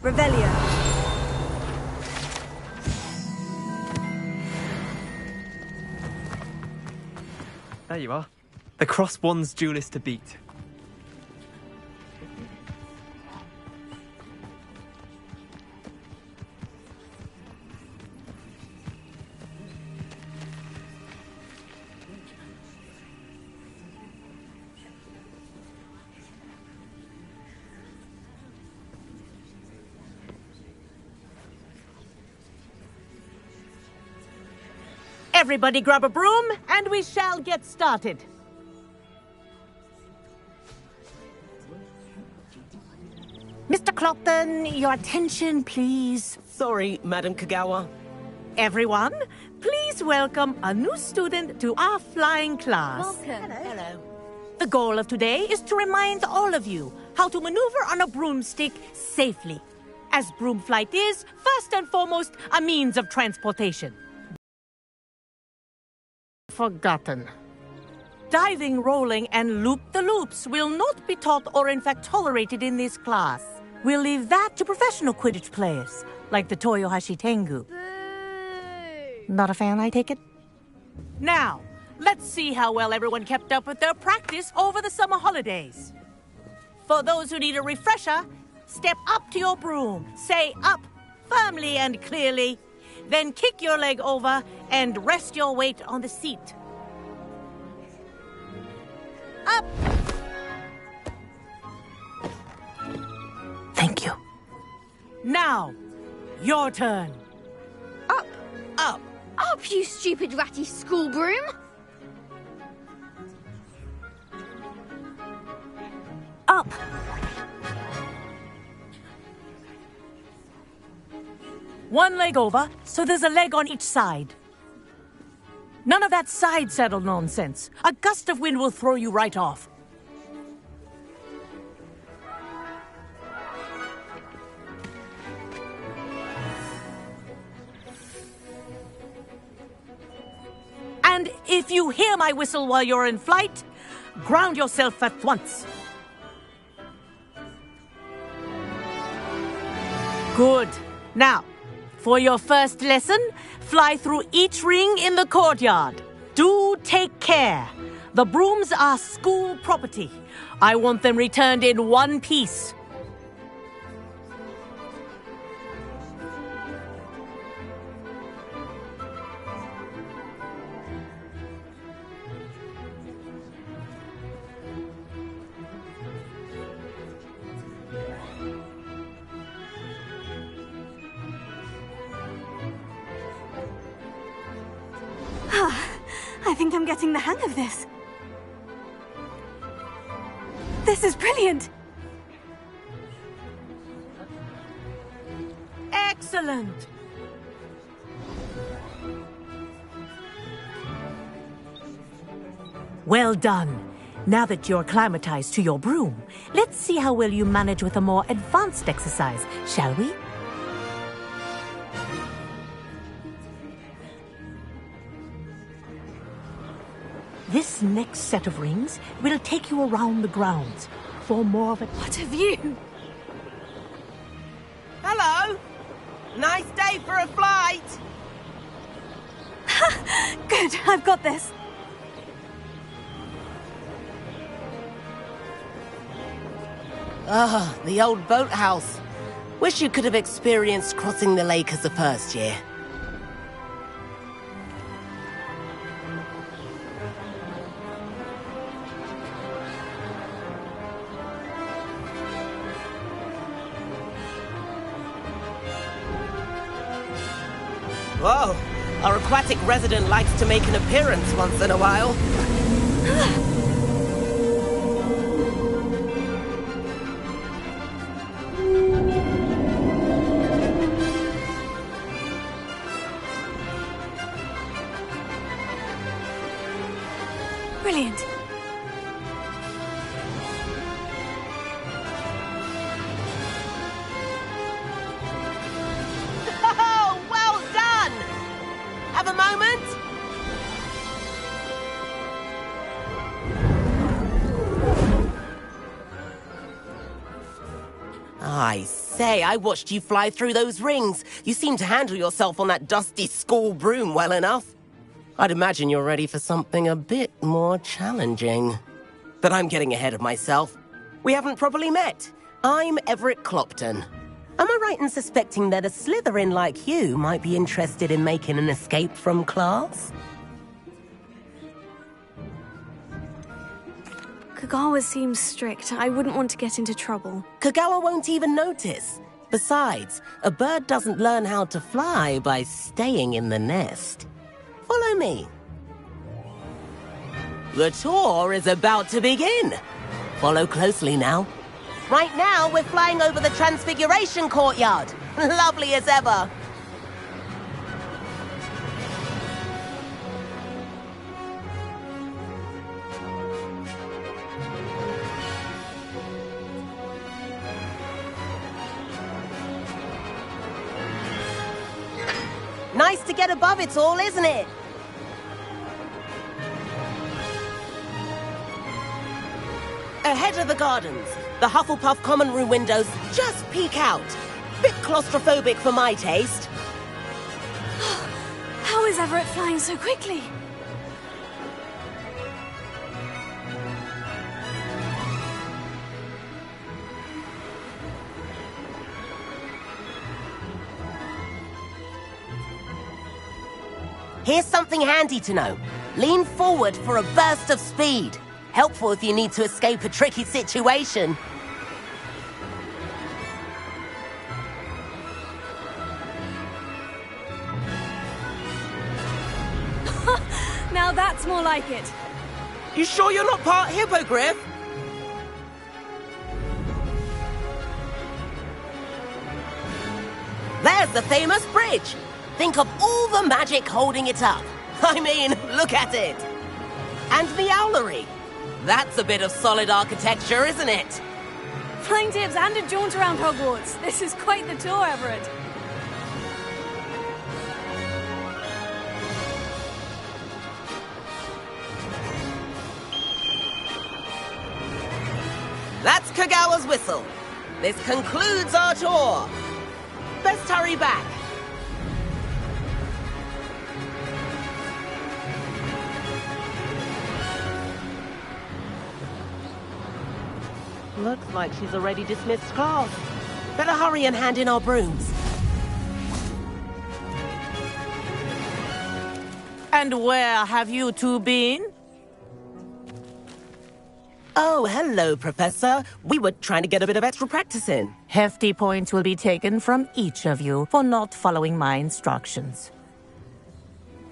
Revelio. There you are. The cross wands duelist to beat. Everybody grab a broom, and we shall get started. Mr. Clopton, your attention, please. Sorry, Madam Kagawa. Everyone, please welcome a new student to our flying class. Welcome. Hello. The goal of today is to remind all of you how to maneuver on a broomstick safely, as broom flight is, first and foremost, a means of transportation. Forgotten. Diving, rolling, and loop-the-loops will not be taught or in fact tolerated in this class. We'll leave that to professional Quidditch players, like the Toyohashi Tengu. Boo! Not a fan, I take it? Now, let's see how well everyone kept up with their practice over the summer holidays. For those who need a refresher, step up to your broom, say up firmly and clearly, then kick your leg over and rest your weight on the seat. Up! Thank you. Now, your turn. Up! Up. Up, you stupid ratty school broom! Up! One leg over, so there's a leg on each side. None of that side saddle nonsense. A gust of wind will throw you right off. And if you hear my whistle while you're in flight, ground yourself at once. Good. Now, for your first lesson, fly through each ring in the courtyard. Do take care. The brooms are school property. I want them returned in one piece. I think I'm getting the hang of this. This is brilliant! Excellent. Well done. Now that you're acclimatized to your broom, let's see how well you manage with a more advanced exercise, shall we? This next set of rings will take you around the grounds for more of a... What a view! Hello. Nice day for a flight. Good, I've got this. Ah, the old boathouse. Wish you could have experienced crossing the lake as a first year. Whoa, our aquatic resident likes to make an appearance once in a while. Brilliant. Oh, well done! Have a moment? I say, I watched you fly through those rings. You seem to handle yourself on that dusty school broom well enough. I'd imagine you're ready for something a bit more challenging. But I'm getting ahead of myself. We haven't properly met. I'm Everett Clopton. Am I right in suspecting that a Slytherin like you might be interested in making an escape from class? Kagawa seems strict. I wouldn't want to get into trouble. Kagawa won't even notice. Besides, a bird doesn't learn how to fly by staying in the nest. Follow me. The tour is about to begin. Follow closely now. Right now, we're flying over the Transfiguration Courtyard. Lovely as ever. Nice to get above it all, isn't it? Ahead of the gardens, the Hufflepuff common room windows just peek out. Bit claustrophobic for my taste. How is Everett flying so quickly? Here's something handy to know. Lean forward for a burst of speed. Helpful if you need to escape a tricky situation. Now that's more like it. You sure you're not part hippogriff? There's the famous bridge. Think of all the magic holding it up. I mean, look at it. And the owlery. That's a bit of solid architecture, isn't it? Flying tips and a jaunt around Hogwarts. This is quite the tour, Everett. That's Kagawa's whistle. This concludes our tour. Best hurry back. Looks like she's already dismissed class. Better hurry and hand in our brooms. And where have you two been? Oh, hello, Professor. We were trying to get a bit of extra practice in. Hefty points will be taken from each of you for not following my instructions.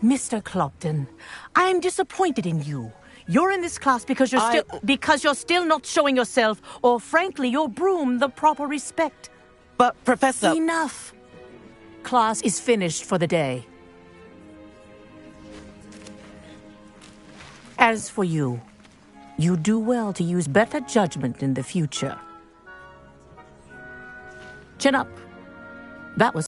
Mr. Clopton, I'm disappointed in you. You're in this class because you're still not showing yourself, or frankly, your broom, the proper respect. But, Professor... Enough. Class is finished for the day. As for you, you do well to use better judgment in the future. Chin up. That was...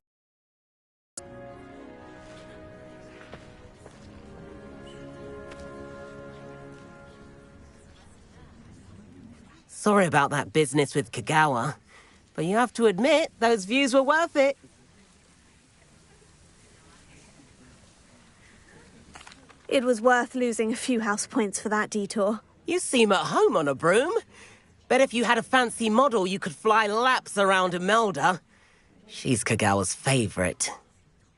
Sorry about that business with Kagawa, but you have to admit, those views were worth it. It was worth losing a few house points for that detour. You seem at home on a broom. Bet if you had a fancy model, you could fly laps around Imelda. She's Kagawa's favorite.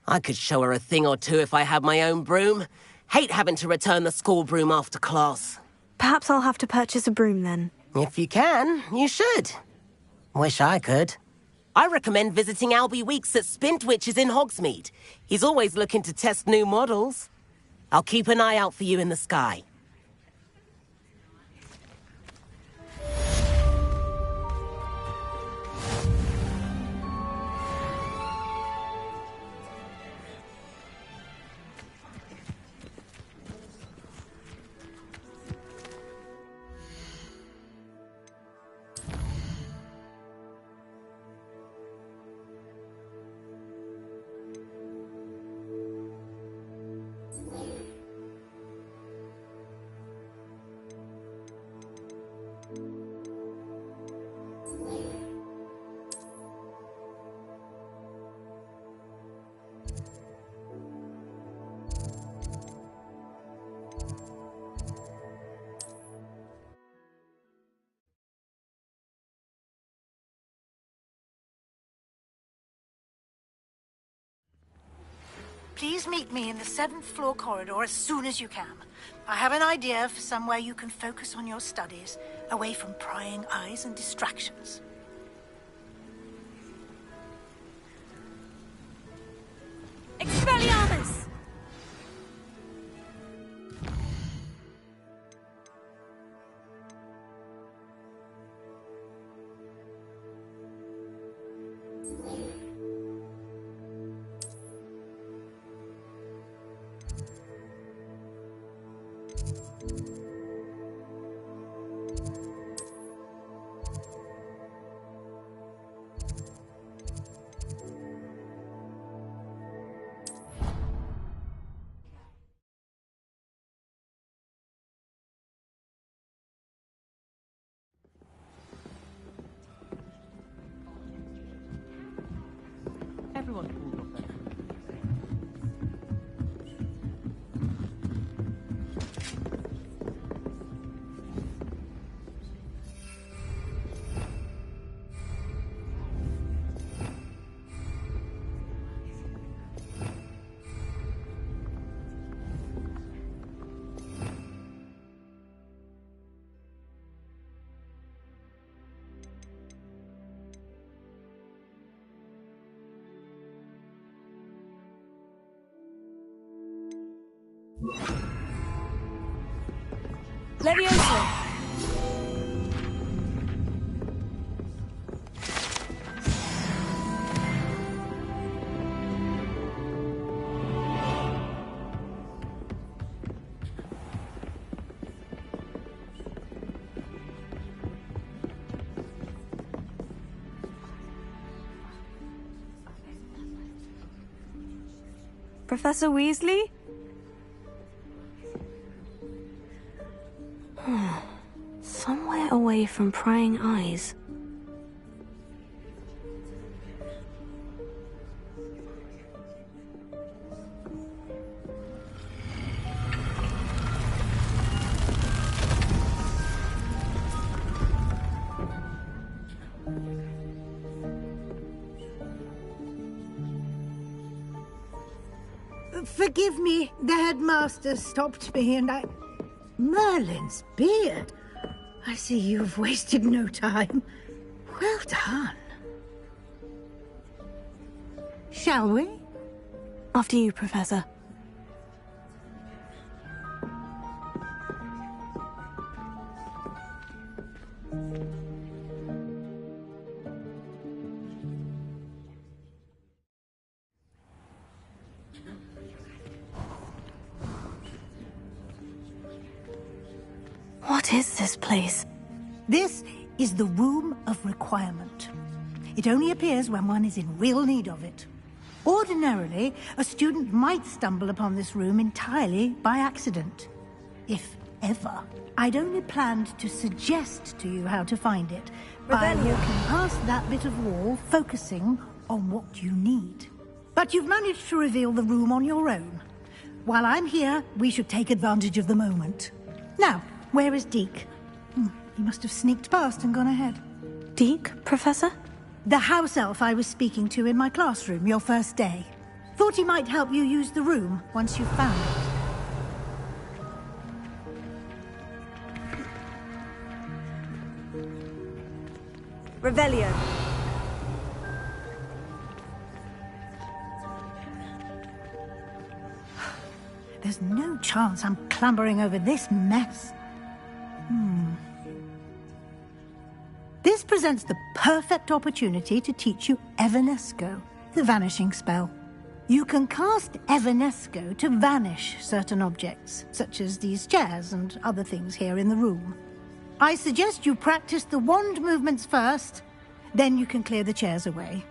I could show her a thing or two if I had my own broom. Hate having to return the school broom after class. Perhaps I'll have to purchase a broom then. If you can, you should. Wish I could. I recommend visiting Albie Weeks at Spintwitches in Hogsmeade. He's always looking to test new models. I'll keep an eye out for you in the sky. Please meet me in the 7th floor corridor as soon as you can. I have an idea for somewhere you can focus on your studies, away from prying eyes and distractions. Expelliarmus! Everyone pulled off their Leviosa! Professor Weasley? Somewhere away from prying eyes. Forgive me, the headmaster stopped me and I... Merlin's beard. I see you've wasted no time. Well done. Shall we? After you, Professor. What is this place? This is the Room of Requirement. It only appears when one is in real need of it. Ordinarily, a student might stumble upon this room entirely by accident. If ever. I'd only planned to suggest to you how to find it by walking past that bit of wall, focusing on what you need. But you've managed to reveal the room on your own. While I'm here, we should take advantage of the moment. Now, where is Deke? He must have sneaked past and gone ahead. Deke, Professor? The house elf I was speaking to in my classroom your first day. Thought he might help you use the room once you've found it. Revelio. There's no chance I'm clambering over this mess. This presents the perfect opportunity to teach you Evanesco, the vanishing spell. You can cast Evanesco to vanish certain objects, such as these chairs and other things here in the room. I suggest you practice the wand movements first, then you can clear the chairs away.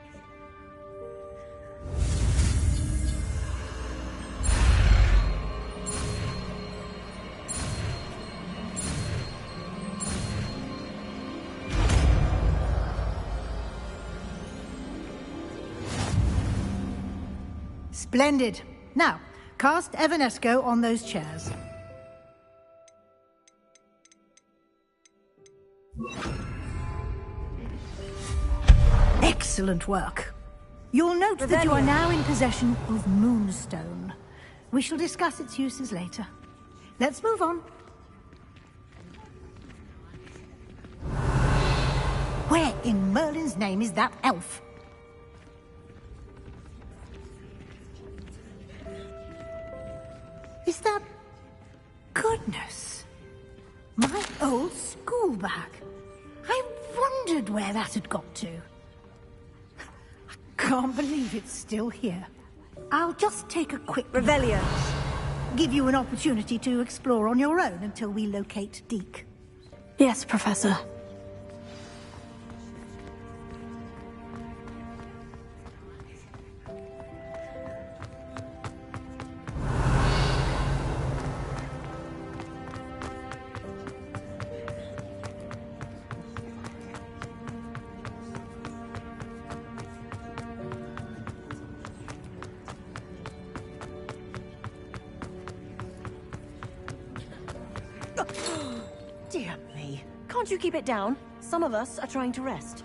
Splendid. Now, cast Evanesco on those chairs. Excellent work. You'll note that you are now in possession of Moonstone. We shall discuss its uses later. Let's move on. Where in Merlin's name is that elf? Is that... Goodness. My old school bag. I wondered where that had got to. I can't believe it's still here. I'll just take a quick... Revelio. Give you an opportunity to explore on your own until we locate Deke. Yes, Professor. Dear me. Can't you keep it down? Some of us are trying to rest.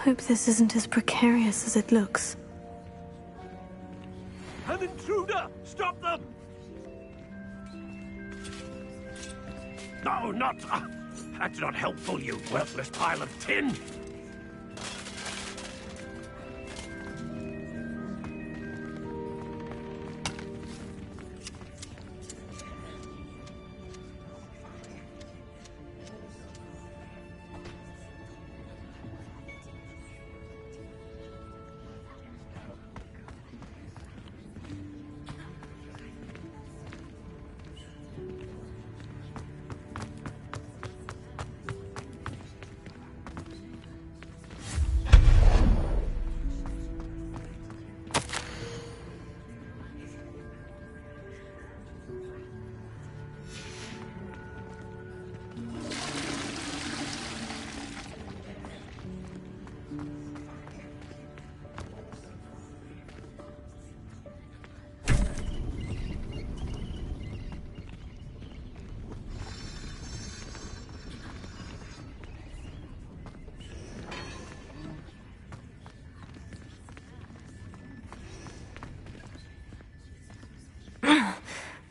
Hope this isn't as precarious as it looks. An intruder! Stop them! No, not... that's not helpful, you worthless pile of tin!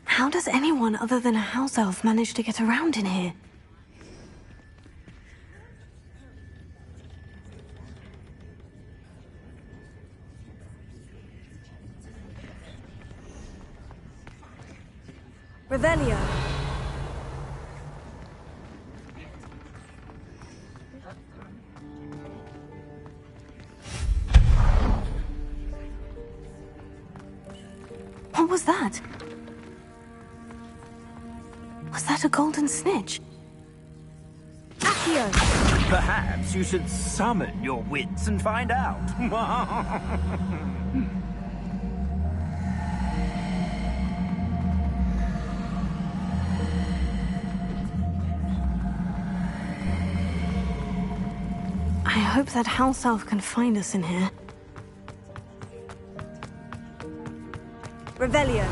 How does anyone other than a house elf manage to get around in here? Revelio. What was that? Was that a golden snitch? Accio! Perhaps you should summon your wits and find out. I hope that house elf can find us in here. Revelio.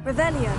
Revelio.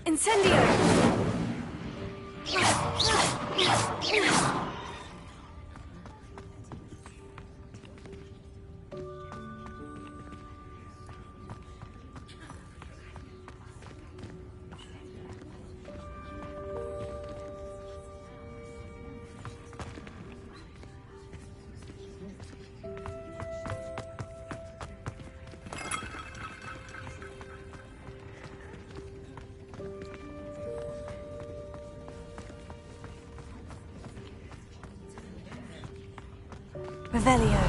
Incendio! Revelio.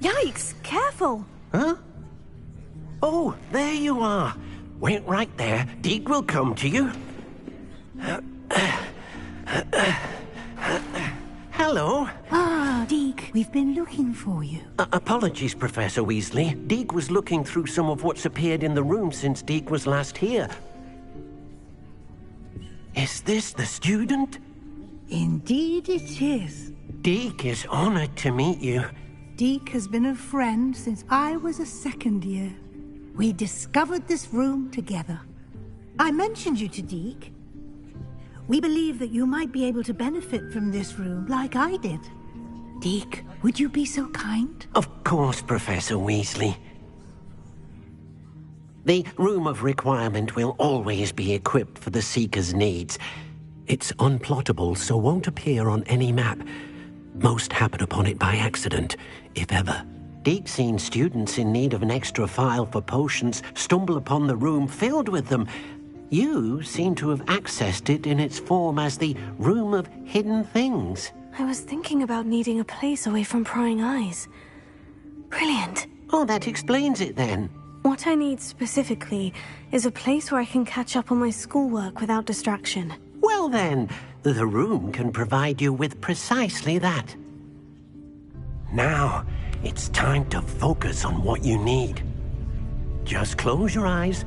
Yikes! Careful! Huh? Oh, there you are. Wait right there. Deeg will come to you. Hello. Ah, Deke, we've been looking for you. Apologies, Professor Weasley. Deke was looking through some of what's appeared in the room since Deke was last here. Is this the student? Indeed it is. Deke is honored to meet you. Deke has been a friend since I was a second year. We discovered this room together. I mentioned you to Deke. We believe that you might be able to benefit from this room like I did. Deke, would you be so kind? Of course, Professor Weasley. The Room of Requirement will always be equipped for the Seeker's needs. It's unplottable, so won't appear on any map. Most happen upon it by accident, if ever. Deke's seen students in need of an extra file for potions stumble upon the room filled with them. You seem to have accessed it in its form as the Room of Hidden Things. I was thinking about needing a place away from prying eyes. Brilliant. Oh, that explains it then. What I need specifically is a place where I can catch up on my schoolwork without distraction. Well then, the room can provide you with precisely that. Now, it's time to focus on what you need. Just close your eyes.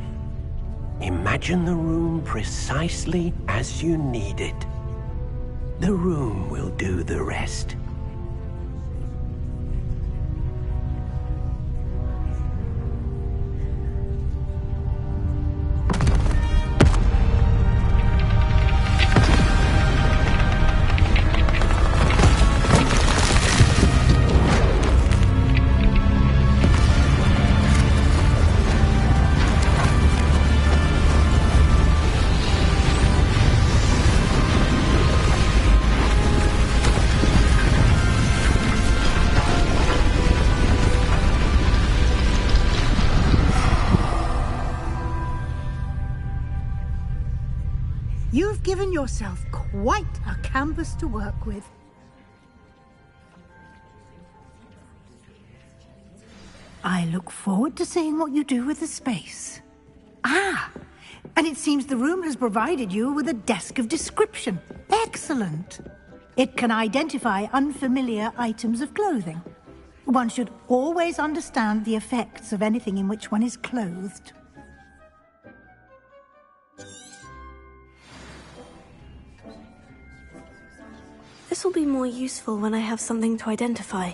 Imagine the room precisely as you need it. The room will do the rest. You've given yourself quite a canvas to work with. I look forward to seeing what you do with the space. Ah, and it seems the room has provided you with a desk of description. Excellent. It can identify unfamiliar items of clothing. One should always understand the effects of anything in which one is clothed. This will be more useful when I have something to identify.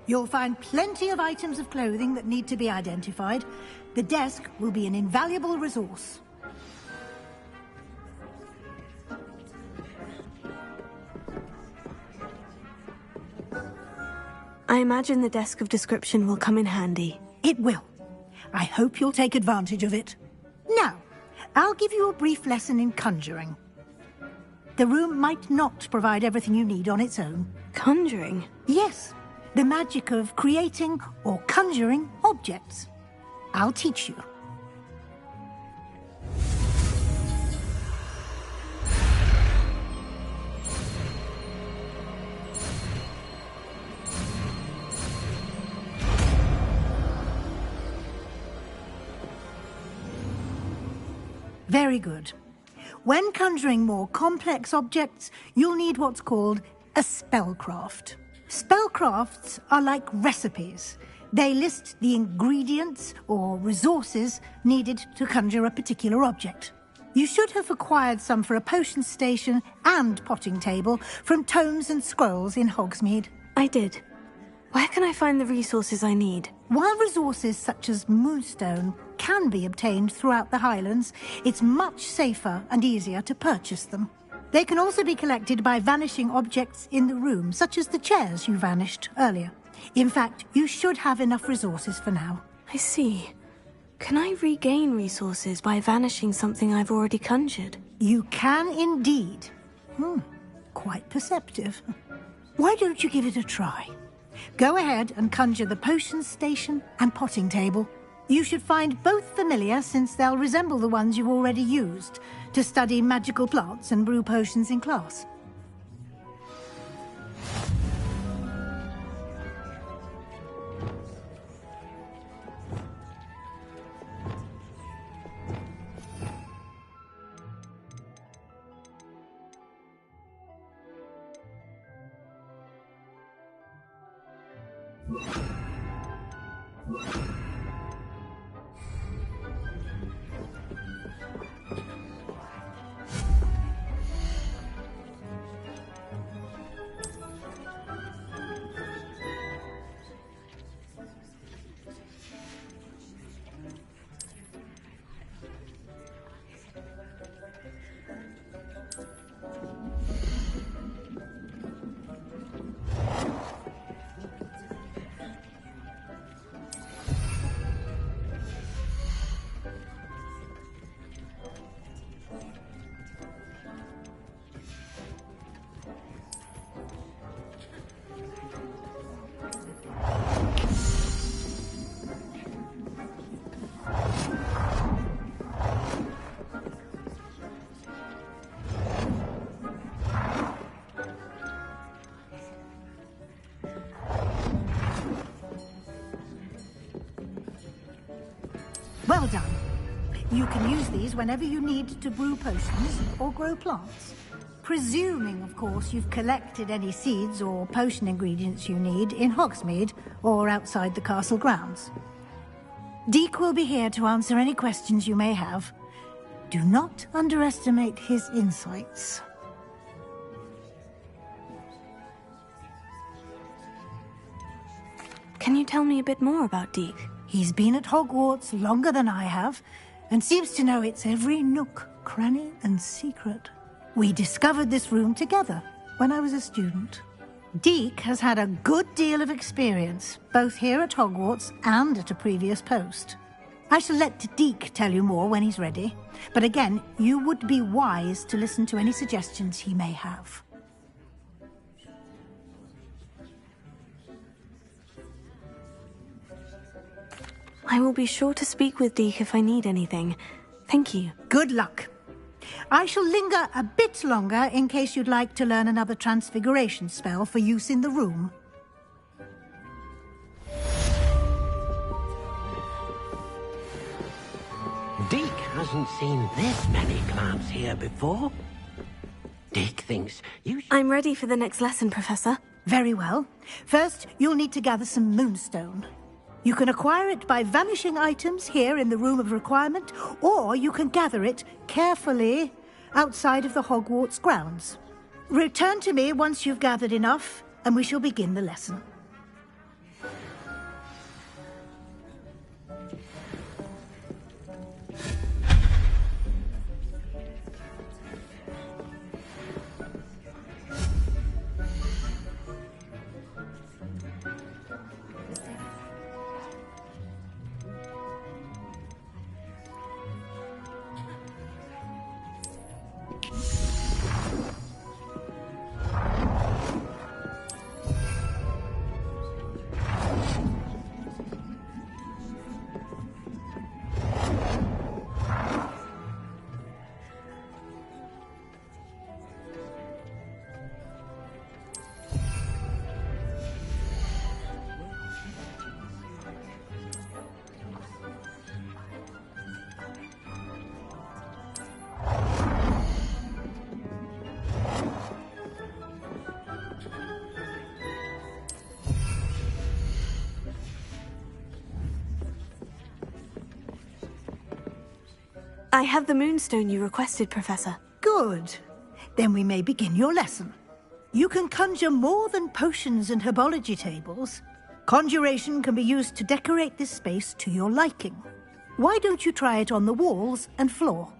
You'll find plenty of items of clothing that need to be identified. The desk will be an invaluable resource. I imagine the desk of description will come in handy. It will. I hope you'll take advantage of it. Now, I'll give you a brief lesson in conjuring. The room might not provide everything you need on its own. Conjuring? Yes, the magic of creating or conjuring objects. I'll teach you. Very good. When conjuring more complex objects, you'll need what's called a spellcraft. Spellcrafts are like recipes. They list the ingredients or resources needed to conjure a particular object. You should have acquired some for a potion station and potting table from tomes and scrolls in Hogsmeade. I did. Where can I find the resources I need? While resources such as moonstone can be obtained throughout the Highlands, it's much safer and easier to purchase them. They can also be collected by vanishing objects in the room, such as the chairs you vanished earlier. In fact, you should have enough resources for now. I see. Can I regain resources by vanishing something I've already conjured? You can indeed. Quite perceptive. Why don't you give it a try? Go ahead and conjure the potion station and potting table. You should find both familiar, since they'll resemble the ones you've already used to study magical plants and brew potions in class. Well done. You can use these whenever you need to brew potions or grow plants. Presuming, of course, you've collected any seeds or potion ingredients you need in Hogsmeade or outside the castle grounds. Deke will be here to answer any questions you may have. Do not underestimate his insights. Can you tell me a bit more about Deke? He's been at Hogwarts longer than I have, and seems to know its every nook, cranny, and secret. We discovered this room together when I was a student. Deke has had a good deal of experience, both here at Hogwarts and at a previous post. I shall let Deke tell you more when he's ready, but again, you would be wise to listen to any suggestions he may have. I will be sure to speak with Deke if I need anything. Thank you. Good luck. I shall linger a bit longer in case you'd like to learn another transfiguration spell for use in the room. Deke hasn't seen this many clowns here before. Deke thinks you should... I'm ready for the next lesson, Professor. Very well. First, you'll need to gather some moonstone. You can acquire it by vanishing items here in the Room of Requirement, or you can gather it carefully outside of the Hogwarts grounds. Return to me once you've gathered enough, and we shall begin the lesson. I have the moonstone you requested, Professor. Good. Then we may begin your lesson. You can conjure more than potions and herbology tables. Conjuration can be used to decorate this space to your liking. Why don't you try it on the walls and floor?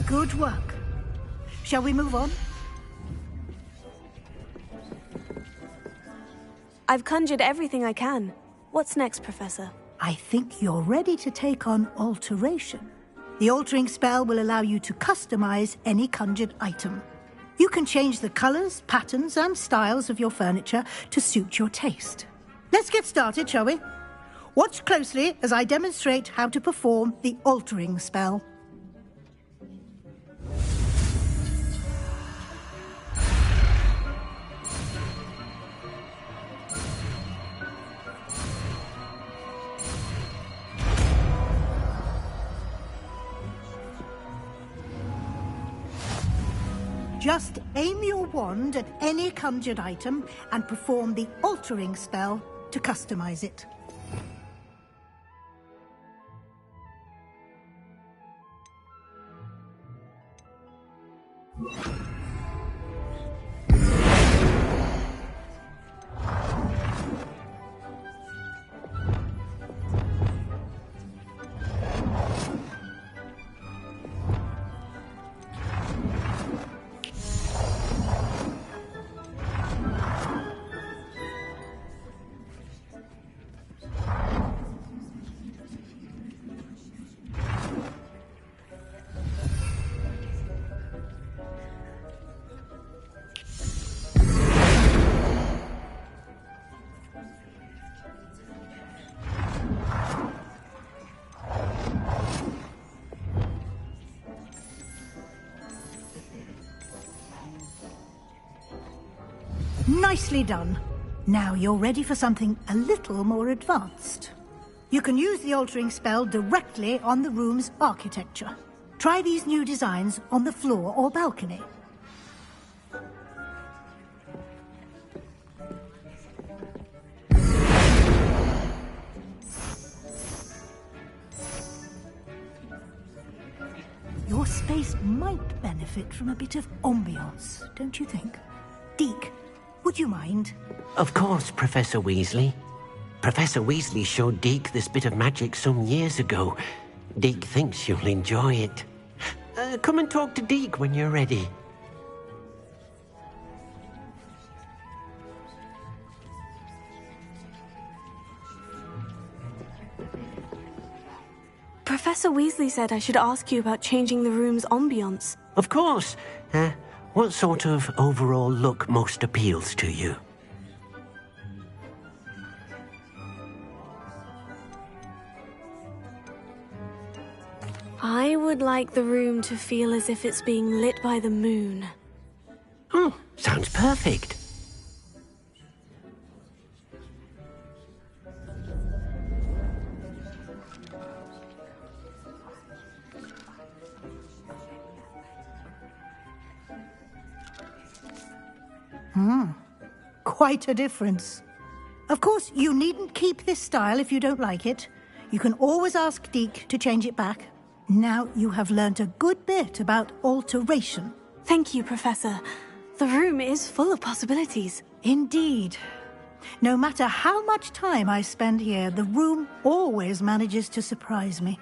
Good work. Shall we move on? I've conjured everything I can. What's next, Professor? I think you're ready to take on alteration. The altering spell will allow you to customize any conjured item. You can change the colors, patterns, and styles of your furniture to suit your taste. Let's get started, shall we? Watch closely as I demonstrate how to perform the altering spell. Just aim your wand at any conjured item and perform the altering spell to customize it. Nicely done. Now you're ready for something a little more advanced. You can use the altering spell directly on the room's architecture. Try these new designs on the floor or balcony. Your space might benefit from a bit of ambiance, don't you think? Deke, would you mind? Of course, Professor Weasley. Professor Weasley showed Deke this bit of magic some years ago. Deke thinks you'll enjoy it. Come and talk to Deke when you're ready. Professor Weasley said I should ask you about changing the room's ambiance. Of course. What sort of overall look most appeals to you? I would like the room to feel as if it's being lit by the moon. Oh, sounds perfect. Quite a difference. Of course, you needn't keep this style if you don't like it. You can always ask Deke to change it back. Now you have learnt a good bit about alteration. Thank you, Professor. The room is full of possibilities. Indeed. No matter how much time I spend here, the room always manages to surprise me.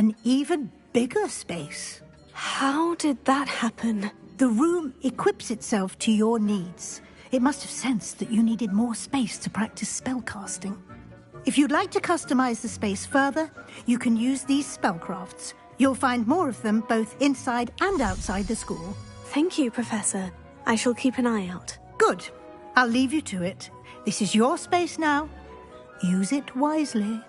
an even bigger space. How did that happen? The room equips itself to your needs. It must have sensed that you needed more space to practice spellcasting. If you'd like to customize the space further, you can use these spellcrafts. You'll find more of them both inside and outside the school. Thank you, Professor. I shall keep an eye out. Good. I'll leave you to it. This is your space now. Use it wisely.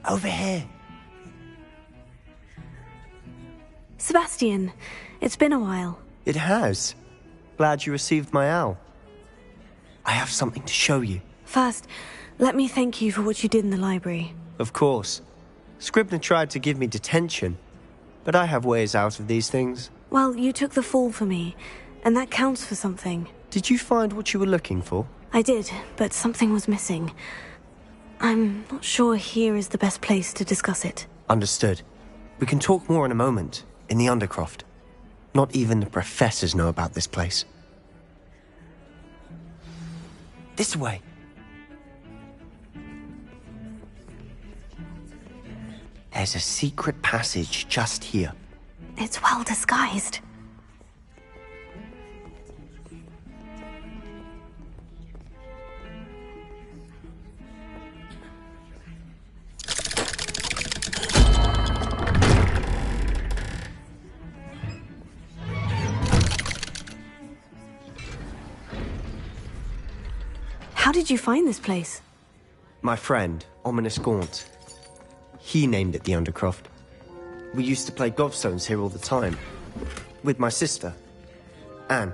Over here. Sebastian, it's been a while. It has. Glad you received my owl. I have something to show you. First, let me thank you for what you did in the library. Of course. Scribner tried to give me detention, but I have ways out of these things. Well, you took the fall for me, and that counts for something. Did you find what you were looking for? I did, but something was missing. I'm not sure here is the best place to discuss it. Understood. We can talk more in a moment, in the Undercroft. Not even the professors know about this place. This way. There's a secret passage just here. It's well disguised. How did you find this place? My friend, Ominous Gaunt. He named it the Undercroft. We used to play gobstones here all the time. With my sister, Anne.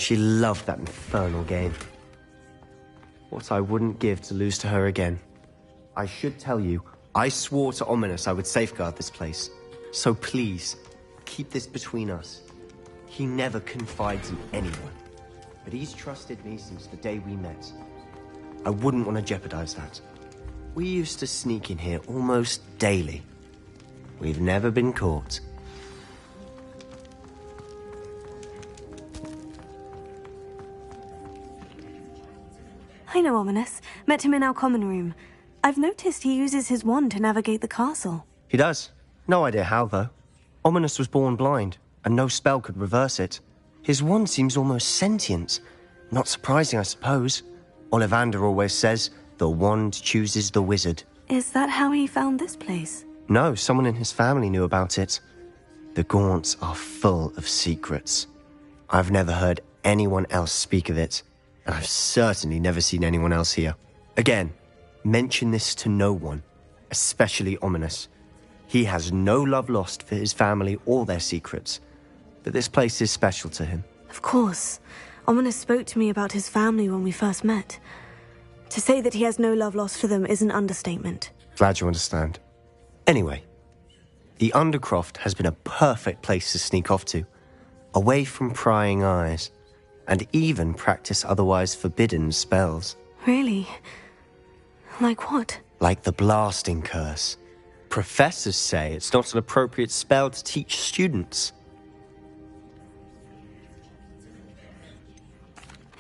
She loved that infernal game. What I wouldn't give to lose to her again. I should tell you, I swore to Ominous I would safeguard this place. So please, keep this between us. He never confides in anyone. But he's trusted me since the day we met. I wouldn't want to jeopardize that. We used to sneak in here almost daily. We've never been caught. I know Ominous. Met him in our common room. I've noticed he uses his wand to navigate the castle. He does. No idea how, though. Ominous was born blind, and no spell could reverse it. His wand seems almost sentient. Not surprising, I suppose. Ollivander always says, the wand chooses the wizard. Is that how he found this place? No, someone in his family knew about it. The Gaunts are full of secrets. I've never heard anyone else speak of it, and I've certainly never seen anyone else here. Again, mention this to no one, especially Ominous. He has no love lost for his family or their secrets, but this place is special to him. Of course. Ominous spoke to me about his family when we first met. To say that he has no love lost for them is an understatement. Glad you understand. Anyway, the Undercroft has been a perfect place to sneak off to, away from prying eyes, and even practice otherwise forbidden spells. Really? Like what? Like the blasting curse. Professors say it's not an appropriate spell to teach students.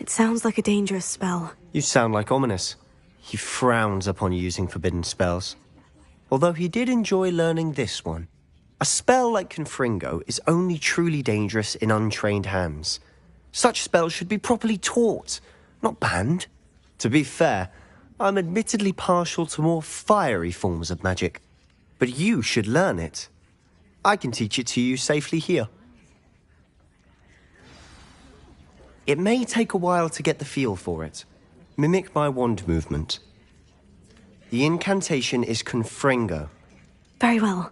It sounds like a dangerous spell. You sound like Ominous. He frowns upon using forbidden spells. Although he did enjoy learning this one. A spell like Confringo is only truly dangerous in untrained hands. Such spells should be properly taught, not banned. To be fair, I'm admittedly partial to more fiery forms of magic. But you should learn it. I can teach it to you safely here. It may take a while to get the feel for it. Mimic my wand movement. The incantation is Confringo. Very well.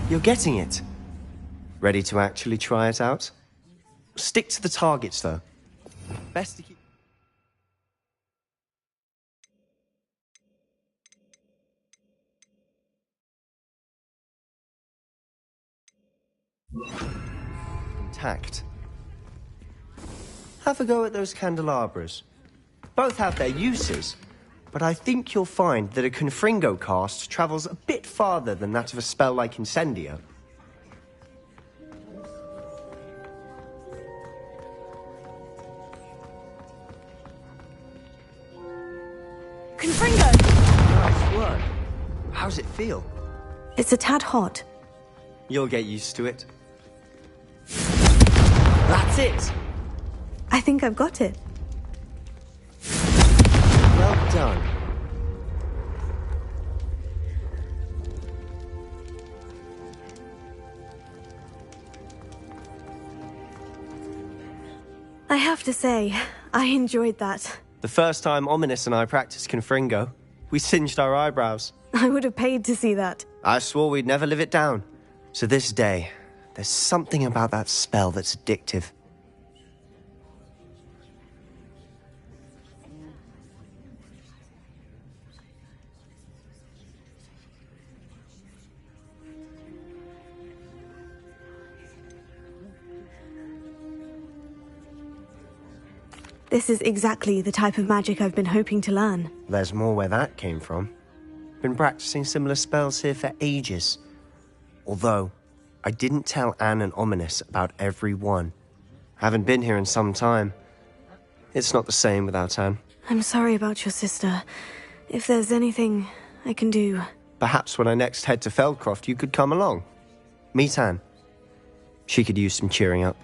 You're getting it. Ready to actually try it out? Stick to the targets, though. Best to keep... intact. Have a go at those candelabras. Both have their uses, but I think you'll find that a Confringo cast travels a bit farther than that of a spell like Incendio. Confringo! Nice work. How's it feel? It's a tad hot. You'll get used to it. That's it! I think I've got it. Well done. I have to say, I enjoyed that. The first time Ominous and I practiced Confringo, we singed our eyebrows. I would have paid to see that. I swore we'd never live it down. To this day, there's something about that spell that's addictive. This is exactly the type of magic I've been hoping to learn. There's more where that came from. Been practicing similar spells here for ages. Although, I didn't tell Anne and Ominous about every one. Haven't been here in some time. It's not the same without Anne. I'm sorry about your sister. If there's anything I can do... Perhaps when I next head to Feldcroft, you could come along. Meet Anne. She could use some cheering up.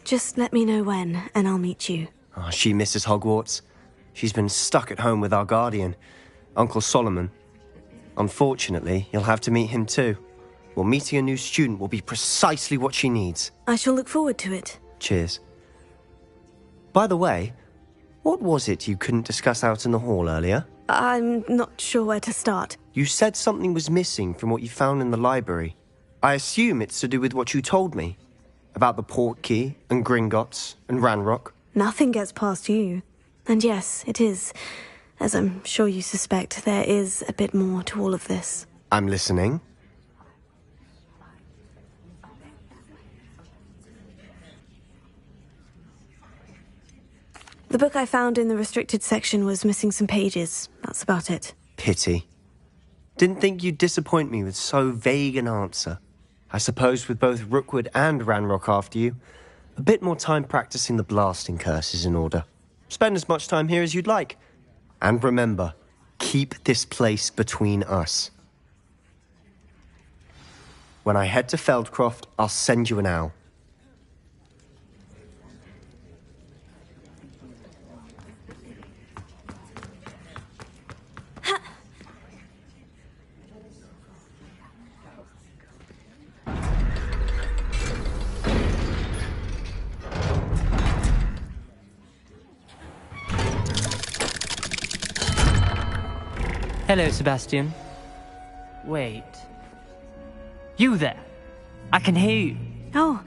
Just let me know when, and I'll meet you. Oh, she misses Hogwarts. She's been stuck at home with our guardian, Uncle Solomon. Unfortunately, you'll have to meet him too. Well, meeting a new student will be precisely what she needs. I shall look forward to it. Cheers. By the way, what was it you couldn't discuss out in the hall earlier? I'm not sure where to start. You said something was missing from what you found in the library. I assume it's to do with what you told me. About the Portkey, and Gringotts, and Ranrock. Nothing gets past you. And yes, it is. As I'm sure you suspect, there is a bit more to all of this. I'm listening. The book I found in the restricted section was missing some pages. That's about it. Pity. Didn't think you'd disappoint me with so vague an answer. I suppose with both Rookwood and Ranrock after you, a bit more time practicing the blasting curse is in order. Spend as much time here as you'd like. And remember, keep this place between us. When I head to Feldcroft, I'll send you an owl. Hello, Sebastian. Wait. You there? I can hear you. Oh,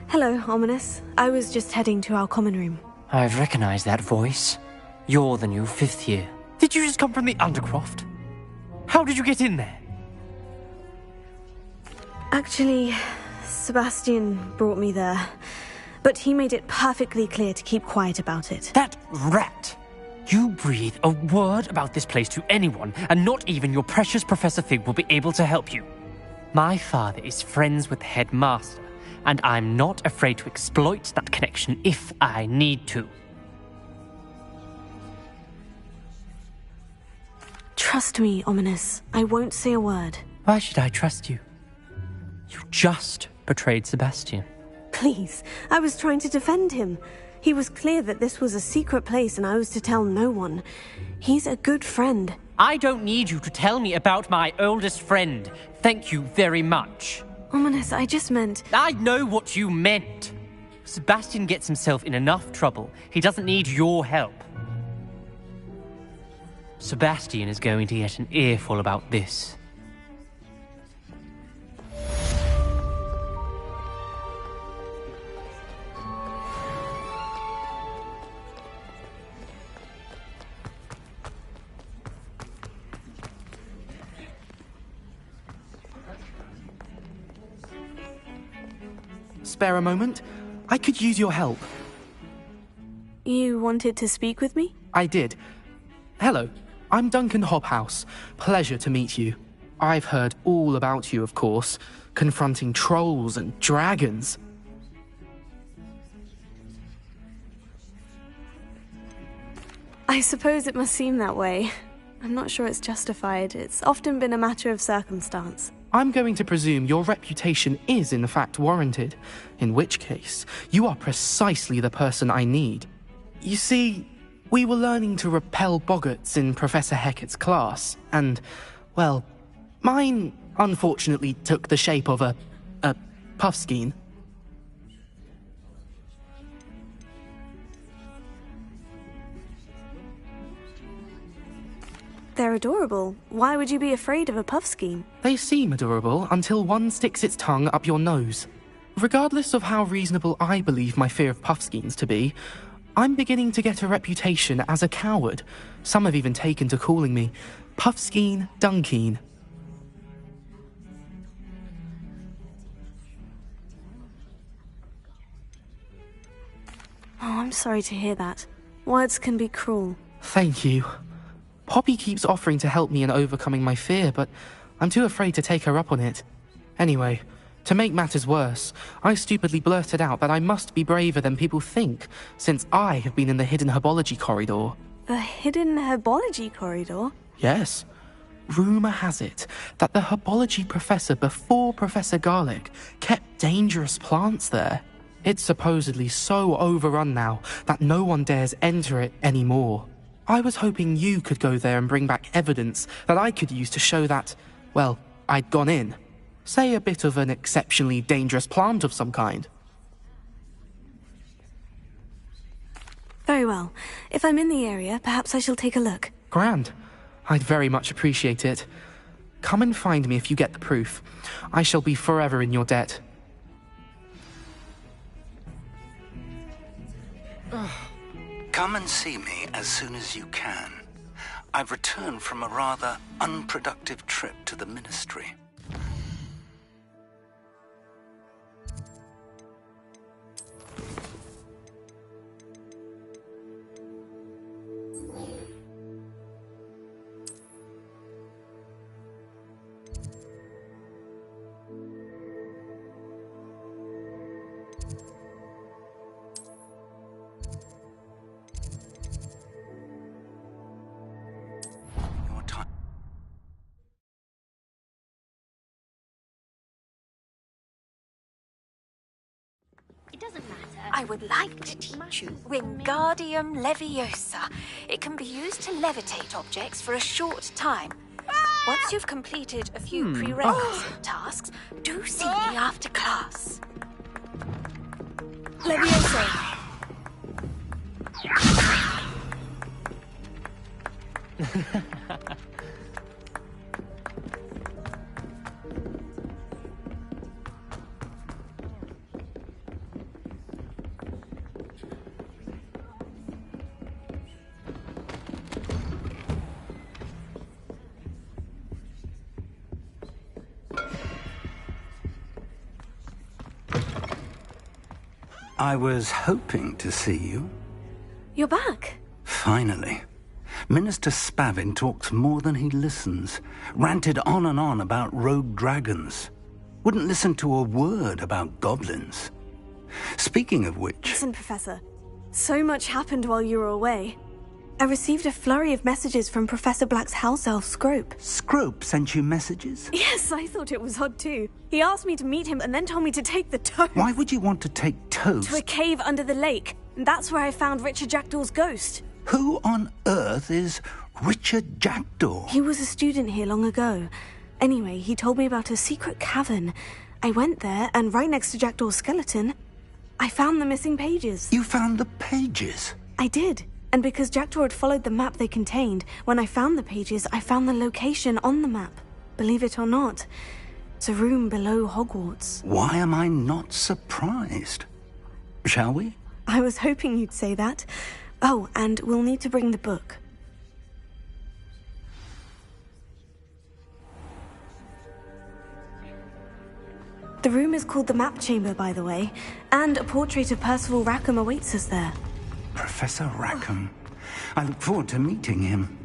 hello, Ominous. I was just heading to our common room. I've recognized that voice. You're the new 5th year. Did you just come from the Undercroft? How did you get in there? Actually, Sebastian brought me there. But he made it perfectly clear to keep quiet about it. That rat! You breathe a word about this place to anyone, and not even your precious Professor Fig will be able to help you. My father is friends with the headmaster, and I'm not afraid to exploit that connection if I need to. Trust me, Ominous. I won't say a word. Why should I trust you? You just betrayed Sebastian. Please, I was trying to defend him. He was clear that this was a secret place and I was to tell no one. He's a good friend. I don't need you to tell me about my oldest friend. Thank you very much. Ominous, I just meant... I know what you meant. Sebastian gets himself in enough trouble. He doesn't need your help. Sebastian is going to get an earful about this. Spare a moment? I could use your help. You wanted to speak with me? I did. Hello, I'm Duncan Hobhouse. Pleasure to meet you. I've heard all about you, of course, confronting trolls and dragons. I suppose it must seem that way. I'm not sure it's justified. It's often been a matter of circumstance. I'm going to presume your reputation is in fact warranted, in which case, you are precisely the person I need. You see, we were learning to repel boggarts in Professor Hecat's class, and, well, mine unfortunately took the shape of a puffskein. They're adorable. Why would you be afraid of a puffskein? They seem adorable until one sticks its tongue up your nose. Regardless of how reasonable I believe my fear of puffskeins to be, I'm beginning to get a reputation as a coward. Some have even taken to calling me Puffskein Dunkeen. Oh, I'm sorry to hear that. Words can be cruel. Thank you. Poppy keeps offering to help me in overcoming my fear, but I'm too afraid to take her up on it. Anyway, to make matters worse, I stupidly blurted out that I must be braver than people think, since I have been in the hidden herbology corridor. The hidden herbology corridor? Yes. Rumour has it that the herbology professor before Professor Garlic kept dangerous plants there. It's supposedly so overrun now that no one dares enter it anymore. I was hoping you could go there and bring back evidence that I could use to show that, well, I'd gone in. Say a bit of an exceptionally dangerous plant of some kind. Very well. If I'm in the area, perhaps I shall take a look. Grand. I'd very much appreciate it. Come and find me if you get the proof. I shall be forever in your debt. Come and see me as soon as you can. I've returned from a rather unproductive trip to the Ministry. I would like to teach you Wingardium Leviosa. It can be used to levitate objects for a short time. Once you've completed a few prerequisite tasks, do see me after class. Leviosa! I was hoping to see you. You're back. Finally. Minister Spavin talks more than he listens. Ranted on and on about rogue dragons. Wouldn't listen to a word about goblins. Speaking of which... Listen, Professor. So much happened while you were away. I received a flurry of messages from Professor Black's house elf, Scrope. Scrope sent you messages? Yes, I thought it was odd too. He asked me to meet him and then told me to take the toast. Why would you want to take toast? To a cave under the lake. And that's where I found Richard Jackdaw's ghost. Who on earth is Richard Jackdaw? He was a student here long ago. Anyway, he told me about a secret cavern. I went there, and right next to Jackdaw's skeleton, I found the missing pages. You found the pages? I did. And because Jackdaw had followed the map they contained, when I found the pages, I found the location on the map. Believe it or not, it's a room below Hogwarts. Why am I not surprised? Shall we? I was hoping you'd say that. Oh, and we'll need to bring the book. The room is called the Map Chamber, by the way, and a portrait of Percival Rackham awaits us there. Professor Rackham. I look forward to meeting him.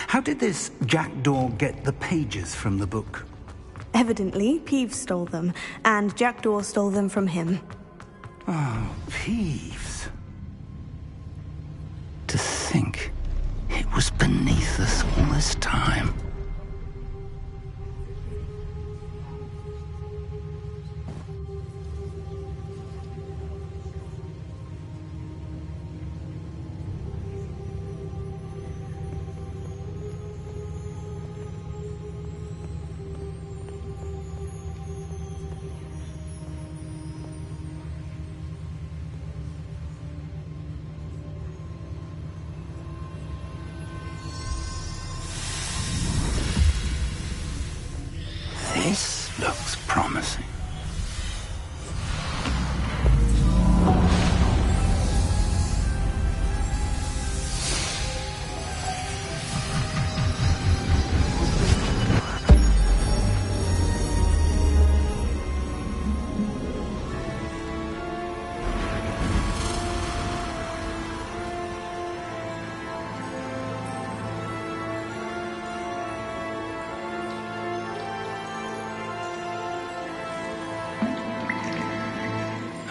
How did this Jackdaw get the pages from the book? Evidently, Peeves stole them, and Jackdaw stole them from him. Oh, Peeves. To think it was beneath us all this time. This looks promising.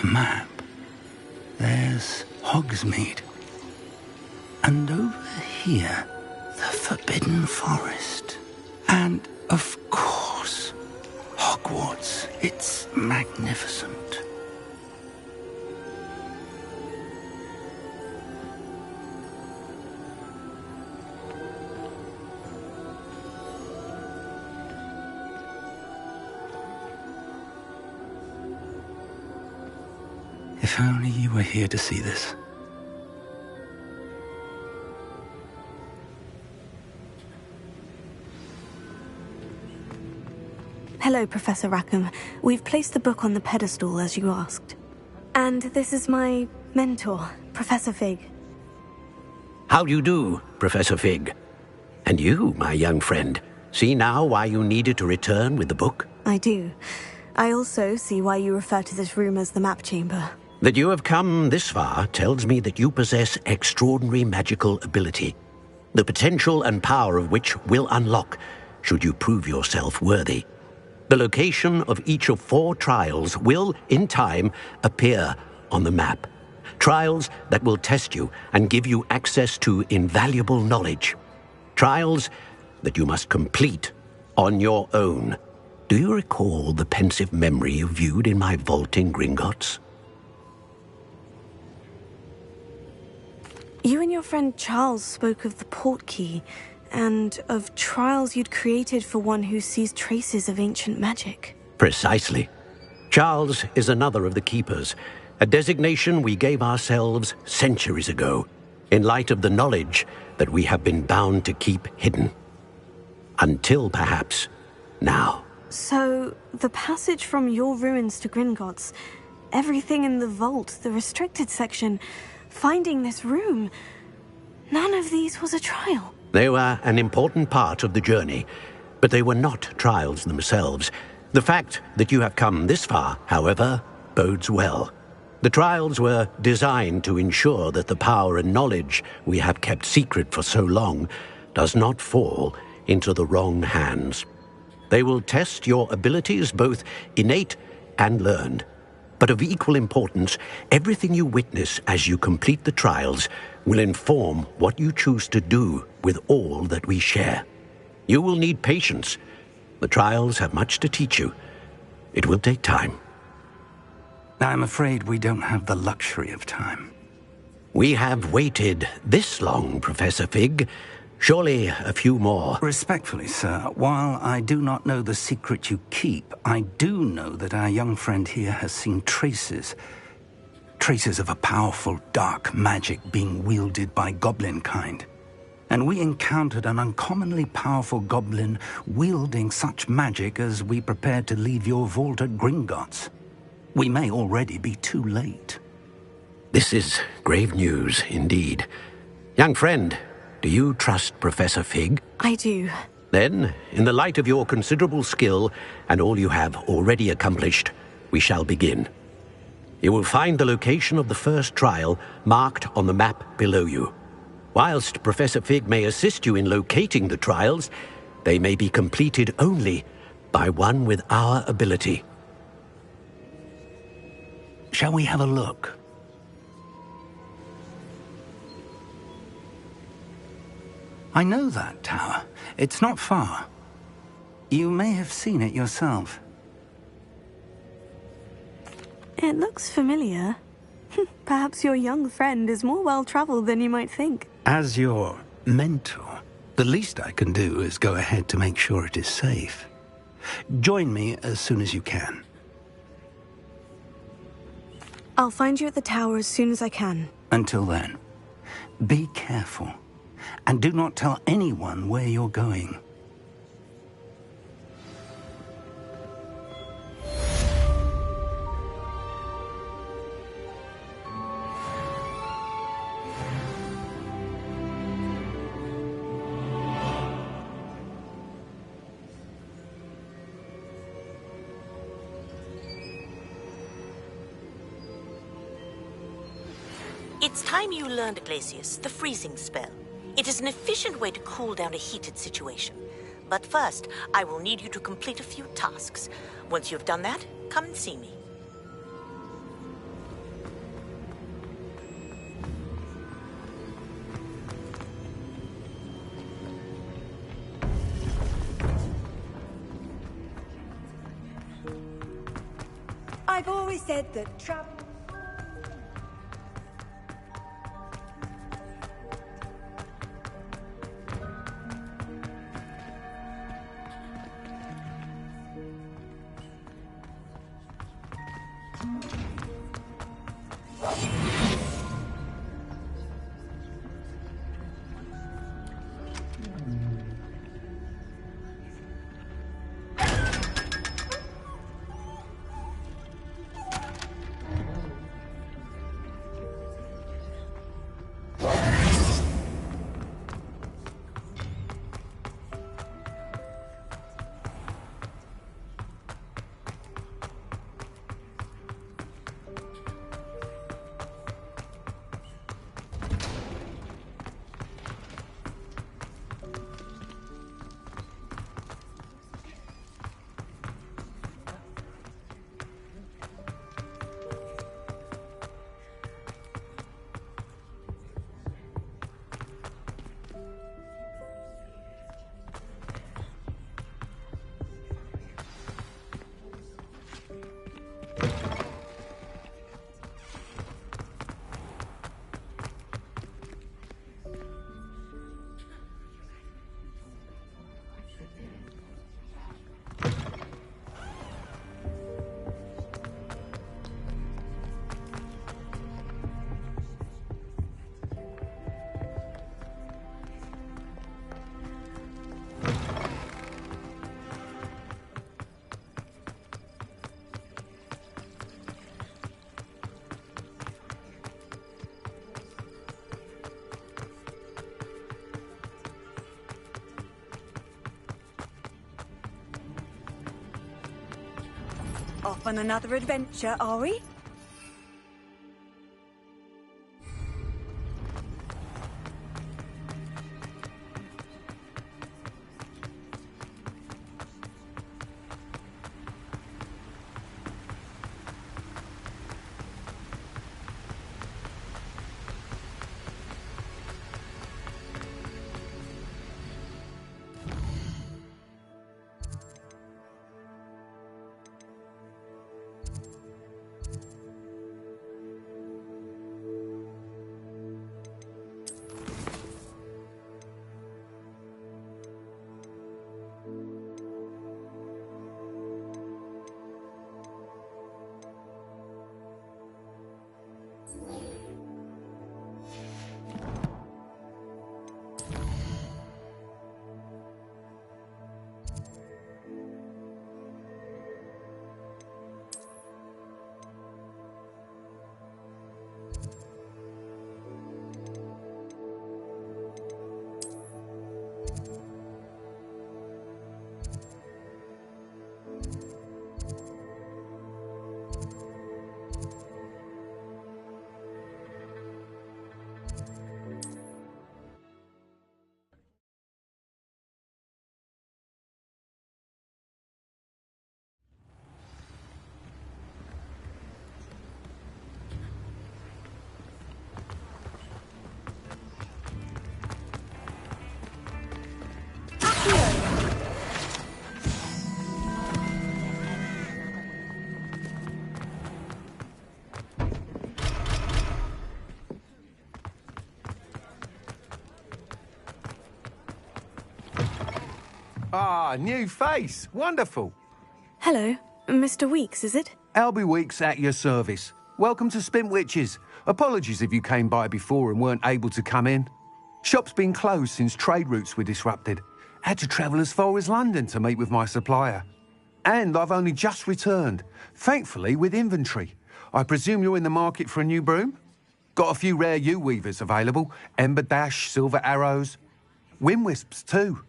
A map. There's Hogsmeade. And over here, the Forbidden Forest. And, of course, Hogwarts. It's magnificent. If only you were here to see this. Hello, Professor Rackham. We've placed the book on the pedestal, as you asked. And this is my mentor, Professor Fig. How do you do, Professor Fig? And you, my young friend, see now why you needed to return with the book? I do. I also see why you refer to this room as the map chamber. That you have come this far tells me that you possess extraordinary magical ability, the potential and power of which will unlock should you prove yourself worthy. The location of each of 4 trials will, in time, appear on the map. Trials that will test you and give you access to invaluable knowledge. Trials that you must complete on your own. Do you recall the pensive memory you viewed in my vault in Gringotts? You and your friend Charles spoke of the portkey, and of trials you'd created for one who sees traces of ancient magic. Precisely. Charles is another of the keepers, a designation we gave ourselves centuries ago, in light of the knowledge that we have been bound to keep hidden. Until, perhaps, now. So, the passage from your ruins to Gringotts, everything in the vault, the restricted section, finding this room, none of these was a trial. They were an important part of the journey, but they were not trials themselves. The fact that you have come this far, however, bodes well. The trials were designed to ensure that the power and knowledge we have kept secret for so long does not fall into the wrong hands. They will test your abilities, both innate and learned. But of equal importance, everything you witness as you complete the trials will inform what you choose to do with all that we share. You will need patience. The trials have much to teach you. It will take time. I'm afraid we don't have the luxury of time. We have waited this long, Professor Fig. Surely a few more. Respectfully, sir, while I do not know the secret you keep, I do know that our young friend here has seen traces of a powerful dark magic being wielded by goblin kind. And we encountered an uncommonly powerful goblin wielding such magic as we prepared to leave your vault at Gringotts. We may already be too late. This is grave news indeed. Young friend, do you trust Professor Fig? I do. Then, in the light of your considerable skill and all you have already accomplished, we shall begin. You will find the location of the first trial marked on the map below you. Whilst Professor Fig may assist you in locating the trials, they may be completed only by one with our ability. Shall we have a look? I know that tower. It's not far. You may have seen it yourself. It looks familiar. Perhaps your young friend is more well-traveled than you might think. As your mentor, the least I can do is go ahead to make sure it is safe. Join me as soon as you can. I'll find you at the tower as soon as I can. Until then, be careful. And do not tell anyone where you're going. It's time you learned, Glacius, the freezing spell. It is an efficient way to cool down a heated situation. But first, I will need you to complete a few tasks. Once you've done that, come and see me. I've always said that Off on another adventure, are we? Ah, new face. Wonderful. Hello, Mr. Weeks, is it? Albie Weeks at your service. Welcome to Spintwitches. Apologies if you came by before and weren't able to come in. Shop's been closed since trade routes were disrupted. Had to travel as far as London to meet with my supplier. And I've only just returned, thankfully with inventory. I presume you're in the market for a new broom? Got a few rare U-weavers available. Ember Dash, Silver Arrows. Wind Wisps too.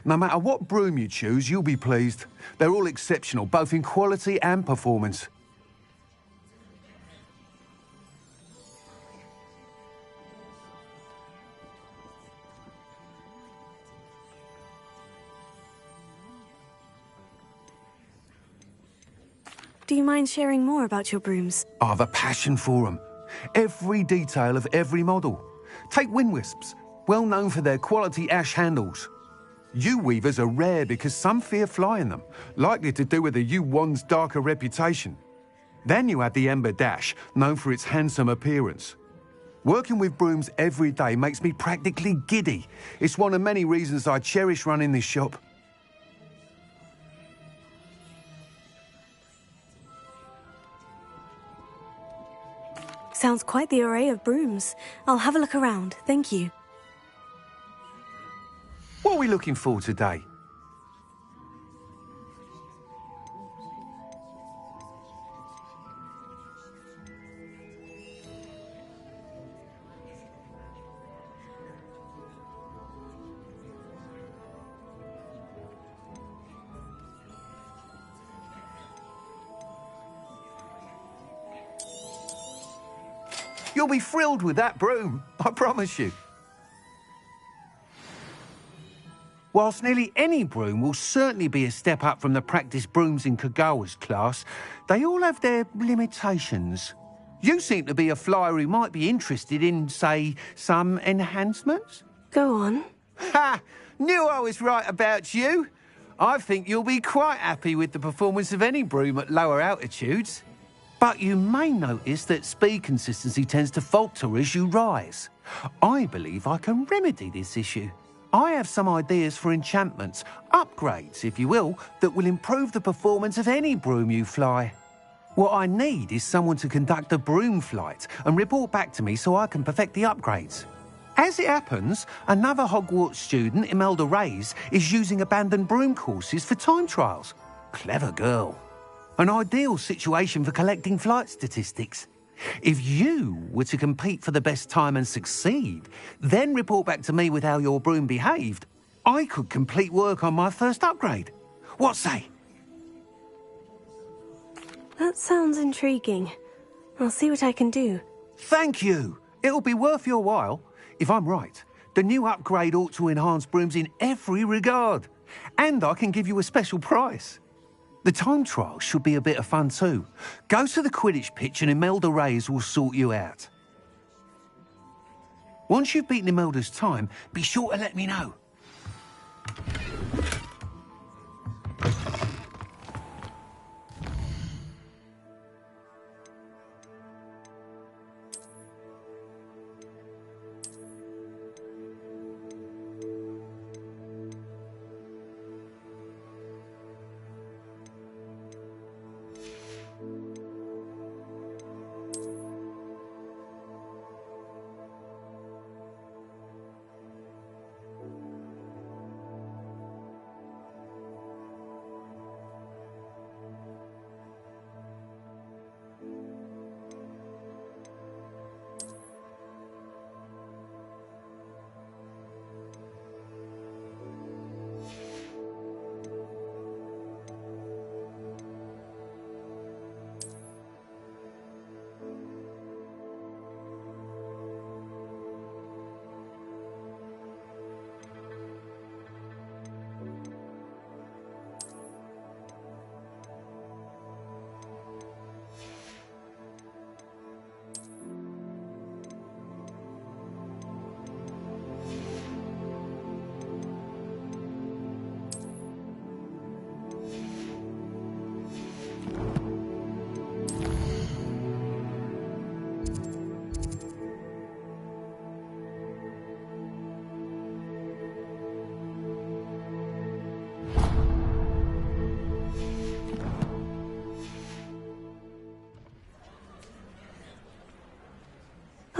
No matter what broom you choose, you'll be pleased. They're all exceptional, both in quality and performance. Do you mind sharing more about your brooms? I've a passion for them. Every detail of every model. Take Wind Wisps, well known for their quality ash handles. U-weavers are rare because some fear flying them, likely to do with the U-wand's darker reputation. Then you have the Ember Dash, known for its handsome appearance. Working with brooms every day makes me practically giddy. It's one of many reasons I cherish running this shop. Sounds quite the array of brooms. I'll have a look around, thank you. What are we looking for today? You'll be thrilled with that broom, I promise you. Whilst nearly any broom will certainly be a step up from the practice brooms in Kagawa's class, they all have their limitations. You seem to be a flyer who might be interested in, say, some enhancements? Go on. Ha! Knew I was right about you. I think you'll be quite happy with the performance of any broom at lower altitudes. But you may notice that speed consistency tends to falter as you rise. I believe I can remedy this issue. I have some ideas for enchantments, upgrades, if you will, that will improve the performance of any broom you fly. What I need is someone to conduct a broom flight and report back to me so I can perfect the upgrades. As it happens, another Hogwarts student, Imelda Reyes, is using abandoned broom courses for time trials. Clever girl. An ideal situation for collecting flight statistics. If you were to compete for the best time and succeed, then report back to me with how your broom behaved, I could complete work on my first upgrade. What say? That sounds intriguing. I'll see what I can do. Thank you. It'll be worth your while. If I'm right, the new upgrade ought to enhance brooms in every regard. And I can give you a special price. The time trial should be a bit of fun too. Go to the Quidditch pitch and Imelda Reyes will sort you out. Once you've beaten Imelda's time, be sure to let me know.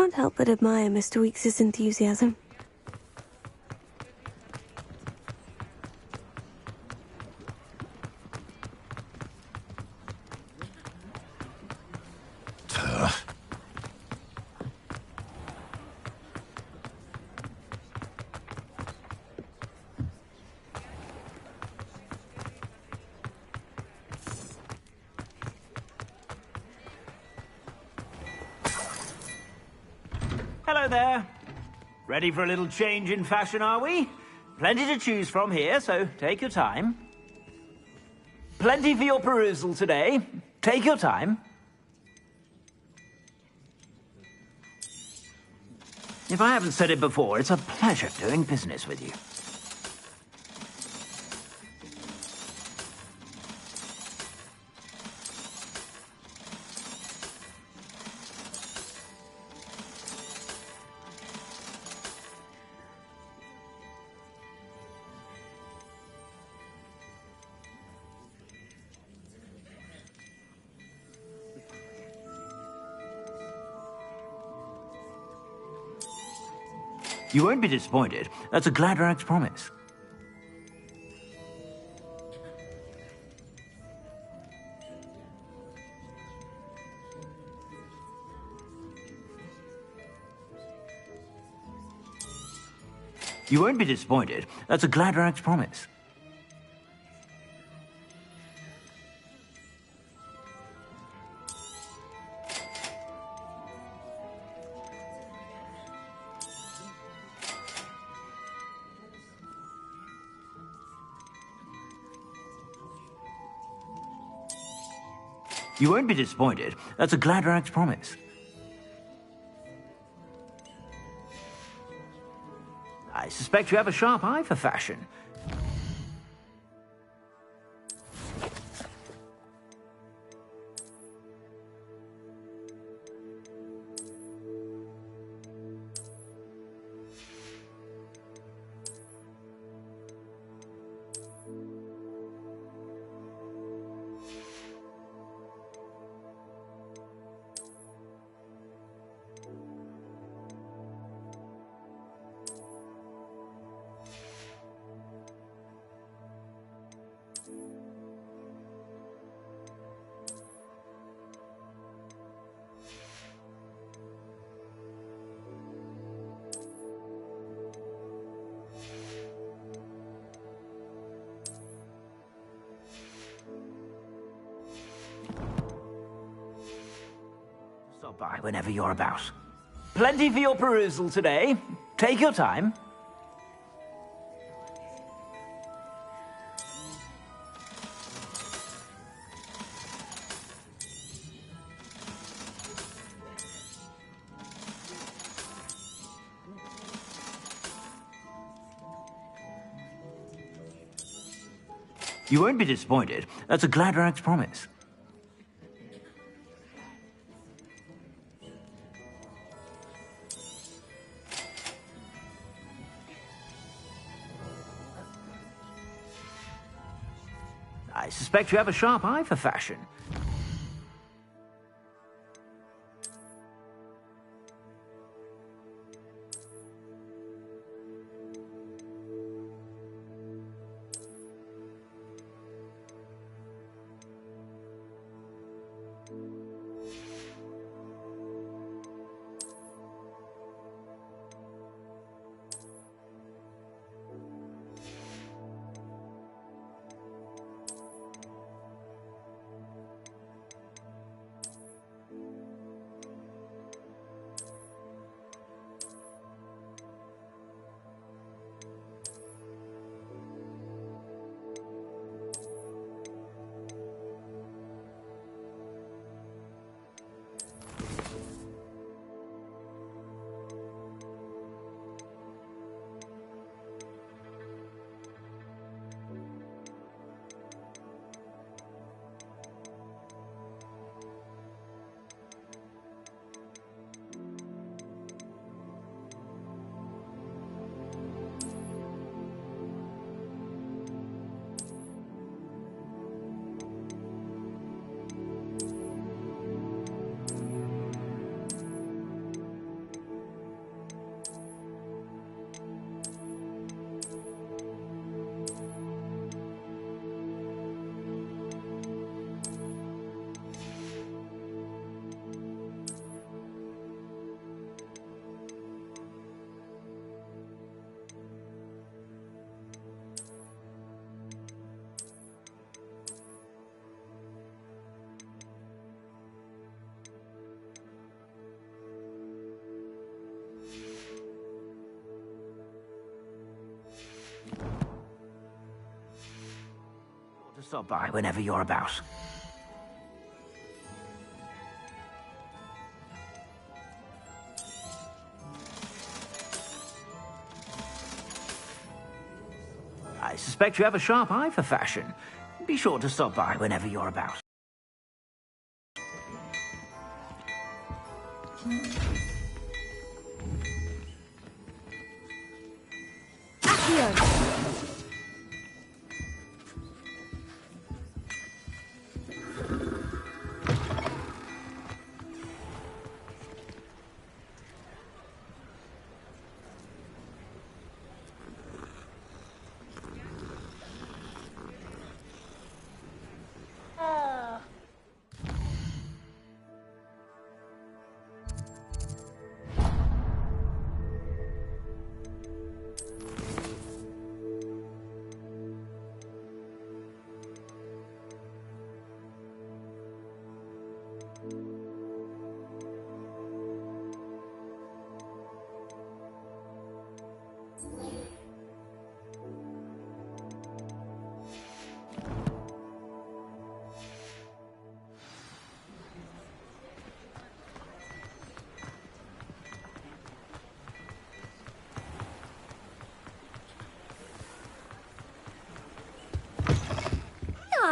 Can't help but admire Mr. Weekes' enthusiasm. Hello there. Ready for a little change in fashion, are we? Plenty to choose from here, so take your time. Plenty for your perusal today. Take your time. If I haven't said it before, it's a pleasure doing business with you. You won't be disappointed. That's a Gladrag's promise. You won't be disappointed. That's a Gladrag's promise. You won't be disappointed. That's a Gladrag's promise. I suspect you have a sharp eye for fashion. Stop by whenever you're about. Plenty for your perusal today. Take your time. You won't be disappointed. That's a Gladrag's promise. I suspect you have a sharp eye for fashion. Stop by whenever you're about. I suspect you have a sharp eye for fashion. Be sure to stop by whenever you're about.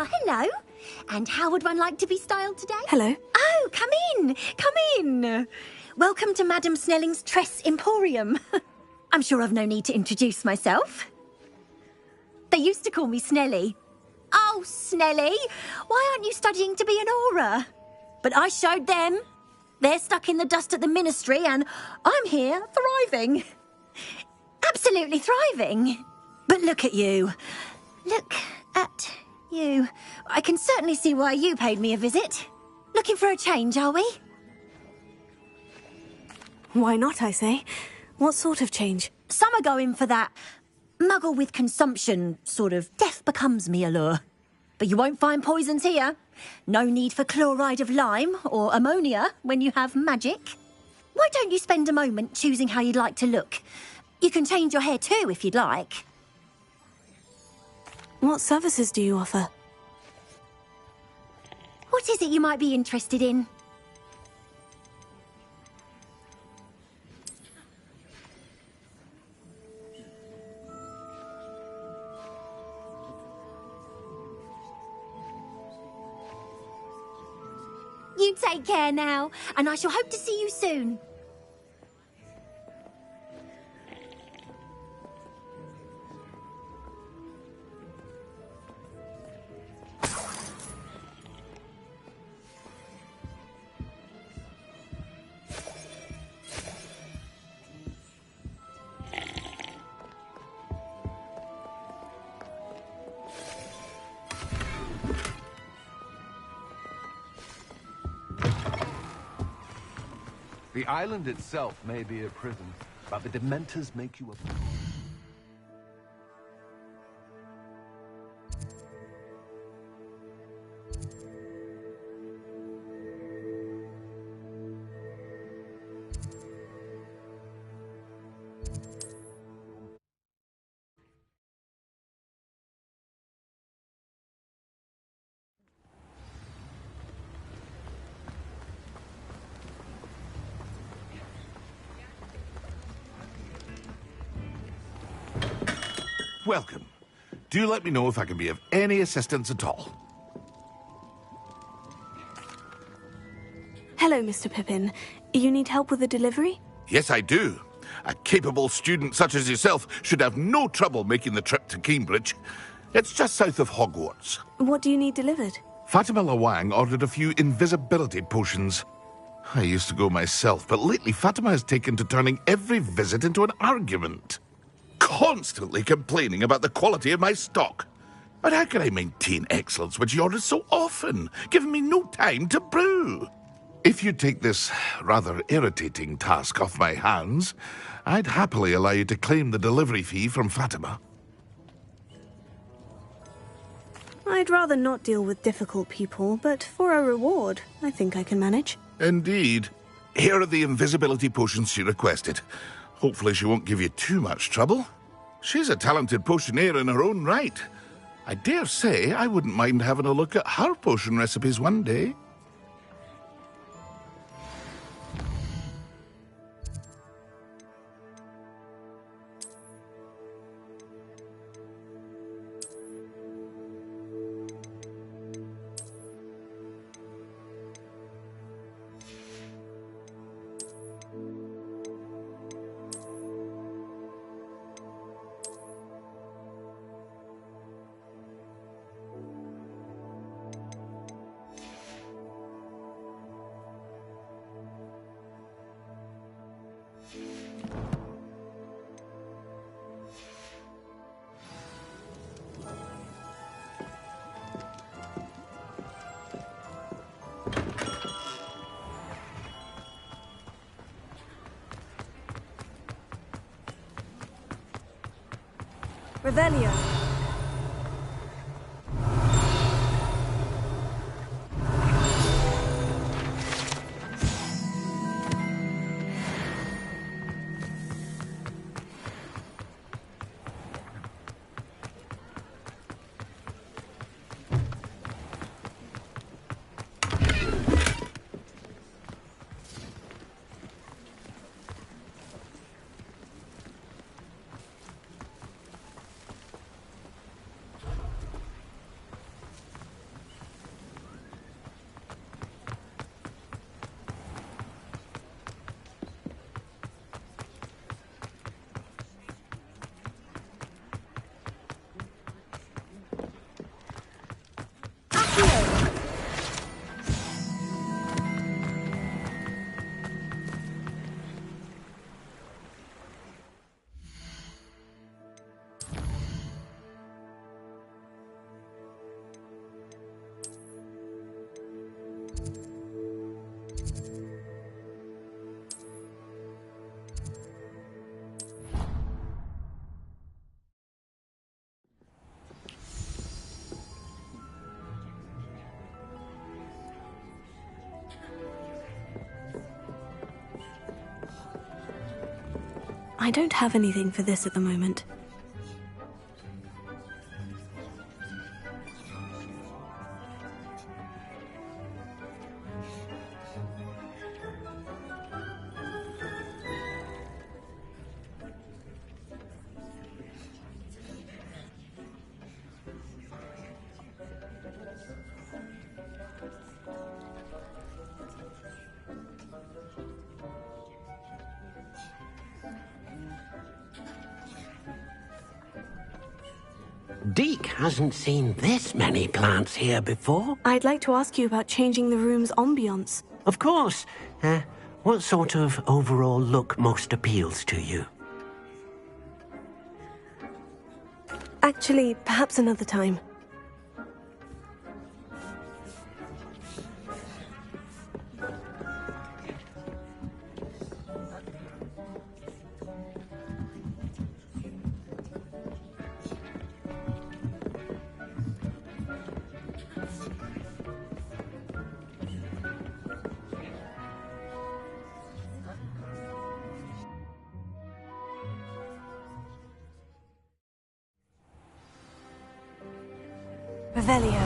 Hello. And how would one like to be styled today? Hello. Oh, come in. Come in. Welcome to Madame Snelling's Tress Emporium. I'm sure I've no need to introduce myself. They used to call me Snelly. Oh, Snelly, why aren't you studying to be an aura? But I showed them. They're stuck in the dust at the ministry, and I'm here thriving. Absolutely thriving. But look at you. Look at you. I can certainly see why you paid me a visit. Looking for a change, are we? Why not, I say? What sort of change? Some are going for that muggle with consumption, sort of death becomes me allure. But you won't find poisons here. No need for chloride of lime or ammonia when you have magic. Why don't you spend a moment choosing how you'd like to look? You can change your hair too if you'd like. What services do you offer? What is it you might be interested in? You take care now, and I shall hope to see you soon. The island itself may be a prison, but the Dementors make you a... Welcome. Do let me know if I can be of any assistance at all. Hello, Mr. Pippin. You need help with a delivery? Yes, I do. A capable student such as yourself should have no trouble making the trip to Cambridge. It's just south of Hogwarts. What do you need delivered? Fatima Lawang ordered a few invisibility potions. I used to go myself, but lately Fatima has taken to turning every visit into an argument. Constantly complaining about the quality of my stock. But how can I maintain excellence when she orders so often, giving me no time to brew? If you take this rather irritating task off my hands, I'd happily allow you to claim the delivery fee from Fatima. I'd rather not deal with difficult people, but for a reward, I think I can manage. Indeed. Here are the invisibility potions she requested. Hopefully she won't give you too much trouble. She's a talented potioneer in her own right. I dare say I wouldn't mind having a look at her potion recipes one day. Revelio. I don't have anything for this at the moment. Deke hasn't seen this many plants here before. I'd like to ask you about changing the room's ambiance. Of course. What sort of overall look most appeals to you? Actually, perhaps another time. Revelio.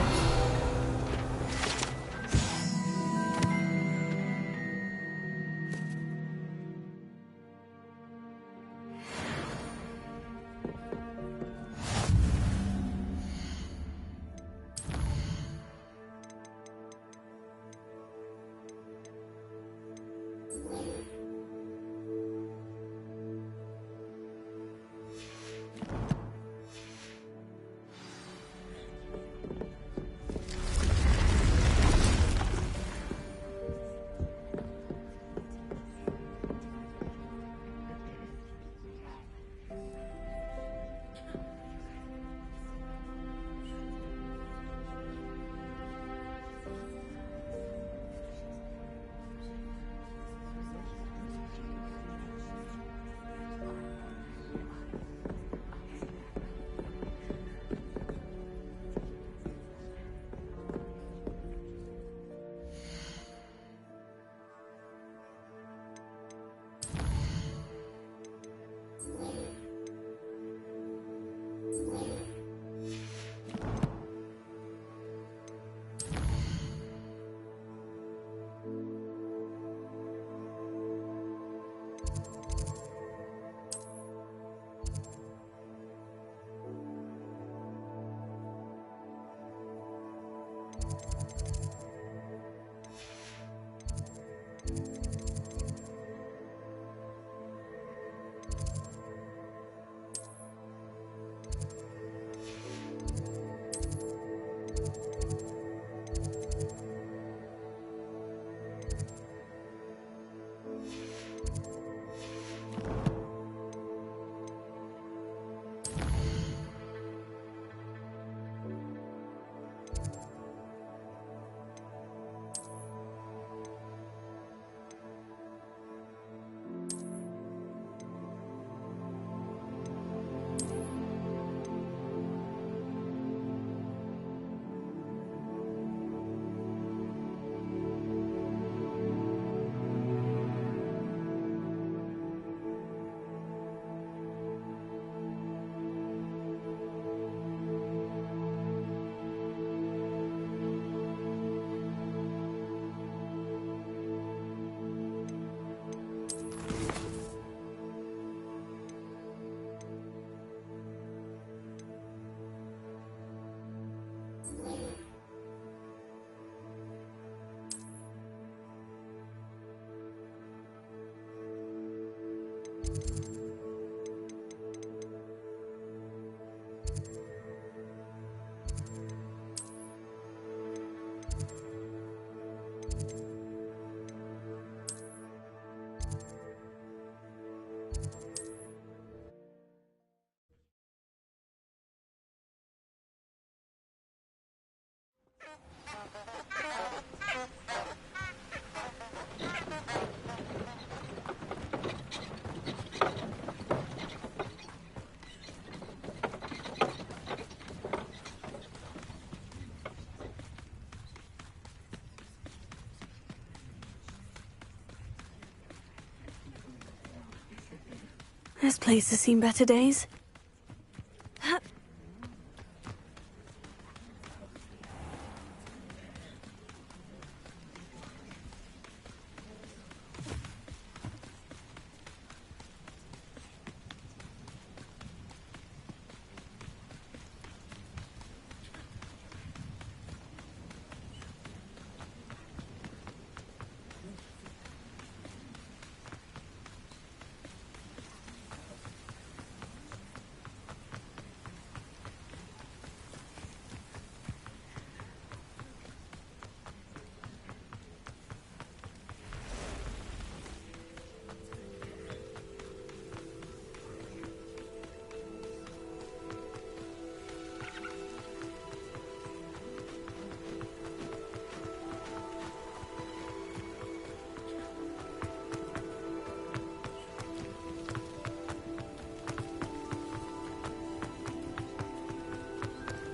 This place has seen better days.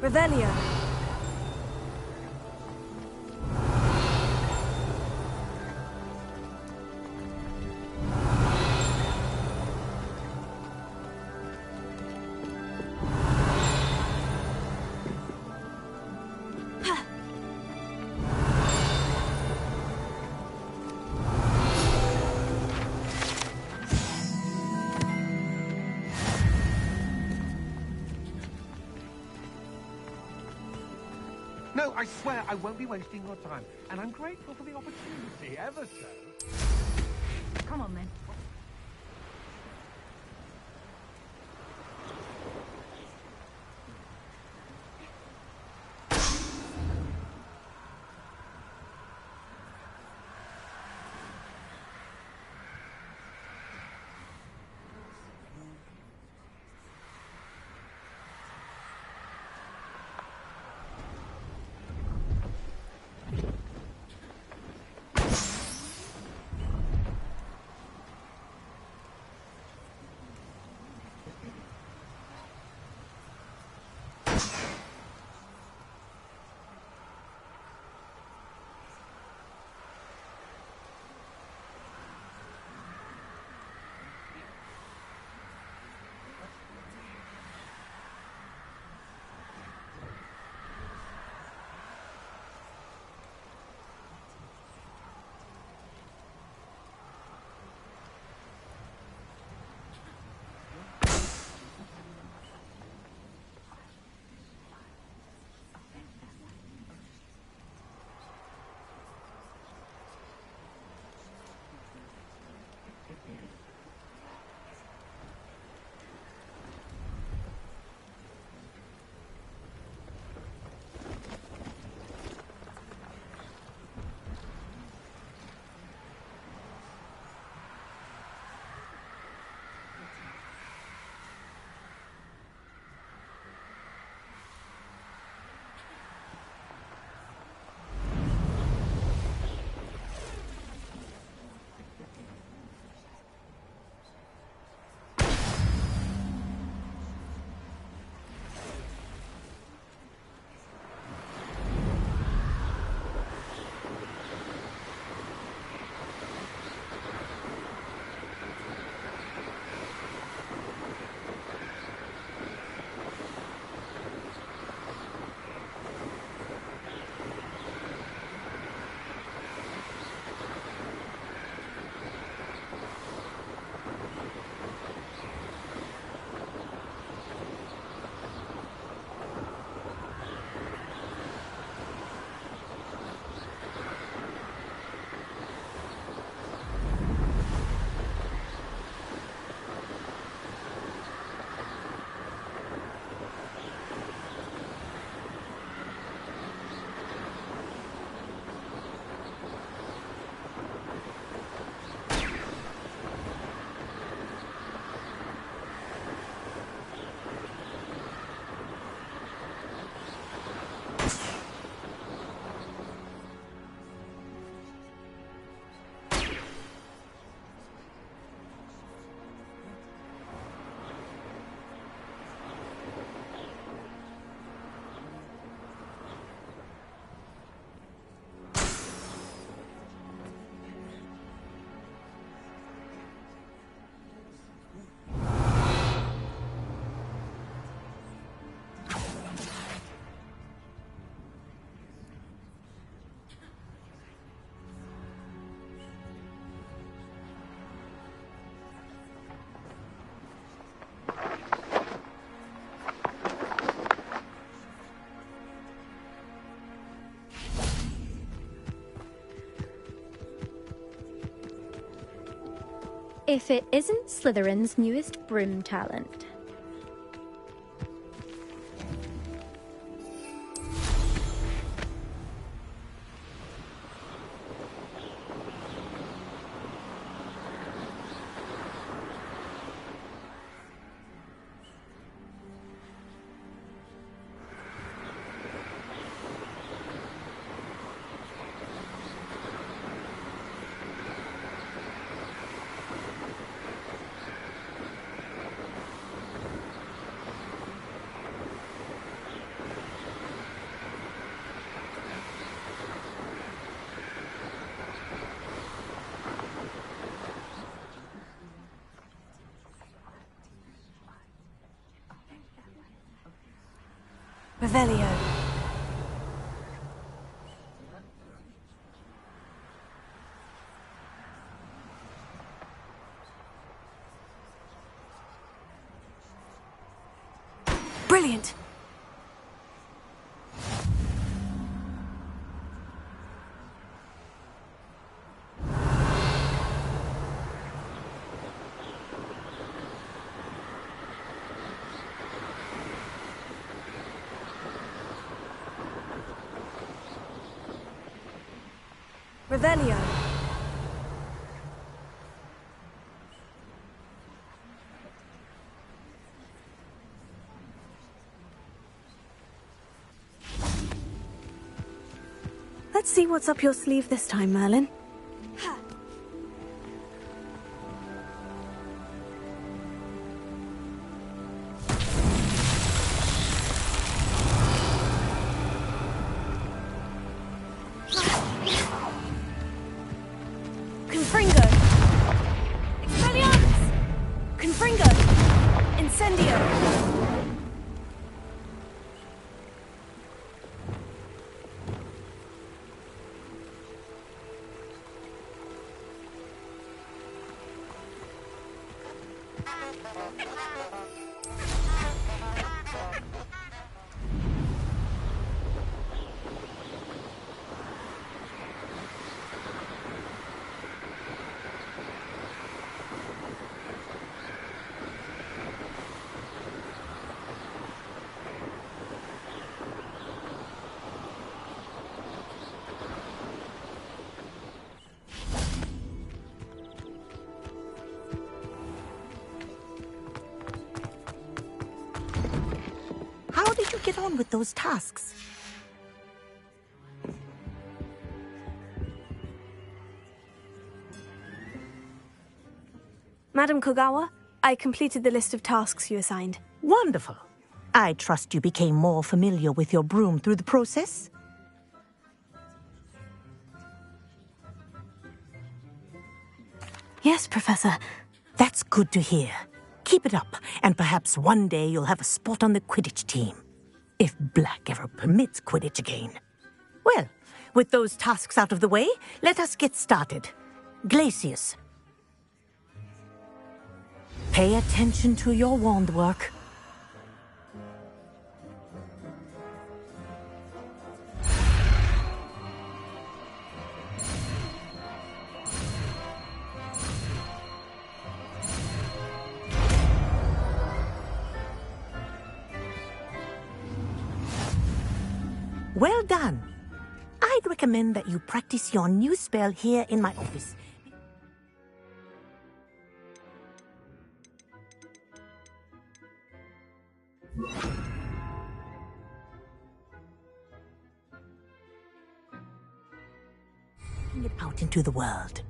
Revelio. No, I swear I won't be wasting your time. And I'm grateful for the opportunity, ever so. Come on, then. If it isn't Slytherin's newest broom talent. Revelio. Brilliant. Revelio. Let's see what's up your sleeve this time, Merlin. Confringo! Expelliarmus! Confringo! Incendio! How did you get on with those tasks? Madam Kogawa, I completed the list of tasks you assigned. Wonderful. I trust you became more familiar with your broom through the process? Yes, Professor. That's good to hear. Keep it up, and perhaps one day you'll have a spot on the Quidditch team. If Black ever permits Quidditch again. Well, with those tasks out of the way, let us get started. Glacius. Pay attention to your wand work. Well done. I'd recommend that you practice your new spell here in my office. Bring it out into the world.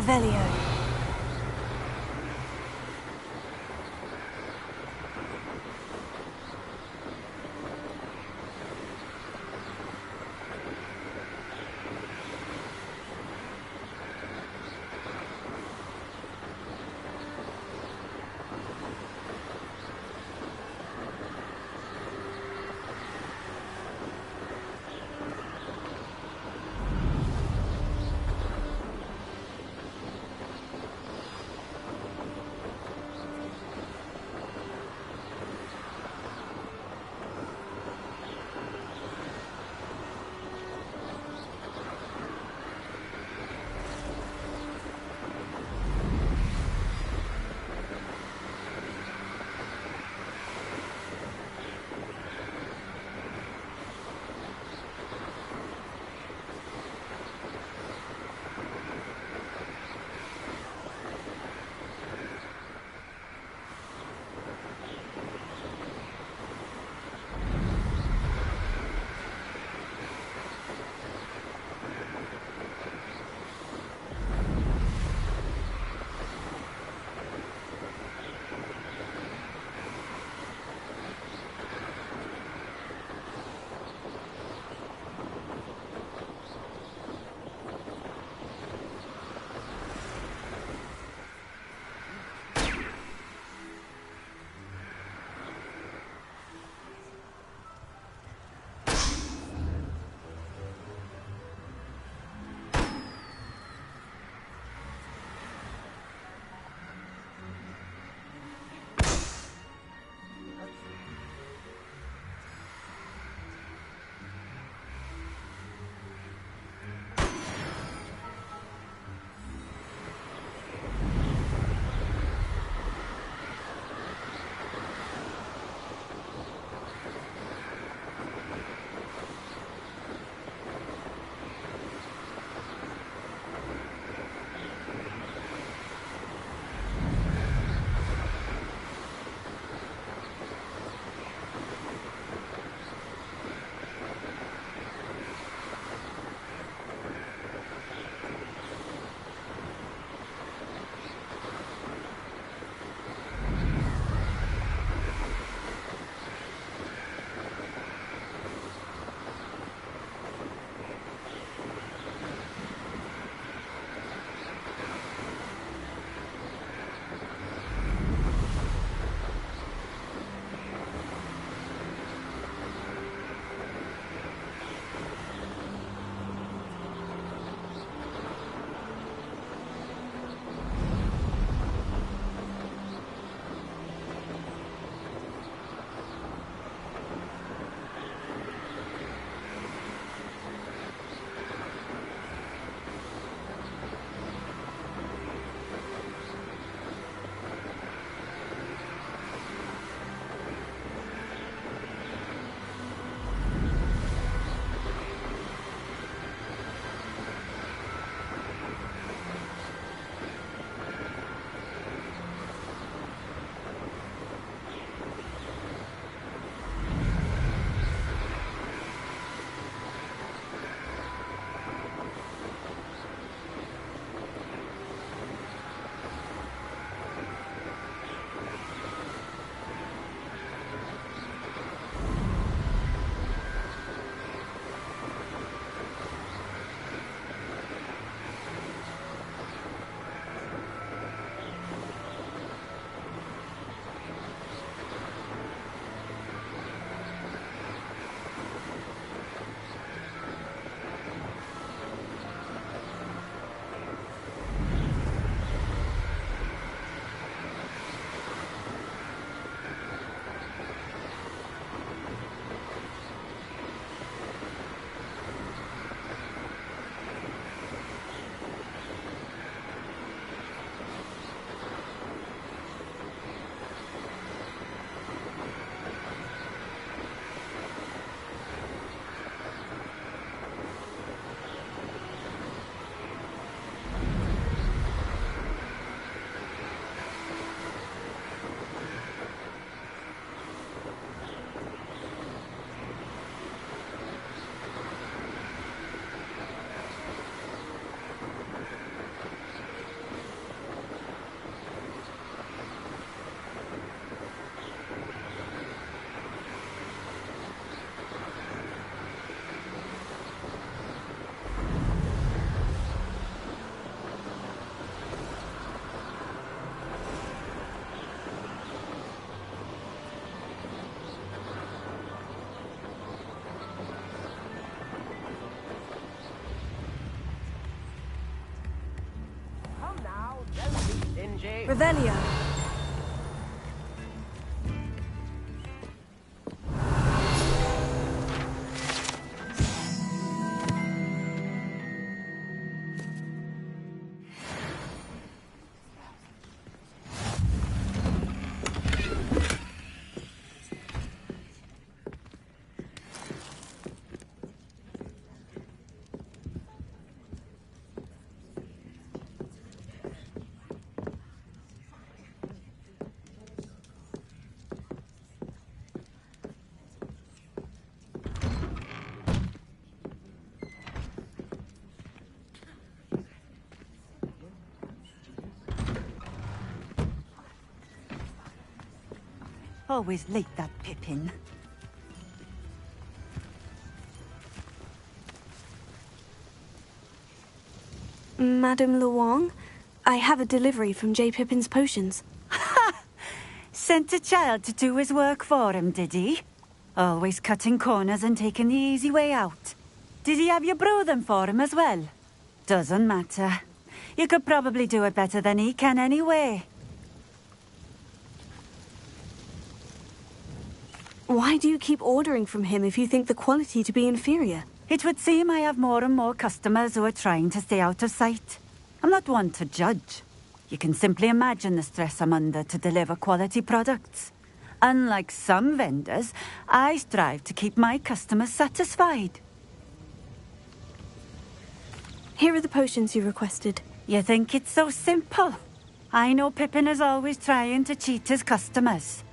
Revelio. Revelio. Always late, that Pippin. Madame Luong, I have a delivery from J. Pippin's potions. Ha! Sent a child to do his work for him, did he? Always cutting corners and taking the easy way out. Did he have you brew them for him as well? Doesn't matter. You could probably do it better than he can anyway. Why do you keep ordering from him if you think the quality to be inferior? It would seem I have more and more customers who are trying to stay out of sight. I'm not one to judge. You can simply imagine the stress I'm under to deliver quality products. Unlike some vendors, I strive to keep my customers satisfied. Here are the potions you requested. You think it's so simple? I know Pippin is always trying to cheat his customers.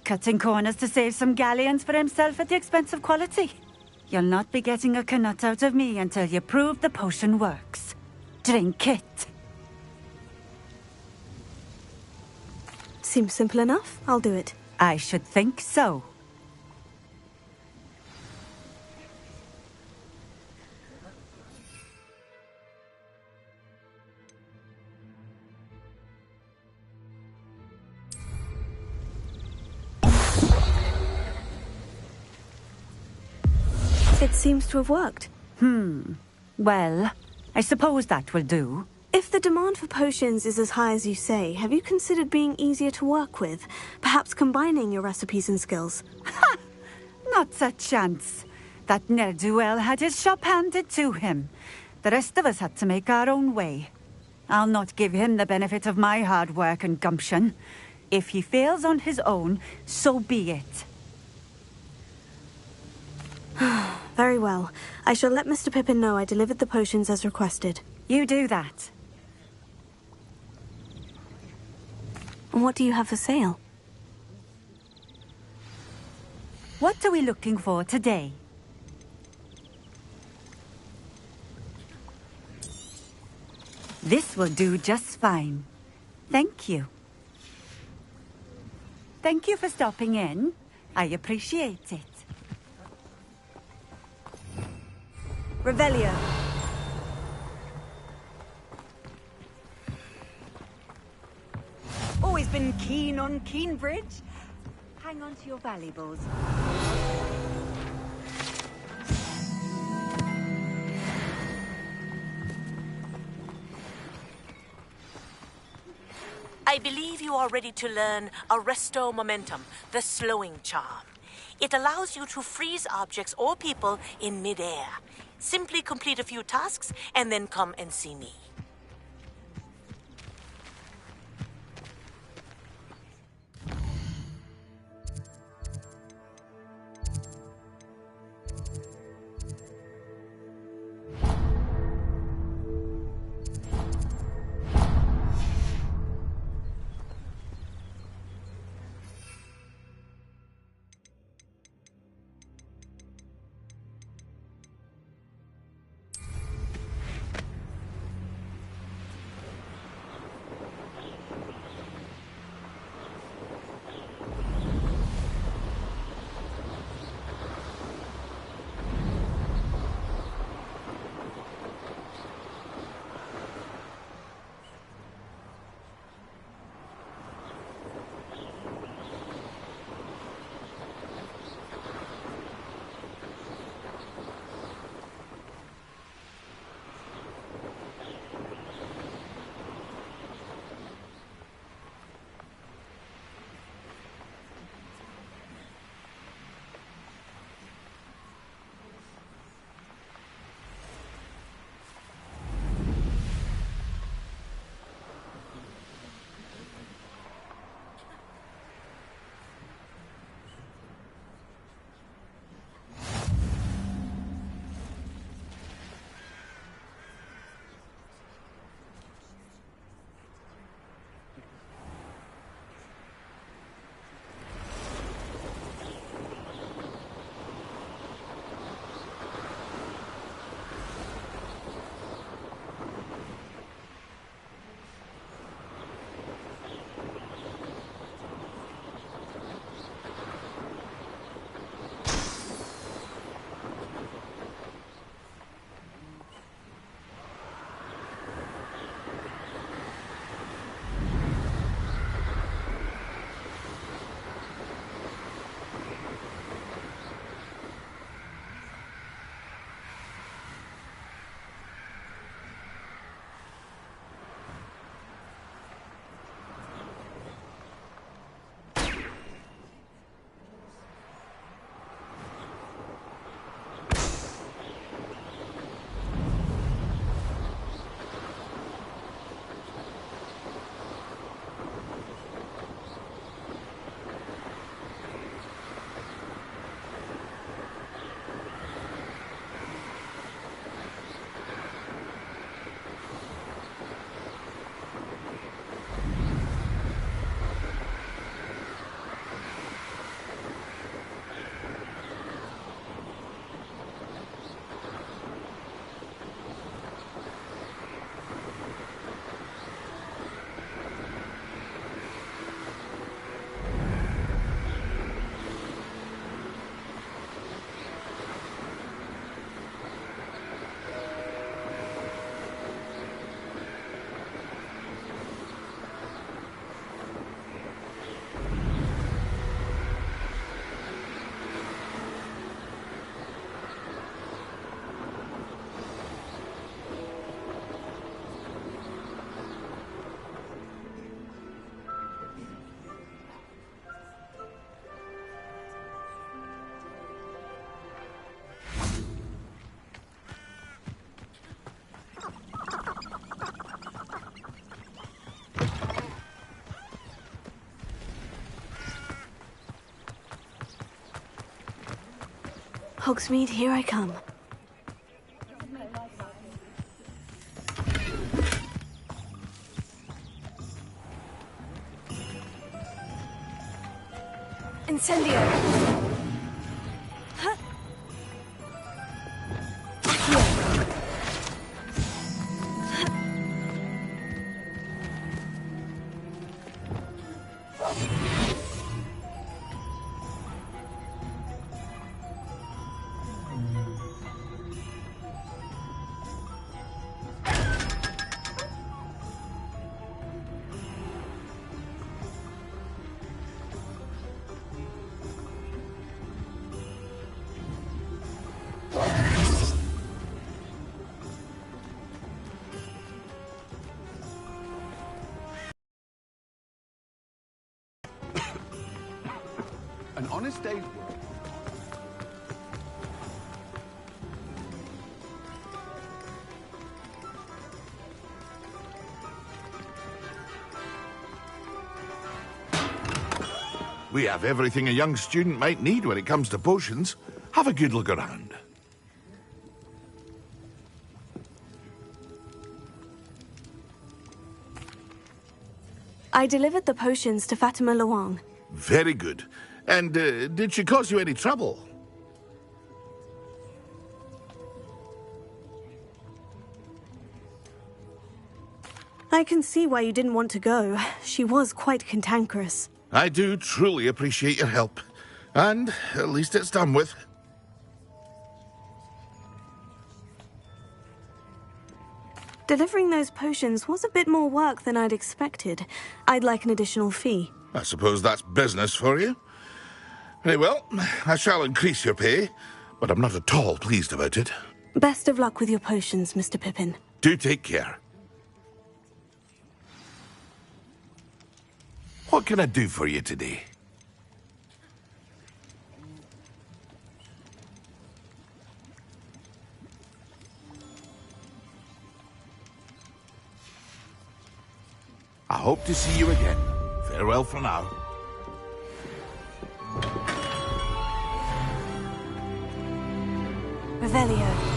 Cutting corners to save some galleons for himself at the expense of quality. You'll not be getting a canut out of me until you prove the potion works. Drink it. Seems simple enough. I'll do it. I should think so. It seems to have worked. Well, I suppose that will do. If the demand for potions is as high as you say, have you considered being easier to work with? Perhaps combining your recipes and skills? Ha! Not a chance. That ne'er-do-well had his shop handed to him. The rest of us had to make our own way. I'll not give him the benefit of my hard work and gumption. If he fails on his own, so be it. Very well. I shall let Mr. Pippin know I delivered the potions as requested. You do that. What do you have for sale? What are we looking for today? This will do just fine. Thank you. Thank you for stopping in. I appreciate it. Revelio. Always been keen on Keenbridge. Hang on to your valuables. I believe you are ready to learn Arresto Momentum, the slowing charm. It allows you to freeze objects or people in midair. Simply complete a few tasks and then come and see me. Hogsmeade, here I come. Incendio! An honest day's work. We have everything a young student might need when it comes to potions. Have a good look around. I delivered the potions to Fatima Luang. Very good. And did she cause you any trouble? I can see why you didn't want to go. She was quite cantankerous. I do truly appreciate your help. And at least it's done with. Delivering those potions was a bit more work than I'd expected. I'd like an additional fee. I suppose that's business for you. Very well, I shall increase your pay, but I'm not at all pleased about it. Best of luck with your potions, Mr. Pippin. Do take care. What can I do for you today? I hope to see you again. Farewell for now. Revelio.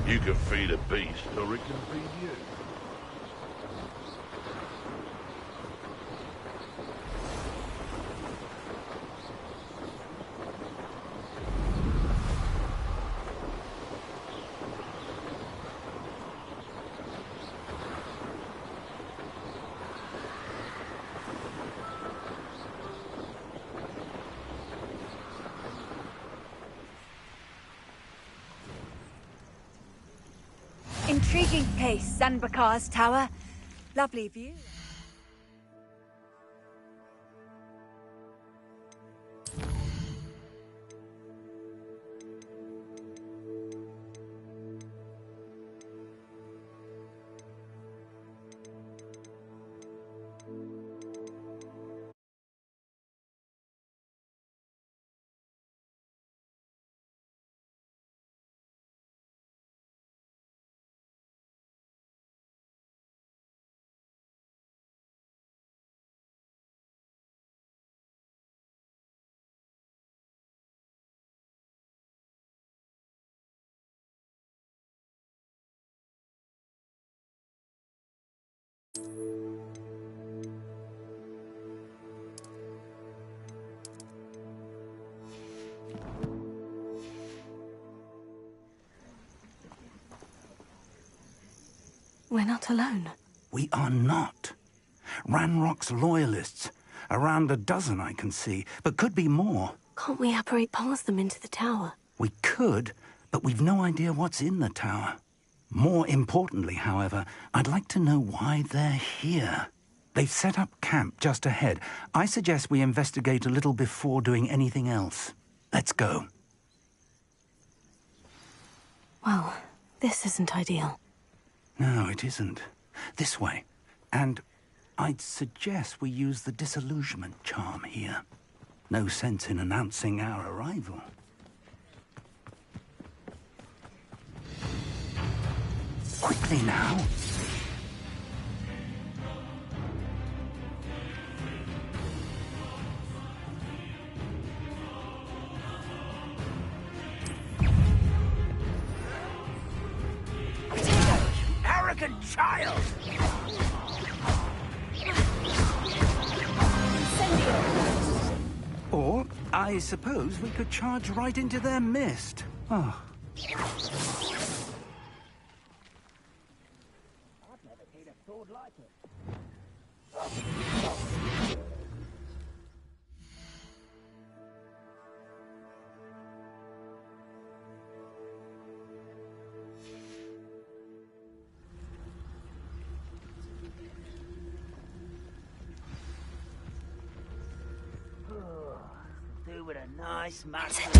You can feed a beast, or it can feed you. Intriguing place, Sanbakar's tower. Lovely view. We're not alone. We are not. Ranrock's loyalists. Around a dozen I can see, but could be more. Can't we apparate past them into the tower? We could, but we've no idea what's in the tower. More importantly, however, I'd like to know why they're here. They've set up camp just ahead. I suggest we investigate a little before doing anything else. Let's go. Well, this isn't ideal. No, it isn't. This way. And I'd suggest we use the disillusionment charm here. No sense in announcing our arrival. Quickly now. Arrogant child! Or, I suppose we could charge right into their mist. Oh. I've never seen a sword like it. Do with a nice massive.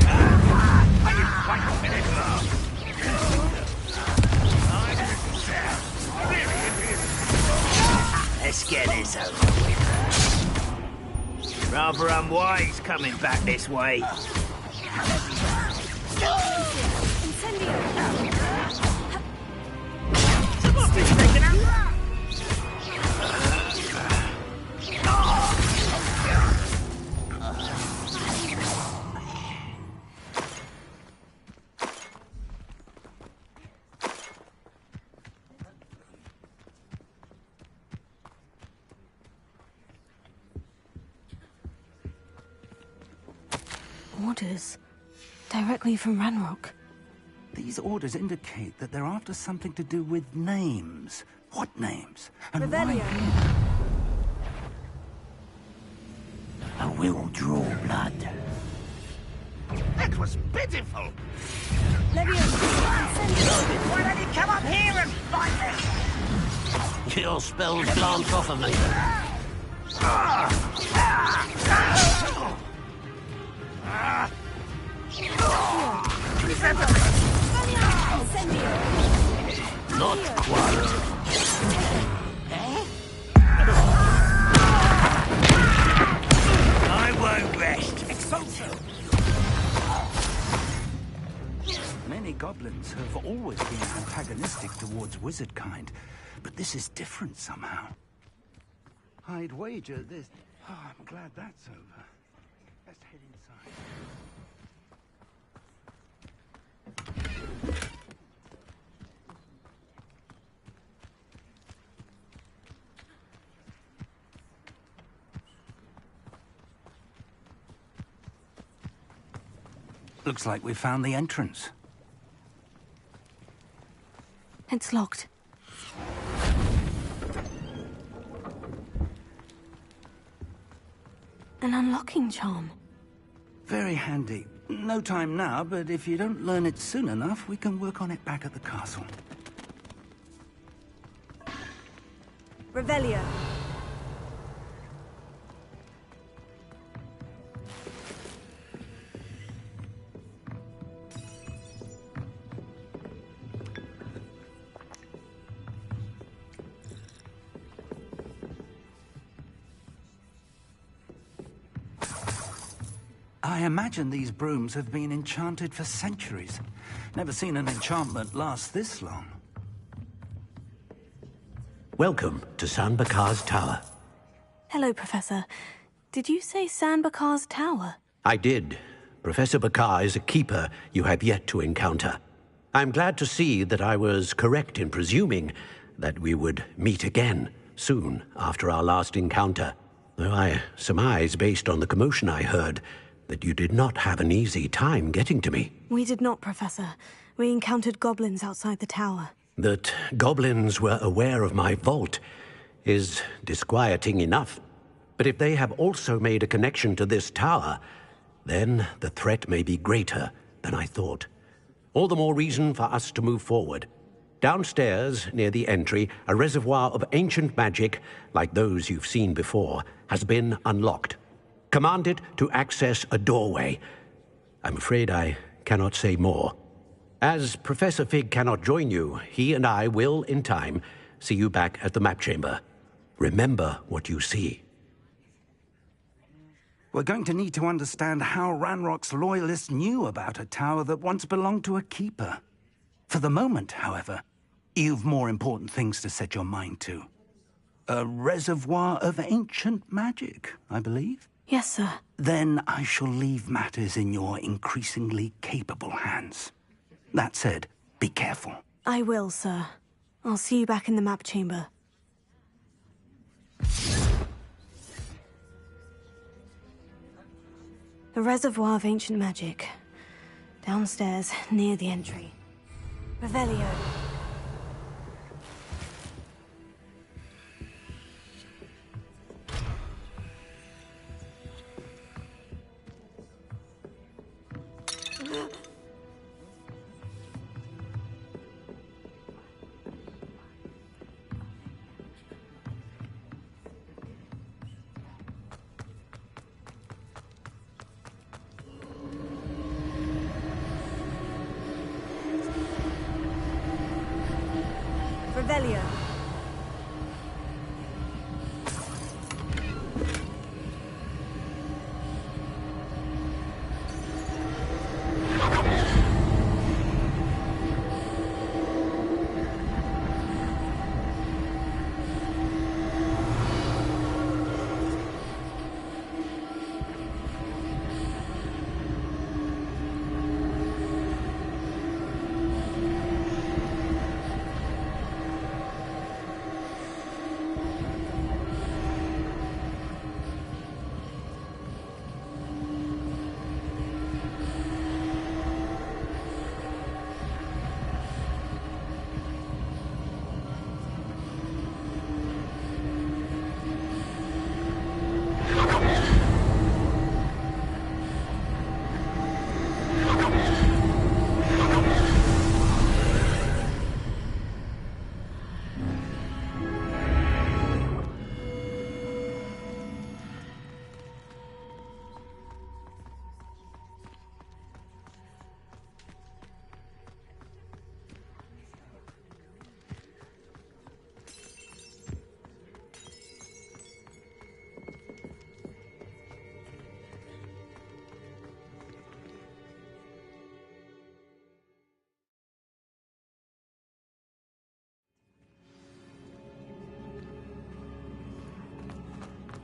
Let's get this over with. Rather unwise coming back this way. Orders. Directly from Ranrock. These orders indicate that they're after something to do with names. What names? And Revelio. I will draw blood. That was pitiful. Why don't you come up here and fight me? Your spells glance off of me. Not quite. I won't rest. Excelsior! Many goblins have always been antagonistic towards wizard kind, but this is different somehow. I'd wager this... Oh, I'm glad that's over. Let's head inside. Looks like we found the entrance. It's locked. An unlocking charm. Very handy. No time now, but if you don't learn it soon enough, we can work on it back at the castle. Revelio. I imagine these brooms have been enchanted for centuries. Never seen an enchantment last this long. Welcome to San Bakar's Tower. Hello, Professor. Did you say San Bakar's Tower? I did. Professor Bakar is a keeper you have yet to encounter. I'm glad to see that I was correct in presuming that we would meet again soon after our last encounter, though I surmise, based on the commotion I heard, that you did not have an easy time getting to me. We did not, Professor. We encountered goblins outside the tower. That goblins were aware of my vault is disquieting enough. But if they have also made a connection to this tower, then the threat may be greater than I thought. All the more reason for us to move forward. Downstairs, near the entry, a reservoir of ancient magic, like those you've seen before, has been unlocked. Command it to access a doorway. I'm afraid I cannot say more. As Professor Fig cannot join you, he and I will, in time, see you back at the map chamber. Remember what you see. We're going to need to understand how Ranrock's loyalists knew about a tower that once belonged to a keeper. For the moment, however, you've more important things to set your mind to. A reservoir of ancient magic, I believe? Yes, sir. Then I shall leave matters in your increasingly capable hands. That said, be careful. I will, sir. I'll see you back in the map chamber. The reservoir of ancient magic. Downstairs, near the entry. Revelio. Revelio.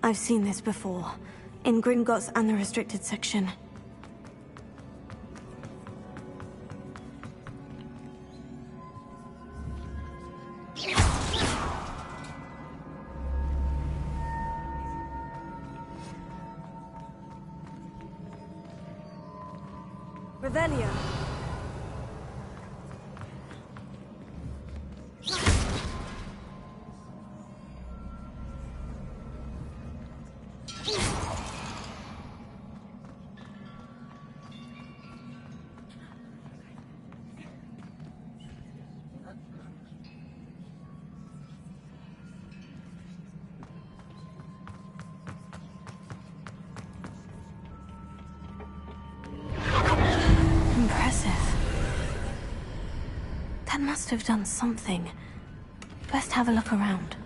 I've seen this before, in Gringotts and the restricted section. Revelio. must have done something. Best have a look around.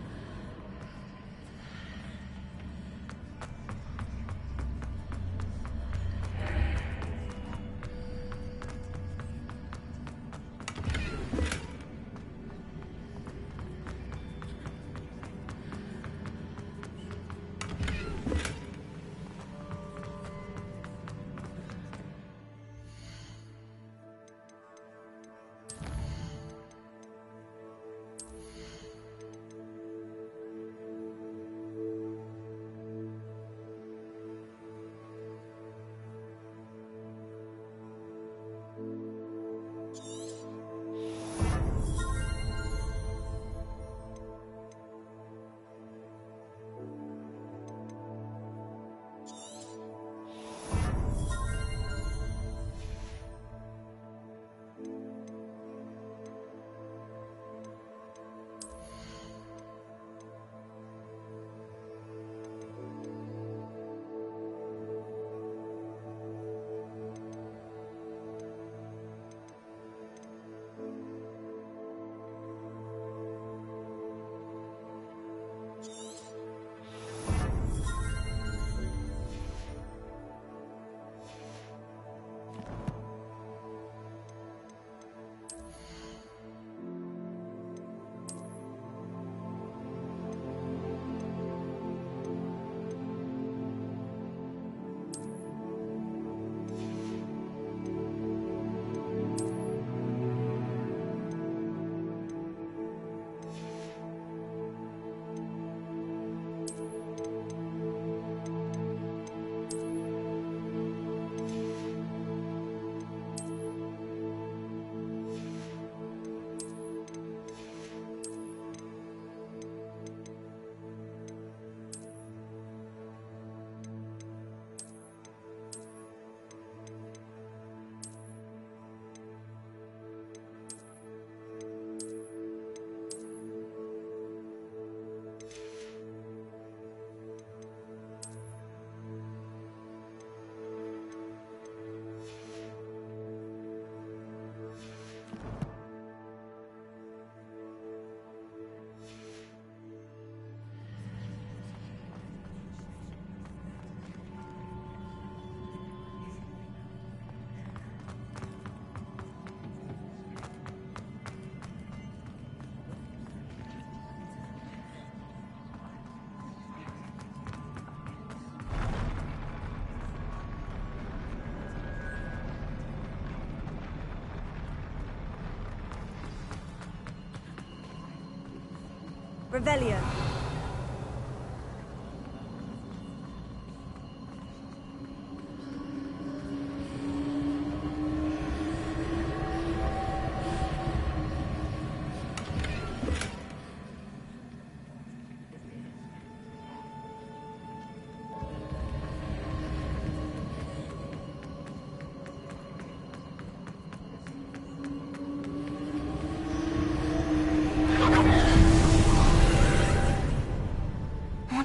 Revelio.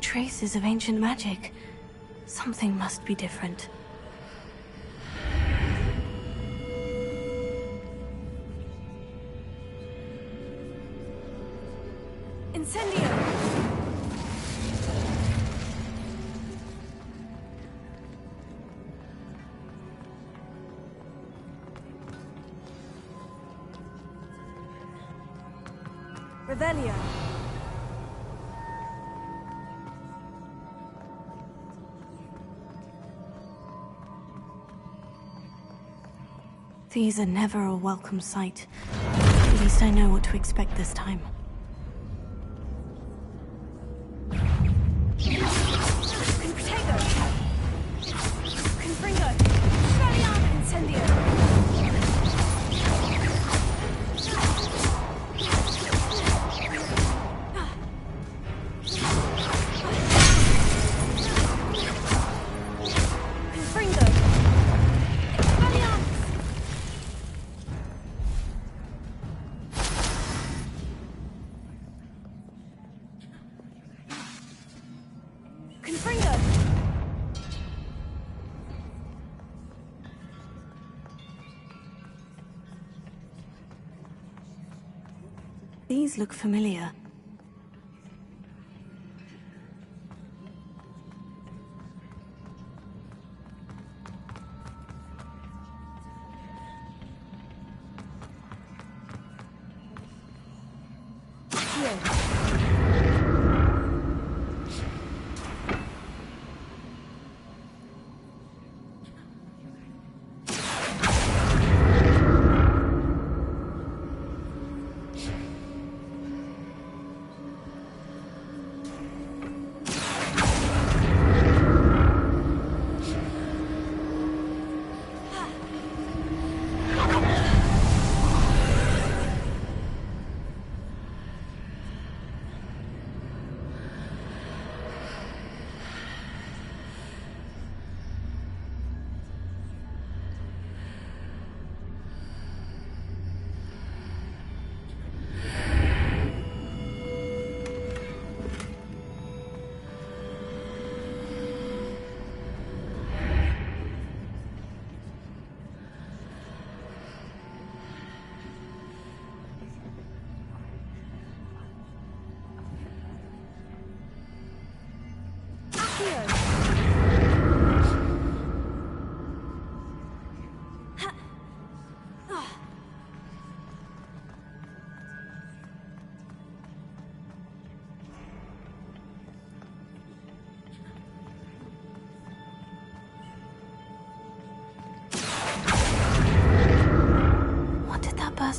Traces of ancient magic. Something must be different. Incendio! Revelio. These are never a welcome sight. At least I know what to expect this time. these look familiar.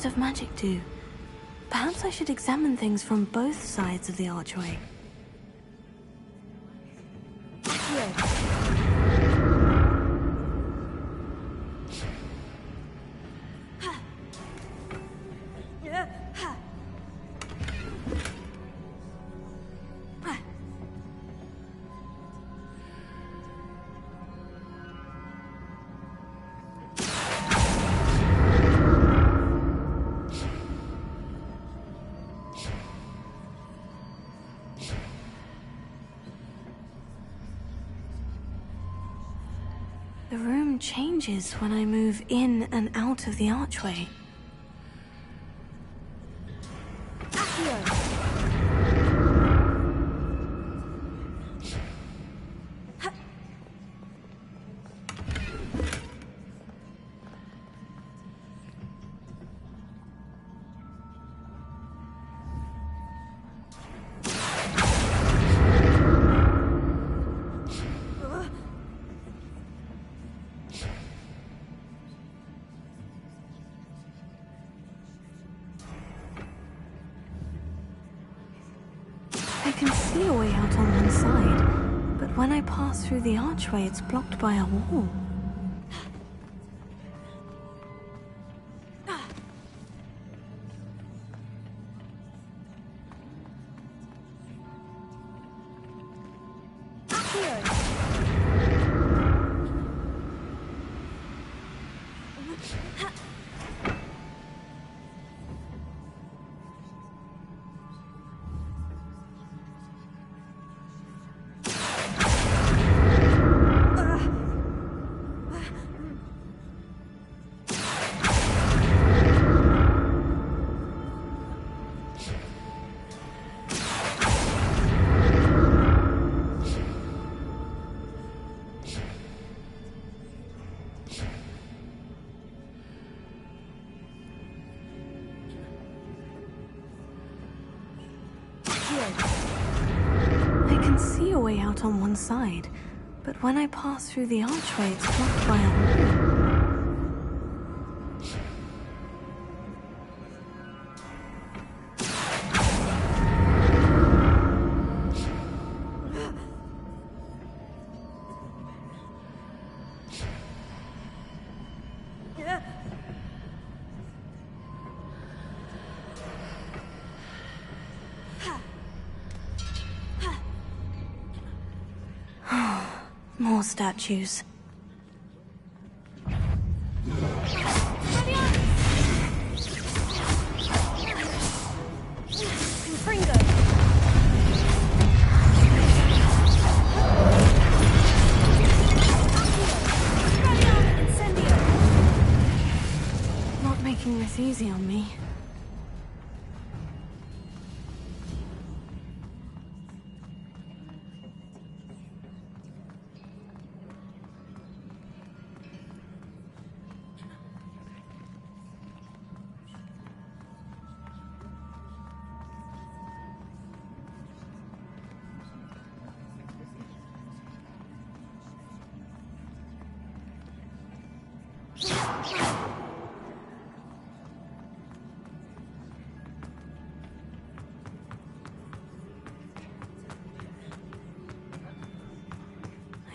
Of magic do? Perhaps I should examine things from both sides of the archway. The room changes when I move in and out of the archway. I can see a way out on one side, but when I pass through the archway, it's blocked by a wall. I can see a way out on one side, but when I pass through the archway, it's blocked by a wall. More statues. Not making this easy on me.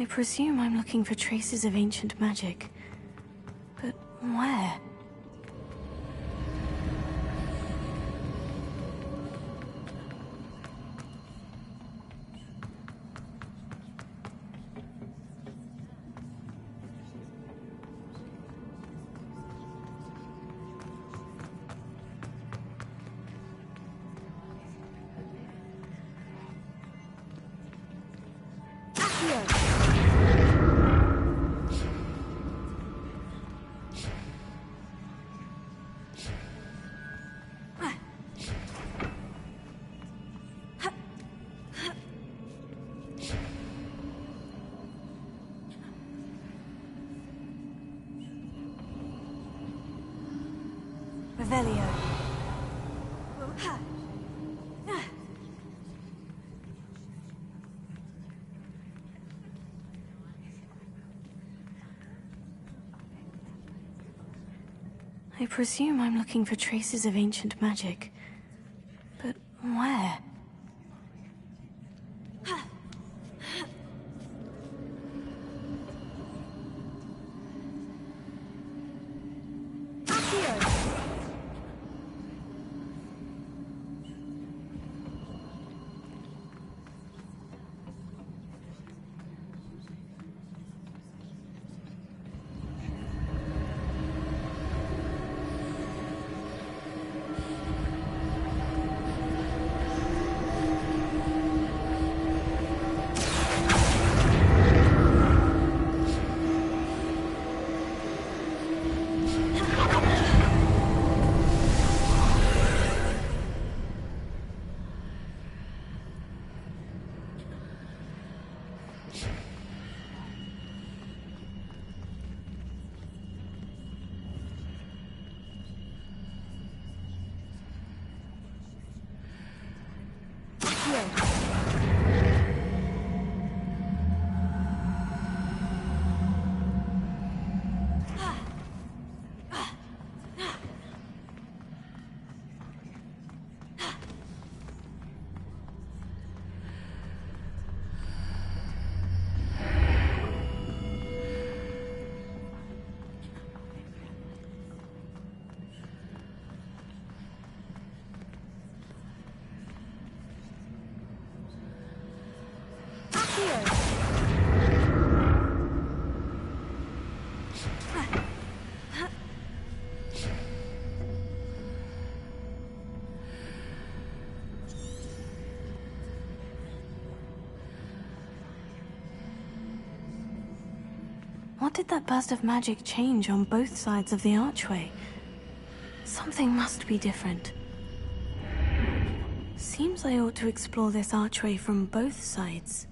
I presume I'm looking for traces of ancient magic. But where? Revelio. I presume I'm looking for traces of ancient magic. But where? What did that burst of magic change on both sides of the archway? Something must be different. Seems I ought to explore this archway from both sides.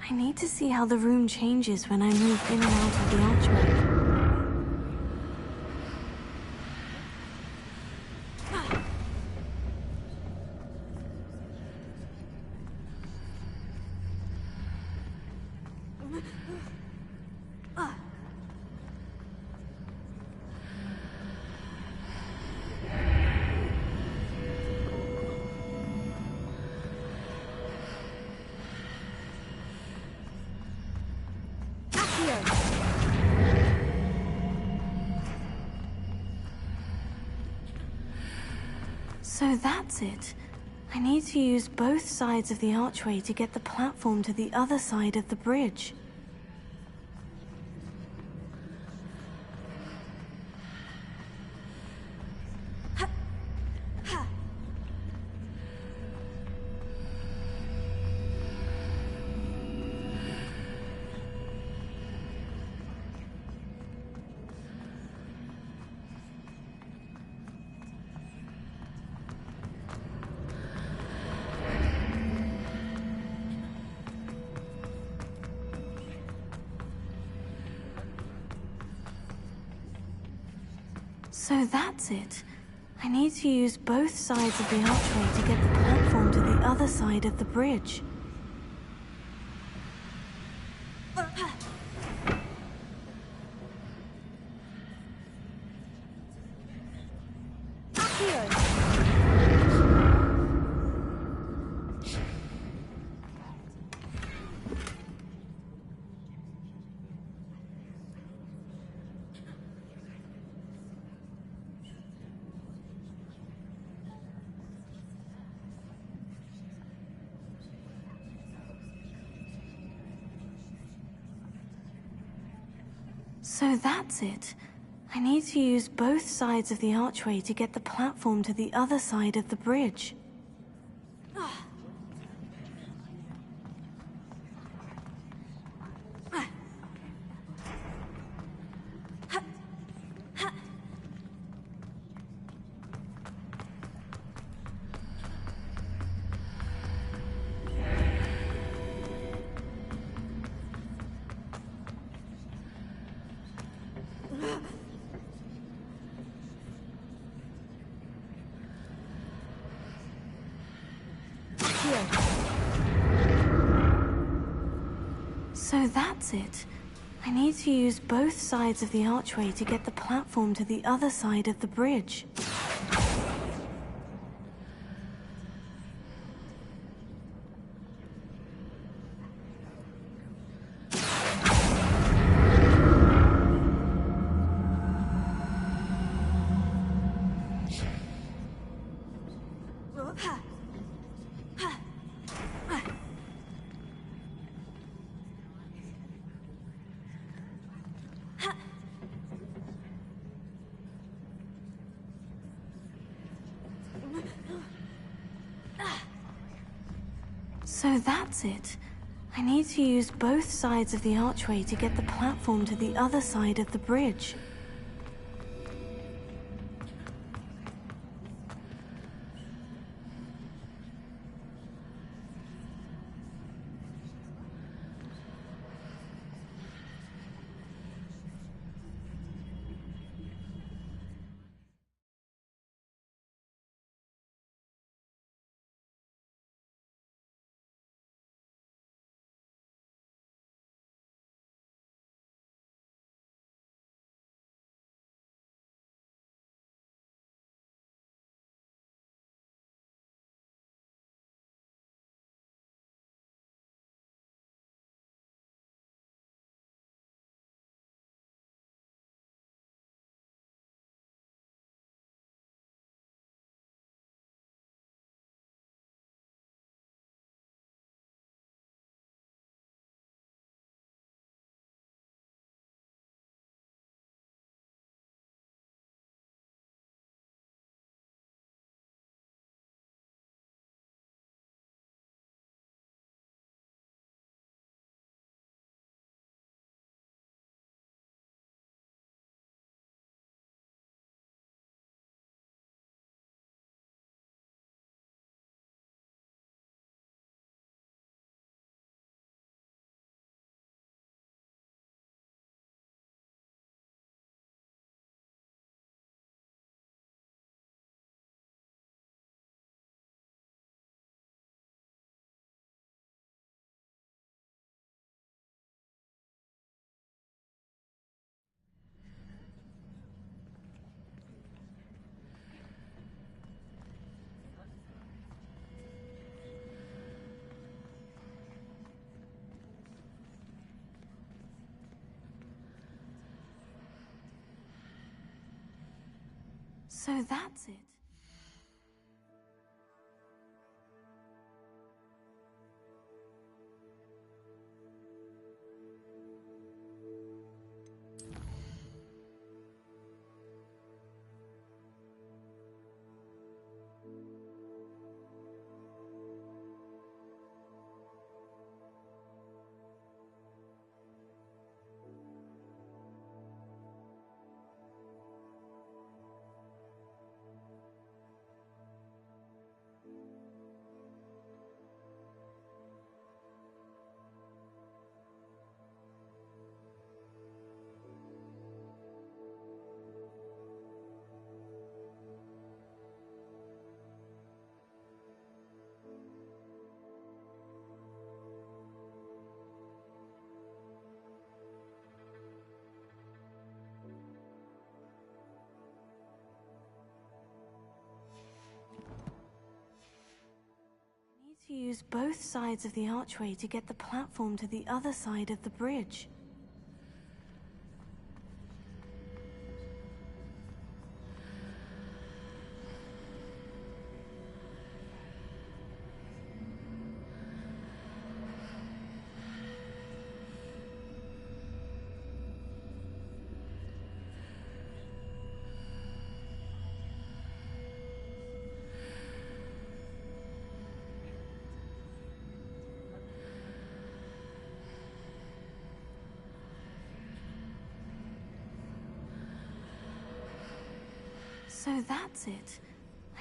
I need to see how the room changes when I move in and out of the archway. So that's it. I need to use both sides of the archway to get the platform to the other side of the bridge. So that's it. I need to use both sides of the archway to get the platform to the other side of the bridge. So that's it. I need to use both sides of the archway to get the platform to the other side of the bridge. So that's it. I need to use both sides of the archway to get the platform to the other side of the bridge. So that's it. I need to use both sides of the archway to get the platform to the other side of the bridge. So that's it. to use both sides of the archway to get the platform to the other side of the bridge. So that's it.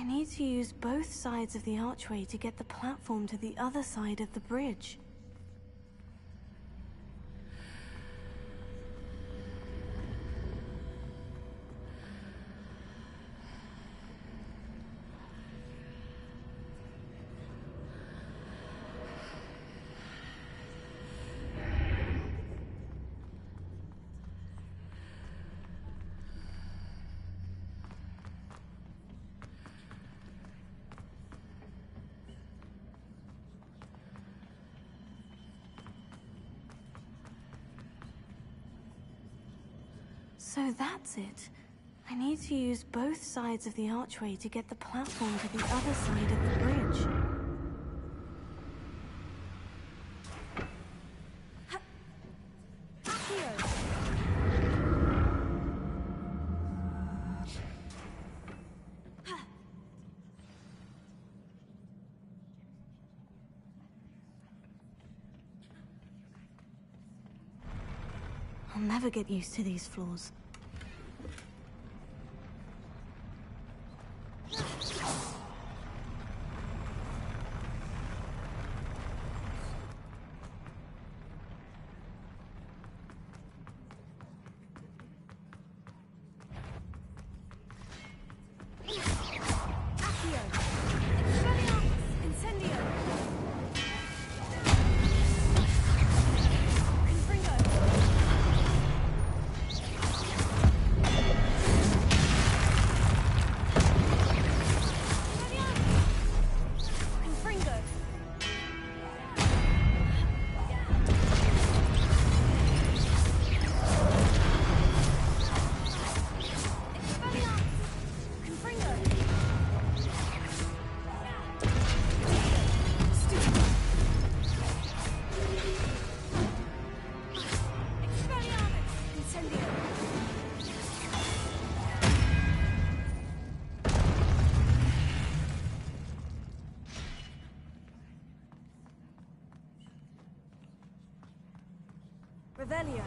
I need to use both sides of the archway to get the platform to the other side of the bridge. So that's it. I need to use both sides of the archway to get the platform to the other side of the bridge. I'll never get used to these floors. Revelio.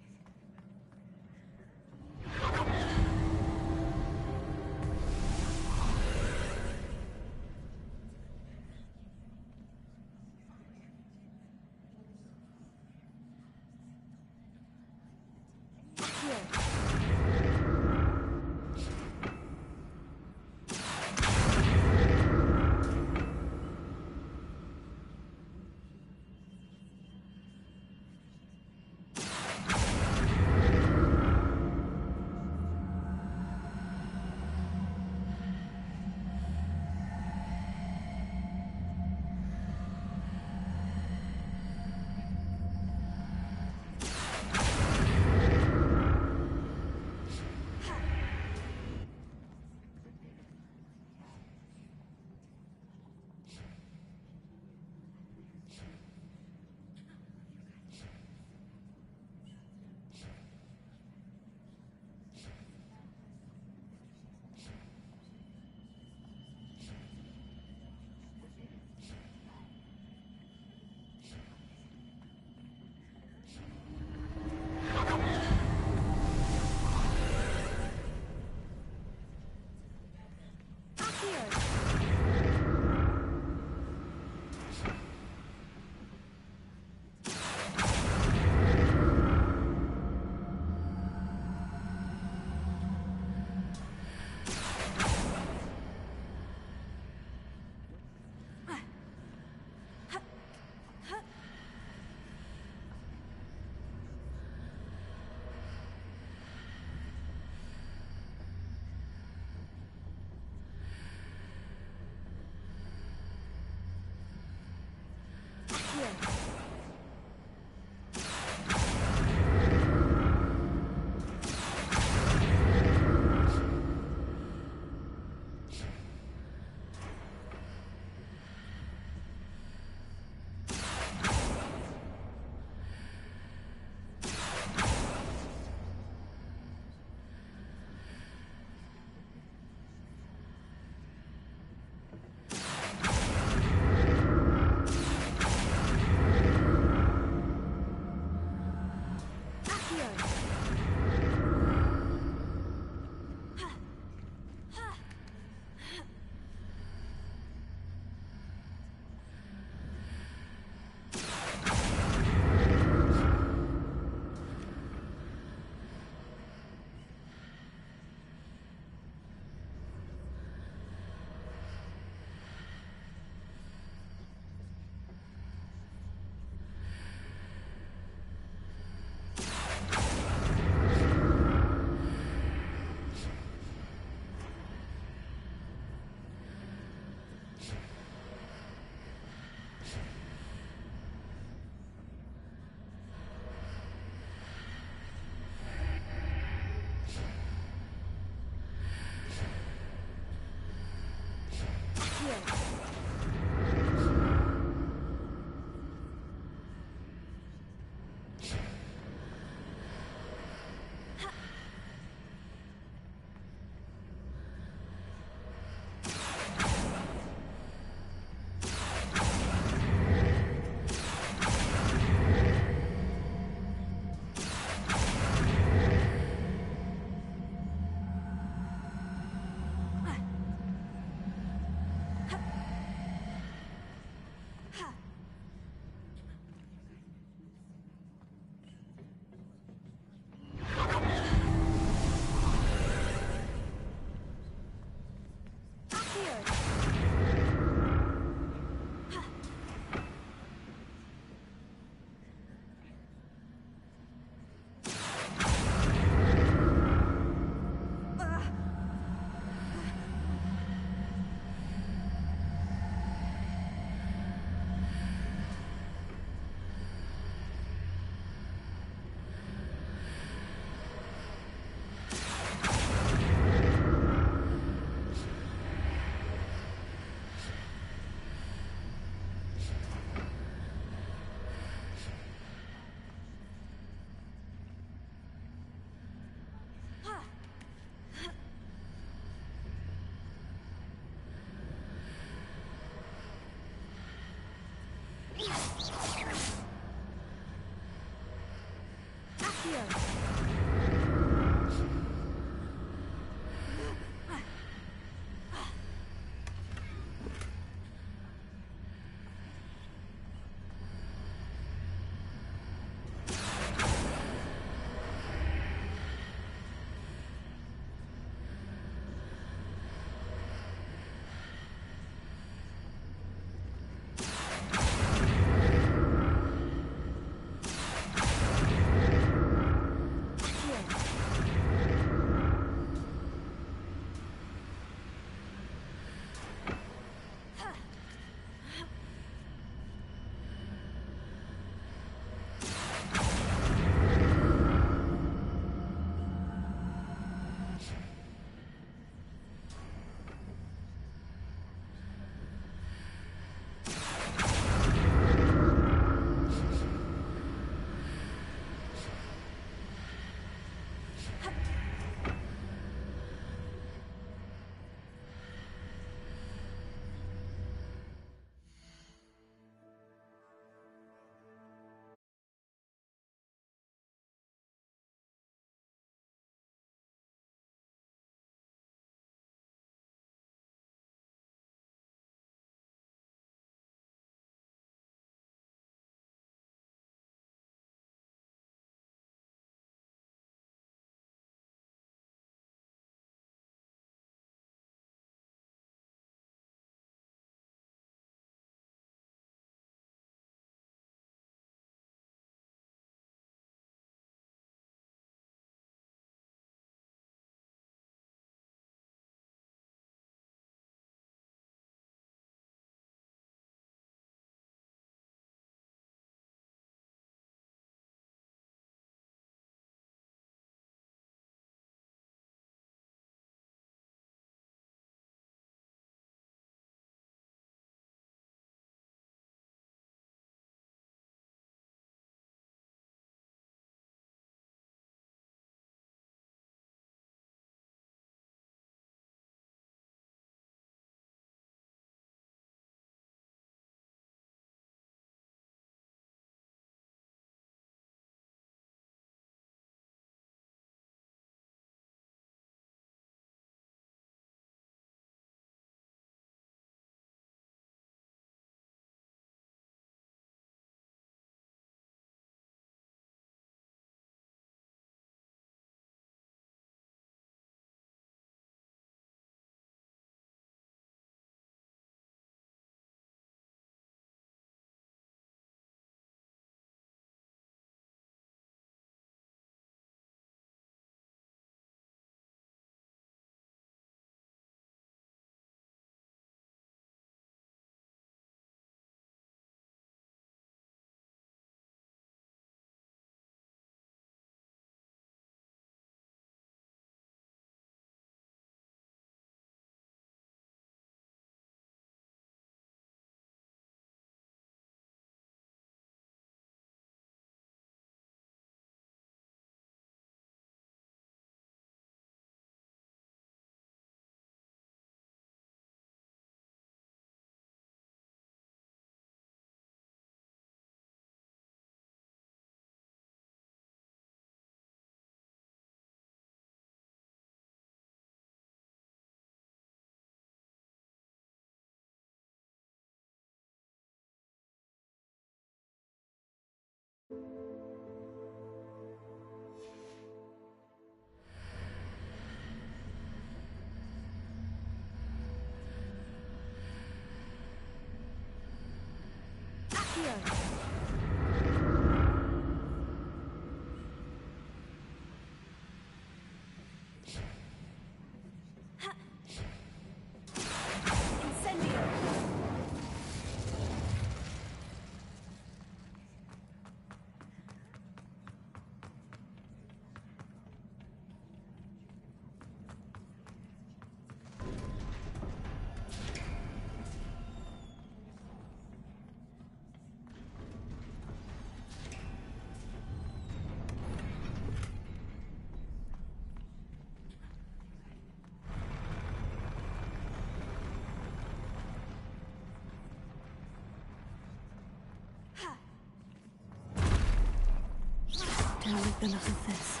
Don't like the look of this.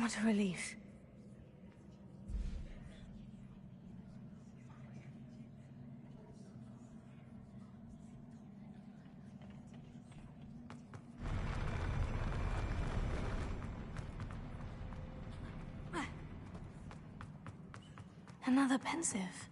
What a relief. Another pensive.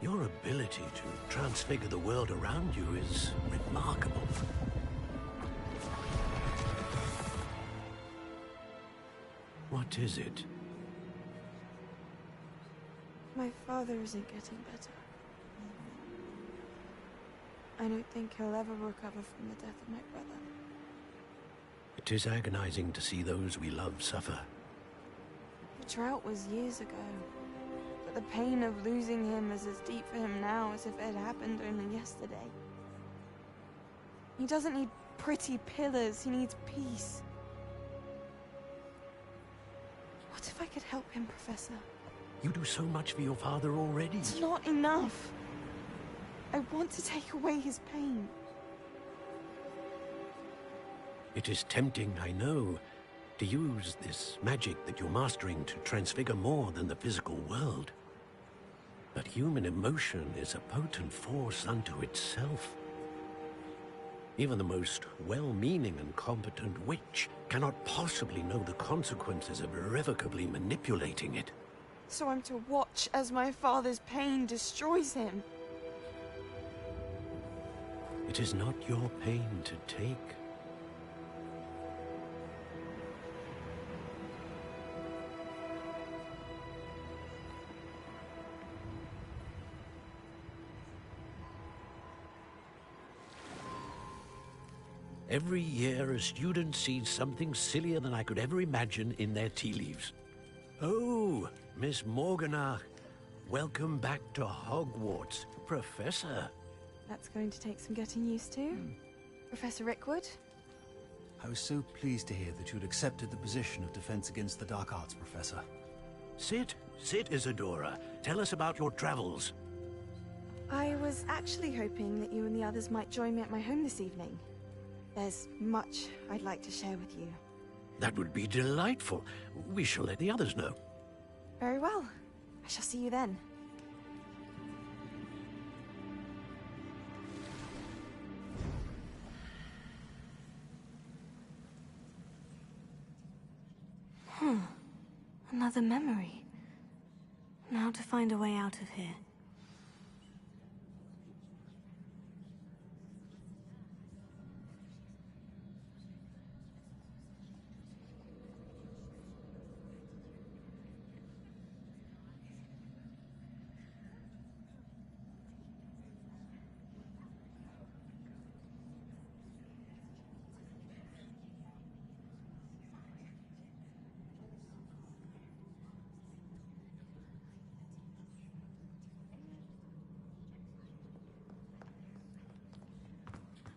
Your ability to transfigure the world around you is remarkable. What is it? My father isn't getting better. I don't think he'll ever recover from the death of my brother. It is agonizing to see those we love suffer. The drought was years ago, but the pain of losing him is as deep for him now as if it had happened only yesterday. He doesn't need pretty pillars, he needs peace. What if I could help him, Professor? You do so much for your father already. It's not enough. I want to take away his pain. It is tempting, I know, to use this magic that you're mastering to transfigure more than the physical world. But human emotion is a potent force unto itself. Even the most well-meaning and competent witch cannot possibly know the consequences of irrevocably manipulating it. So I'm to watch as my father's pain destroys him. It is not your pain to take. Every year, a student sees something sillier than I could ever imagine in their tea leaves. Oh, Miss Morganach, welcome back to Hogwarts, Professor. That's going to take some getting used to. Professor Rickwood? I was so pleased to hear that you'd accepted the position of Defense Against the Dark Arts, Professor. Sit, Isadora. Tell us about your travels. I was actually hoping that you and the others might join me at my home this evening. There's much I'd like to share with you. That would be delightful. We shall let the others know. Very well. I shall see you then. Another memory. Now to find a way out of here.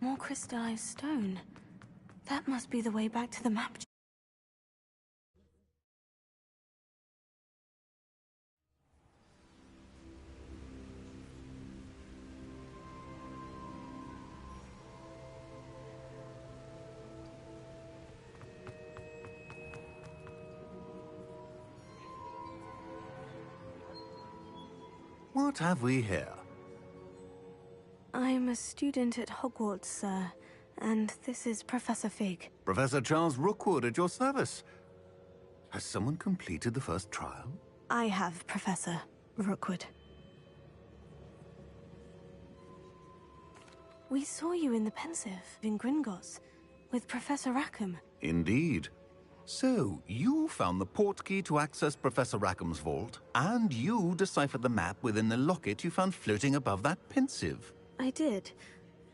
More crystallized stone. That must be the way back to the map. What have we here? I'm a student at Hogwarts, sir, and this is Professor Fig. Professor Charles Rookwood at your service. Has someone completed the first trial? I have, Professor Rookwood. We saw you in the Pensive in Gringotts with Professor Rackham. Indeed. So, you found the portkey to access Professor Rackham's vault, and you deciphered the map within the locket you found floating above that Pensive. I did.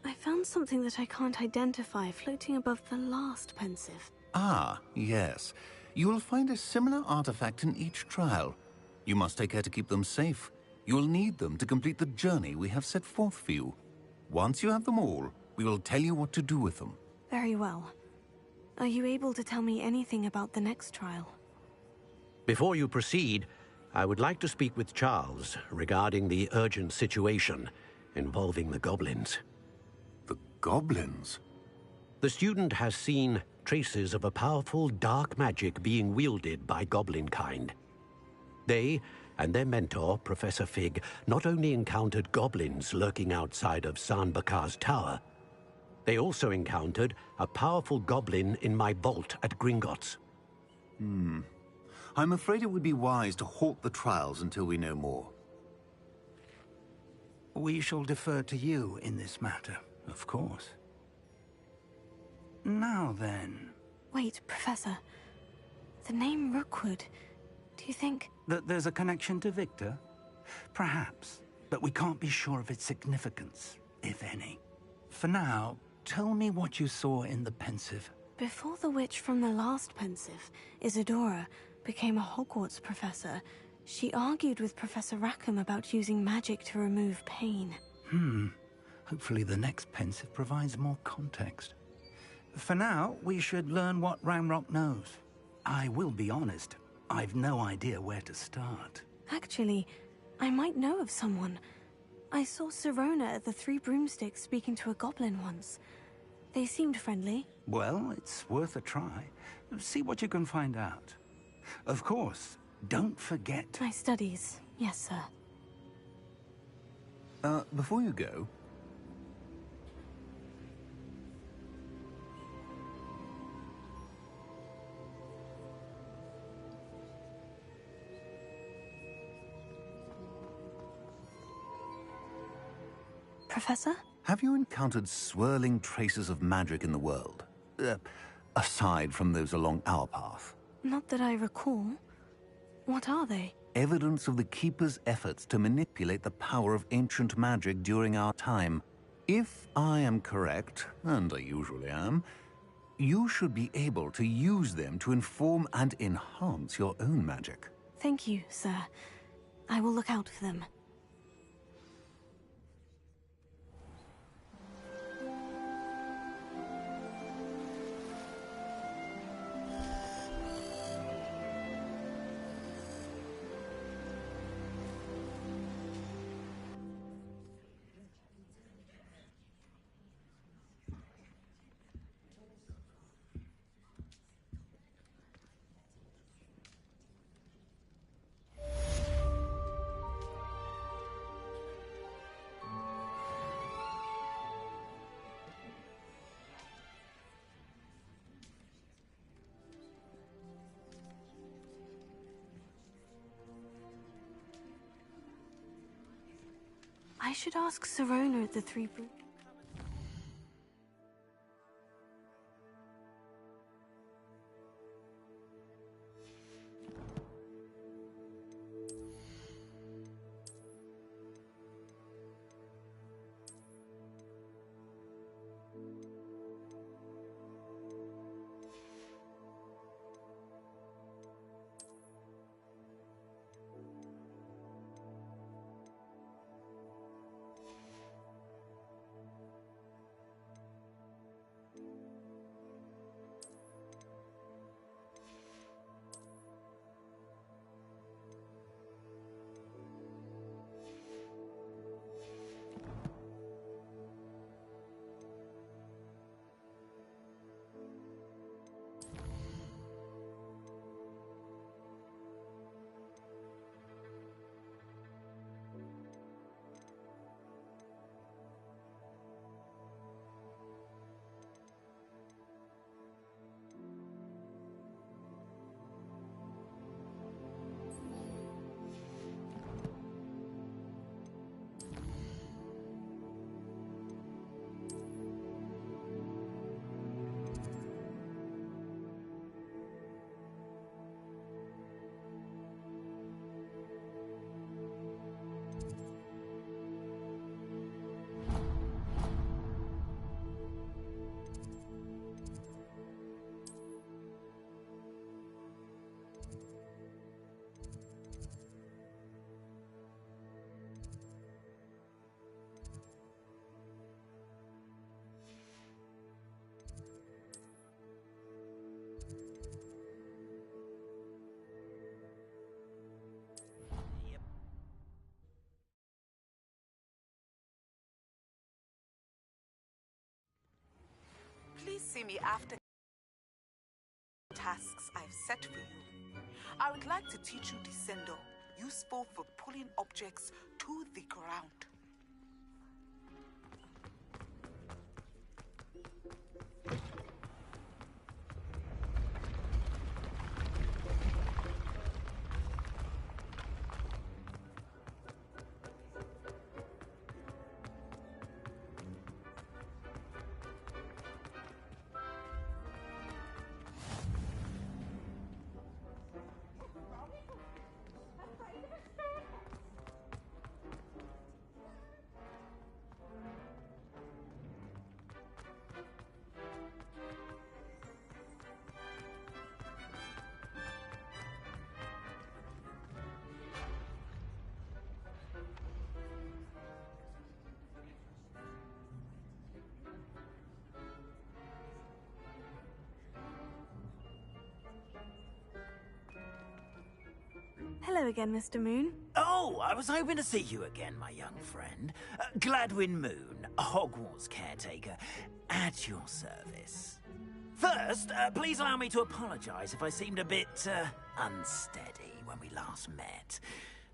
I found something that I can't identify floating above the last Pensive. Ah, yes. You will find a similar artifact in each trial. You must take care to keep them safe. You will need them to complete the journey we have set forth for you. Once you have them all, we will tell you what to do with them. Very well. Are you able to tell me anything about the next trial? Before you proceed, I would like to speak with Charles regarding the urgent situation involving the goblins. The goblins? The student has seen traces of a powerful dark magic being wielded by goblin kind. They and their mentor, Professor Fig, not only encountered goblins lurking outside of San Bakar's tower, they also encountered a powerful goblin in my vault at Gringotts. I'm afraid it would be wise to halt the trials until we know more. We shall defer to you in this matter, of course. Now then... Wait, Professor. The name Rookwood. Do you think... that there's a connection to Victor? Perhaps, but we can't be sure of its significance, if any. For now, tell me what you saw in the pensive. Before the witch from the last pensive, Isadora, became a Hogwarts professor, she argued with Professor Rackham about using magic to remove pain. Hopefully the next pensive provides more context. For now, we should learn what Ranrock knows. I will be honest, I've no idea where to start. Actually, I might know of someone. I saw Sirona at the Three Broomsticks speaking to a goblin once. They seemed friendly. Well, it's worth a try. See what you can find out. Of course, don't forget... My studies, yes, sir. Before you go... Professor? Have you encountered swirling traces of magic in the world? Aside from those along our path? Not that I recall. What are they? Evidence of the Keeper's efforts to manipulate the power of ancient magic during our time. If I am correct, and I usually am, you should be able to use them to inform and enhance your own magic. Thank you, sir. I will look out for them. I should ask Sirona at the Three Broomsticks. Please see me after tasks I've set for you. I would like to teach you Descendo, useful for pulling objects to the ground. Hello again, Mr. Moon. Oh, I was hoping to see you again, my young friend. Gladwin Moon, Hogwarts caretaker, at your service. First, please allow me to apologize if I seemed a bit, unsteady when we last met.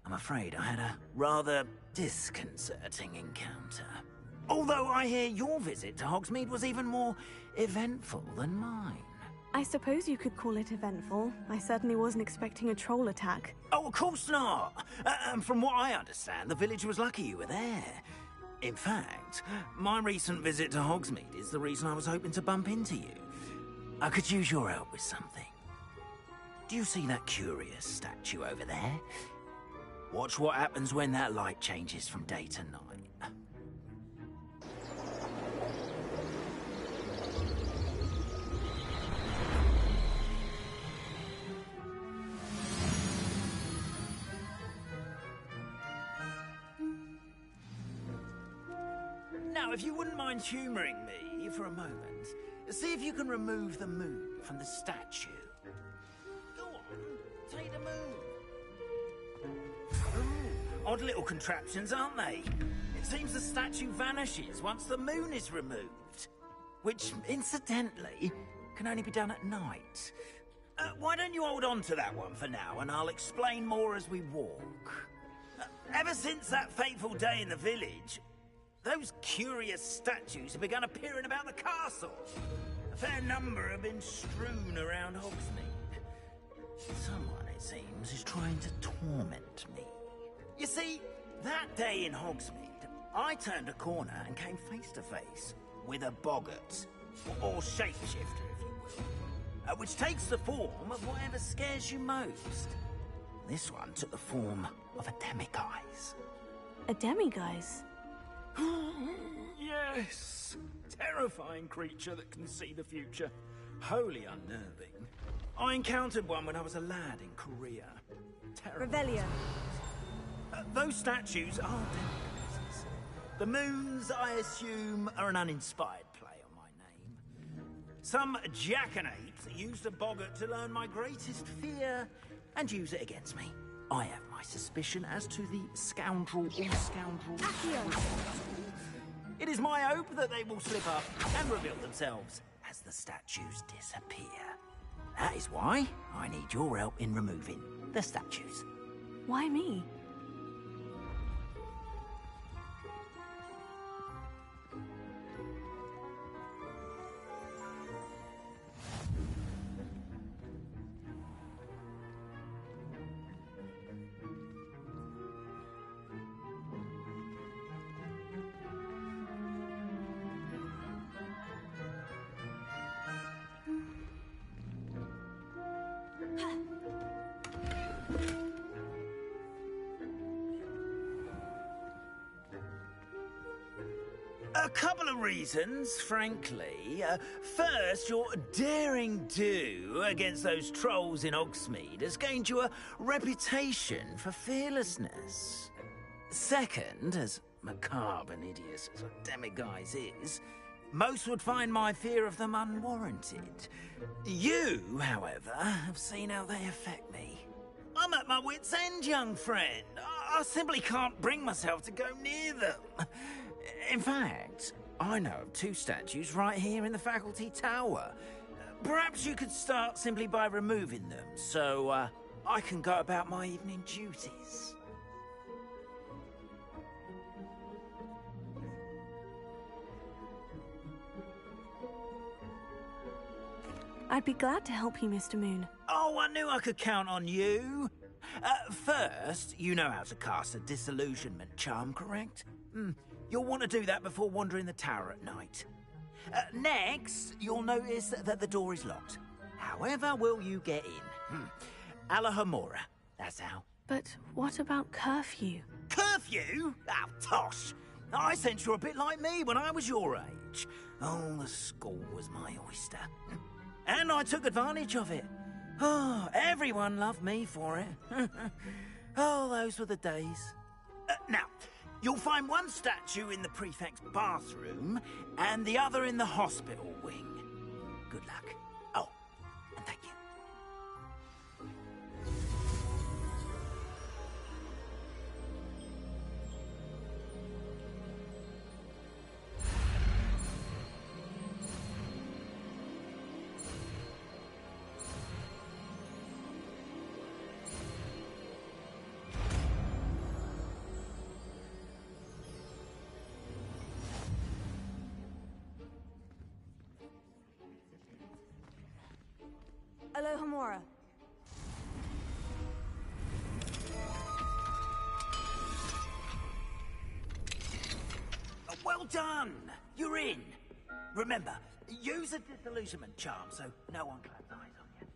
I'm afraid I had a rather disconcerting encounter. Although I hear your visit to Hogsmeade was even more eventful than mine. I suppose you could call it eventful. I certainly wasn't expecting a troll attack. Oh, of course not. From what I understand, the village was lucky you were there. In fact, my recent visit to Hogsmeade is the reason I was hoping to bump into you. I could use your help with something. Do you see that curious statue over there? Watch what happens when that light changes from day to night. Now, if you wouldn't mind humouring me for a moment, see if you can remove the moon from the statue. Go on, take the moon. Ooh, odd little contraptions, aren't they? It seems the statue vanishes once the moon is removed. Which, incidentally, can only be done at night. Why don't you hold on to that one for now, and I'll explain more as we walk. Ever since that fateful day in the village, those curious statues have begun appearing about the castle. A fair number have been strewn around Hogsmeade. Someone, it seems, is trying to torment me. You see, that day in Hogsmeade, I turned a corner and came face to face with a boggart, or shapeshifter, if you will, which takes the form of whatever scares you most. This one took the form of a demiguise. A demiguise? Yes! Terrifying creature that can see the future. Wholly unnerving. I encountered one when I was a lad in Korea. Terrible. Revelio. Those statues are demiguises. The moons, I assume, are an uninspired play on my name. Some jackanapes used a boggart to learn my greatest fear and use it against me. I have my suspicion as to the scoundrel or scoundrels. It is my hope that they will slip up and reveal themselves as the statues disappear. That is why I need your help in removing the statues. Why me? A couple of reasons, frankly. First, your daring do against those trolls in Hogsmeade has gained you a reputation for fearlessness. Second, as macabre and hideous as a demiguise is, most would find my fear of them unwarranted. You, however, have seen how they affect me. I'm at my wit's end, young friend. I simply can't bring myself to go near them. In fact, I know of two statues right here in the faculty tower. Perhaps you could start simply by removing them, so I can go about my evening duties. I'd be glad to help you, Mr. Moon. Oh, I knew I could count on you. First, you know how to cast a disillusionment charm, correct? You'll want to do that before wandering the tower at night. Next, you'll notice that the door is locked. However will you get in? Alahomora, that's how. But what about curfew? Curfew? Oh, tosh. I sense you're a bit like me when I was your age. Oh, the school was my oyster. And I took advantage of it. Oh, everyone loved me for it. Oh, those were the days. Now, you'll find one statue in the prefect's bathroom and the other in the hospital wing. Good luck. Oh, and thank you. Alohomora. Well done! You're in! Remember, use a disillusionment charm so no one claps eyes on you.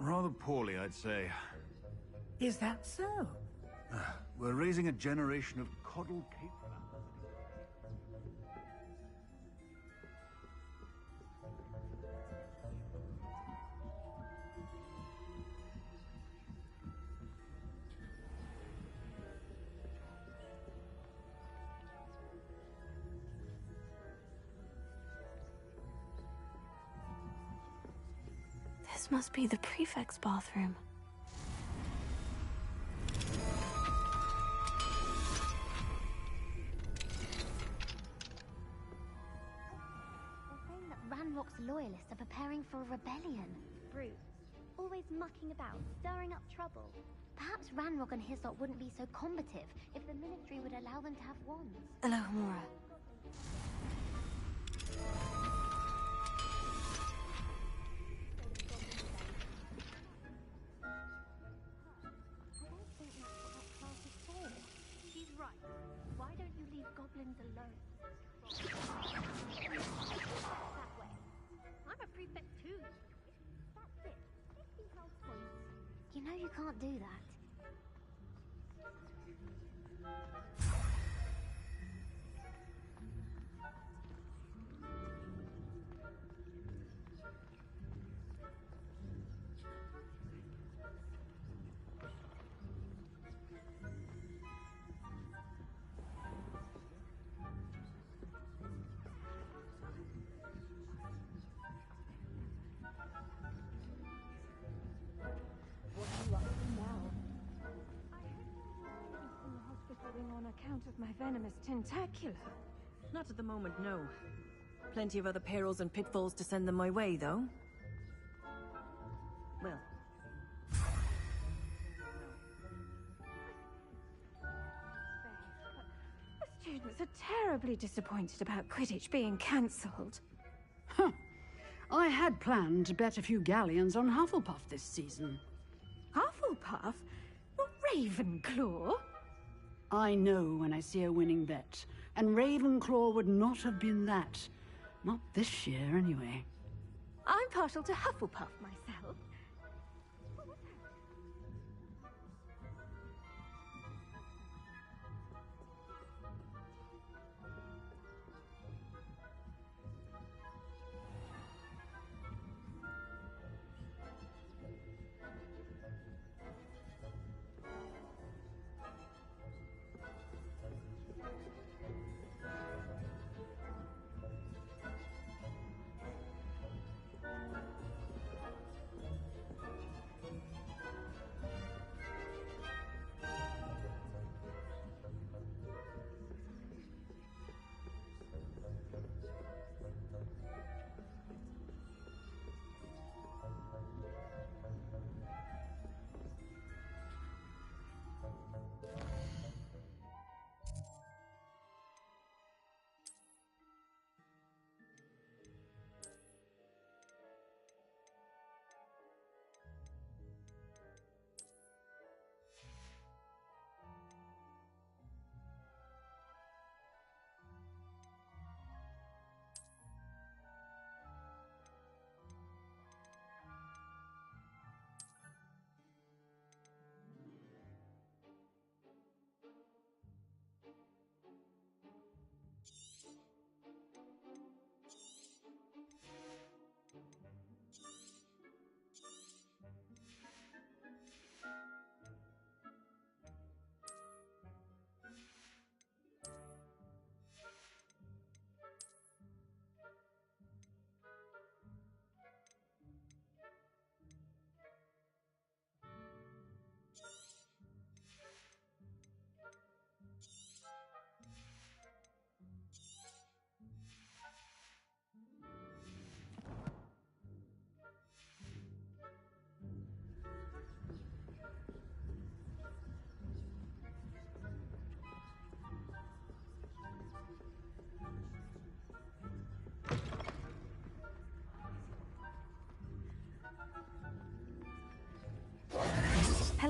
Rather poorly, I'd say. Is that so? We're raising a generation of coddled cape flappers. This must be the prefect's bathroom. They're saying that Ranrock's loyalists are preparing for a rebellion. Brutes. Always mucking about, stirring up trouble. Perhaps Ranrock and his lot wouldn't be so combative if the Ministry would allow them to have wands. Alohomora. She's right. Why don't you leave goblins alone? That way. I'm a prefect too. That's it. 50 health points. You know you can't do that. What are you up to now? I hope from the hospital wing on account of my venomous tentacula. Not at the moment, no. Plenty of other perils and pitfalls to send them my way, though. Well. The students are terribly disappointed about Quidditch being cancelled. Huh. I had planned to bet a few galleons on Hufflepuff this season. Hufflepuff? Not Ravenclaw? I know when I see a winning bet, and Ravenclaw would not have been that. Not this year, anyway. I'm partial to Hufflepuff myself.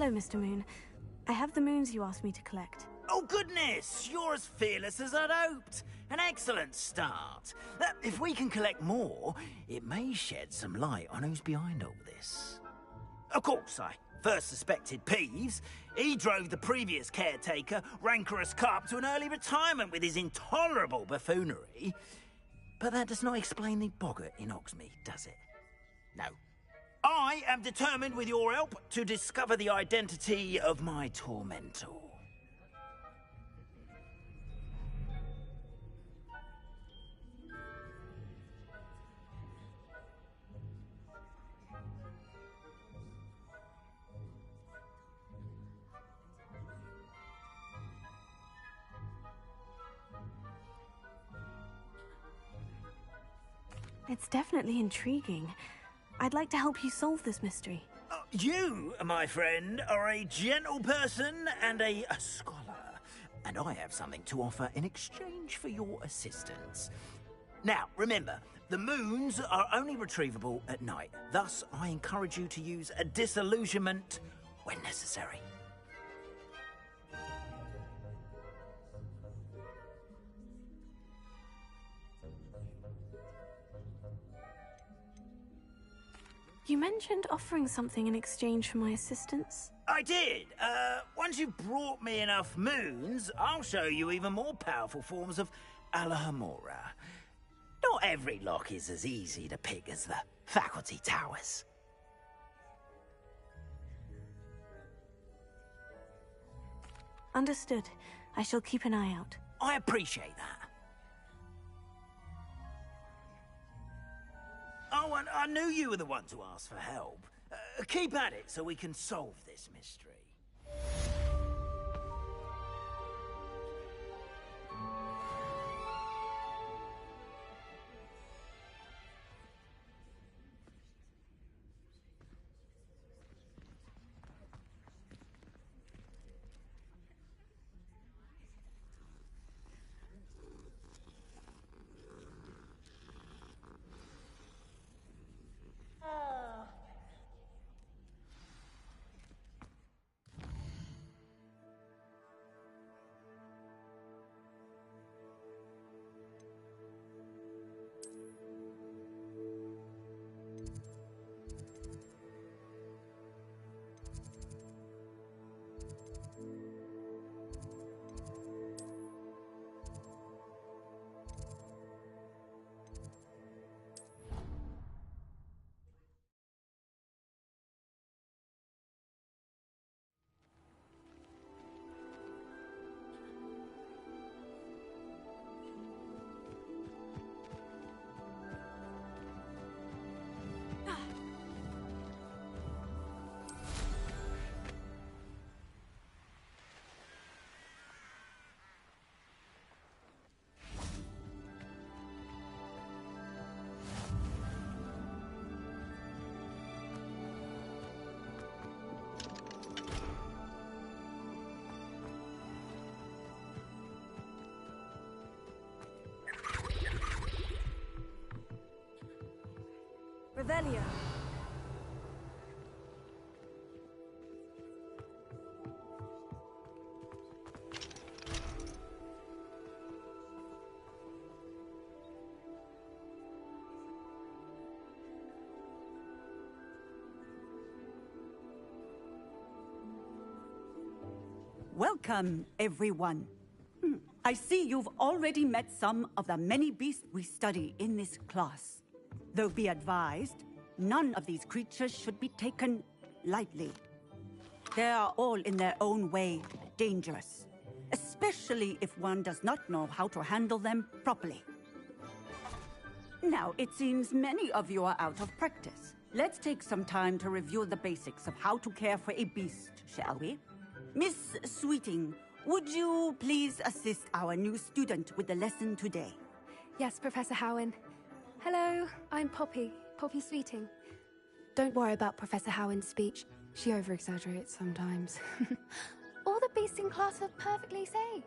Hello, Mr. Moon. I have the moons you asked me to collect. Oh, goodness! You're as fearless as I'd hoped. An excellent start. If we can collect more, it may shed some light on who's behind all this. Of course, I first suspected Peeves. He drove the previous caretaker, Rancorous Carp, to an early retirement with his intolerable buffoonery. But that does not explain the boggart in Hogsmeade, does it? No. I am determined, with your help, to discover the identity of my tormentor. It's definitely intriguing. I'd like to help you solve this mystery. You, my friend, are a gentle person and a scholar. And I have something to offer in exchange for your assistance. Now, remember, the moons are only retrievable at night. Thus, I encourage you to use a disillusionment when necessary. You mentioned offering something in exchange for my assistance. I did. Once you've brought me enough moons, I'll show you even more powerful forms of Alahamora. Not every lock is as easy to pick as the faculty towers. Understood. I shall keep an eye out. I appreciate that. Oh, and I knew you were the one to ask for help. Keep at it so we can solve this mystery. Revelio. Welcome, everyone. I see you've already met some of the many beasts we study in this class. Though be advised, none of these creatures should be taken lightly. They are all in their own way dangerous, especially if one does not know how to handle them properly. Now, it seems many of you are out of practice. Let's take some time to review the basics of how to care for a beast, shall we? Miss Sweeting, would you please assist our new student with the lesson today? Yes, Professor Howen. Hello, I'm Poppy Sweeting. Don't worry about Professor Howen's speech. She over-exaggerates sometimes. All the beasts in class are perfectly safe.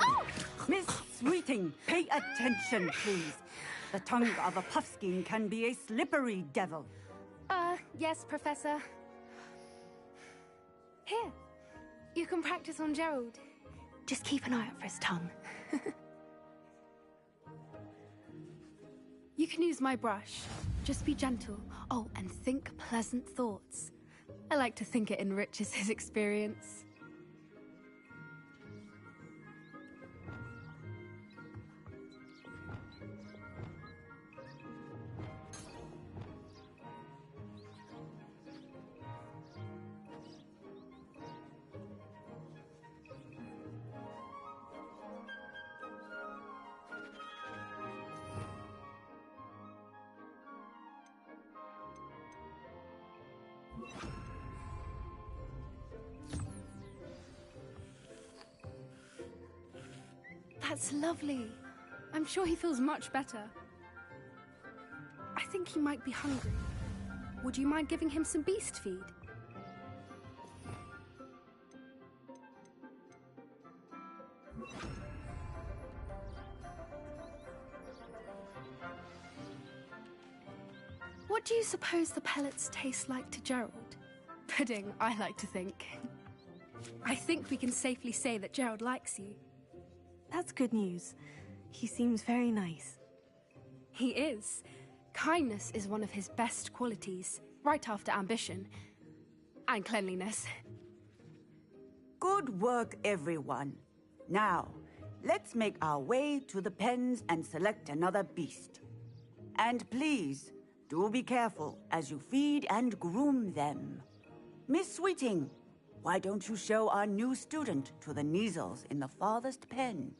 Oh! Miss Sweeting, pay attention, please. The tongue of a puffskein can be a slippery devil. Yes, Professor. Here, you can practice on Gerald. Just keep an eye out for his tongue. You can use my brush. Just be gentle. Oh, and think pleasant thoughts. I like to think it enriches his experience. That's lovely. I'm sure he feels much better. I think he might be hungry. Would you mind giving him some beast feed? What do you suppose the pellets taste like to Gerald? Pudding, I like to think. I think we can safely say that Gerald likes you. That's good news. He seems very nice. He is. Kindness is one of his best qualities, right after ambition. And cleanliness. Good work, everyone. Now, let's make our way to the pens and select another beast. And please, do be careful as you feed and groom them. Miss Sweeting, why don't you show our new student to the Kneazles in the farthest pen?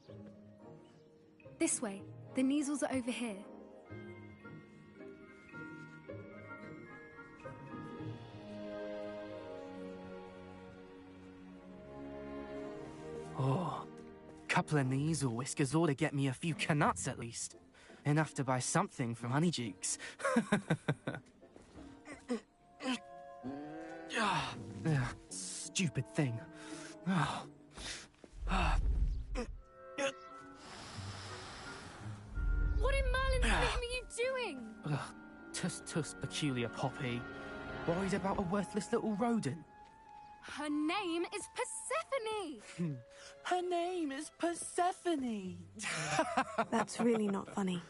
This way. The Kneazles are over here. Oh, couple of Kneazle whiskers ought to get me a few canuts at least. Enough to buy something from Honeydukes. Stupid thing. What in Merlin's name are you doing? Tuss, peculiar Poppy. Worried about a worthless little rodent. Her name is Persephone! Her name is Persephone! That's really not funny.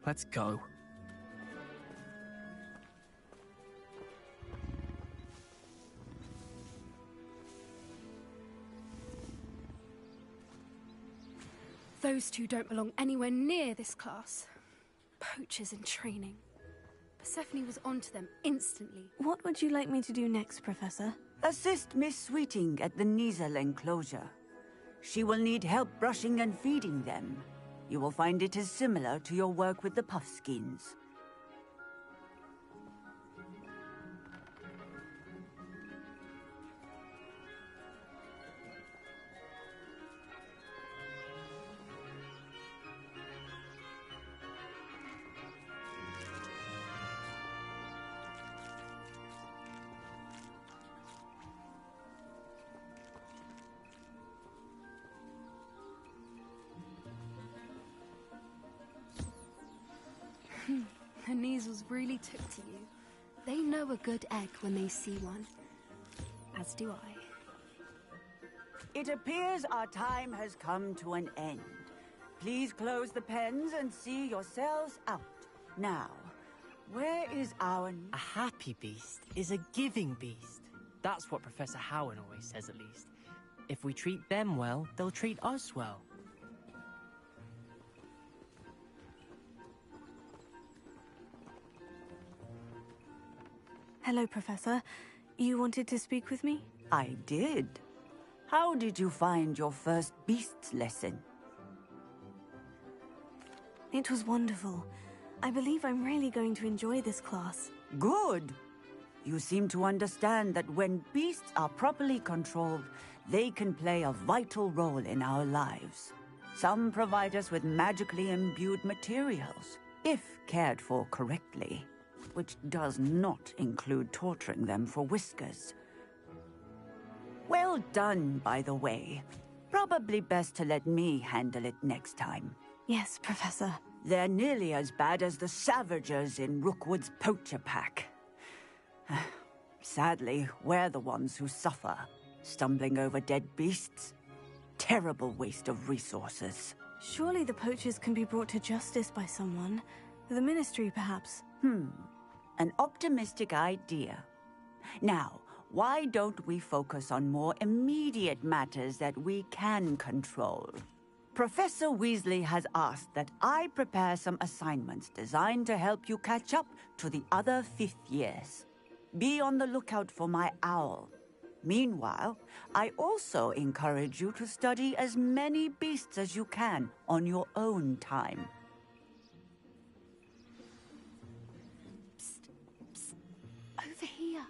Let's go. Those two don't belong anywhere near this class. Poachers in training. Persephone was onto them instantly. What would you like me to do next, Professor? Assist Miss Sweeting at the Kneazle enclosure. She will need help brushing and feeding them. You will find it is similar to your work with the Puffskins. The Kneazles really took to you. They know a good egg when they see one. As do I. It appears our time has come to an end. Please close the pens and see yourselves out. Now, where is our... A happy beast is a giving beast. That's what Professor Howin always says, at least. If we treat them well, they'll treat us well. Hello, Professor. You wanted to speak with me? I did. How did you find your first beasts lesson? It was wonderful. I believe I'm really going to enjoy this class. Good. You seem to understand that when beasts are properly controlled, they can play a vital role in our lives. Some provide us with magically imbued materials, if cared for correctly, which does not include torturing them for whiskers. Well done, by the way. Probably best to let me handle it next time. Yes, Professor. They're nearly as bad as the Savagers in Rookwood's poacher pack. Sadly, we're the ones who suffer, stumbling over dead beasts. Terrible waste of resources. Surely the poachers can be brought to justice by someone. The Ministry, perhaps. An optimistic idea. Now, why don't we focus on more immediate matters that we can control? Professor Weasley has asked that I prepare some assignments designed to help you catch up to the other 5th years. Be on the lookout for my owl. Meanwhile, I also encourage you to study as many beasts as you can on your own time. Over here.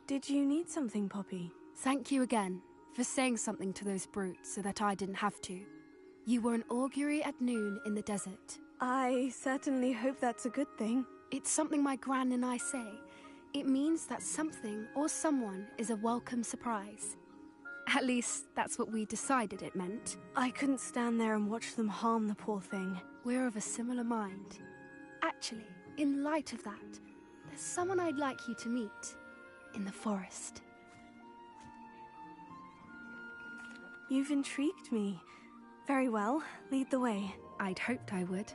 Did you need something, Poppy? Thank you again for saying something to those brutes so that I didn't have to. You were an augury at noon in the desert. I certainly hope that's a good thing. It's something my gran and I say. It means that something or someone is a welcome surprise. At least, that's what we decided it meant. I couldn't stand there and watch them harm the poor thing. We're of a similar mind. Actually, in light of that, there's someone I'd like you to meet in the forest. You've intrigued me. Very well. Lead the way. I'd hoped I would.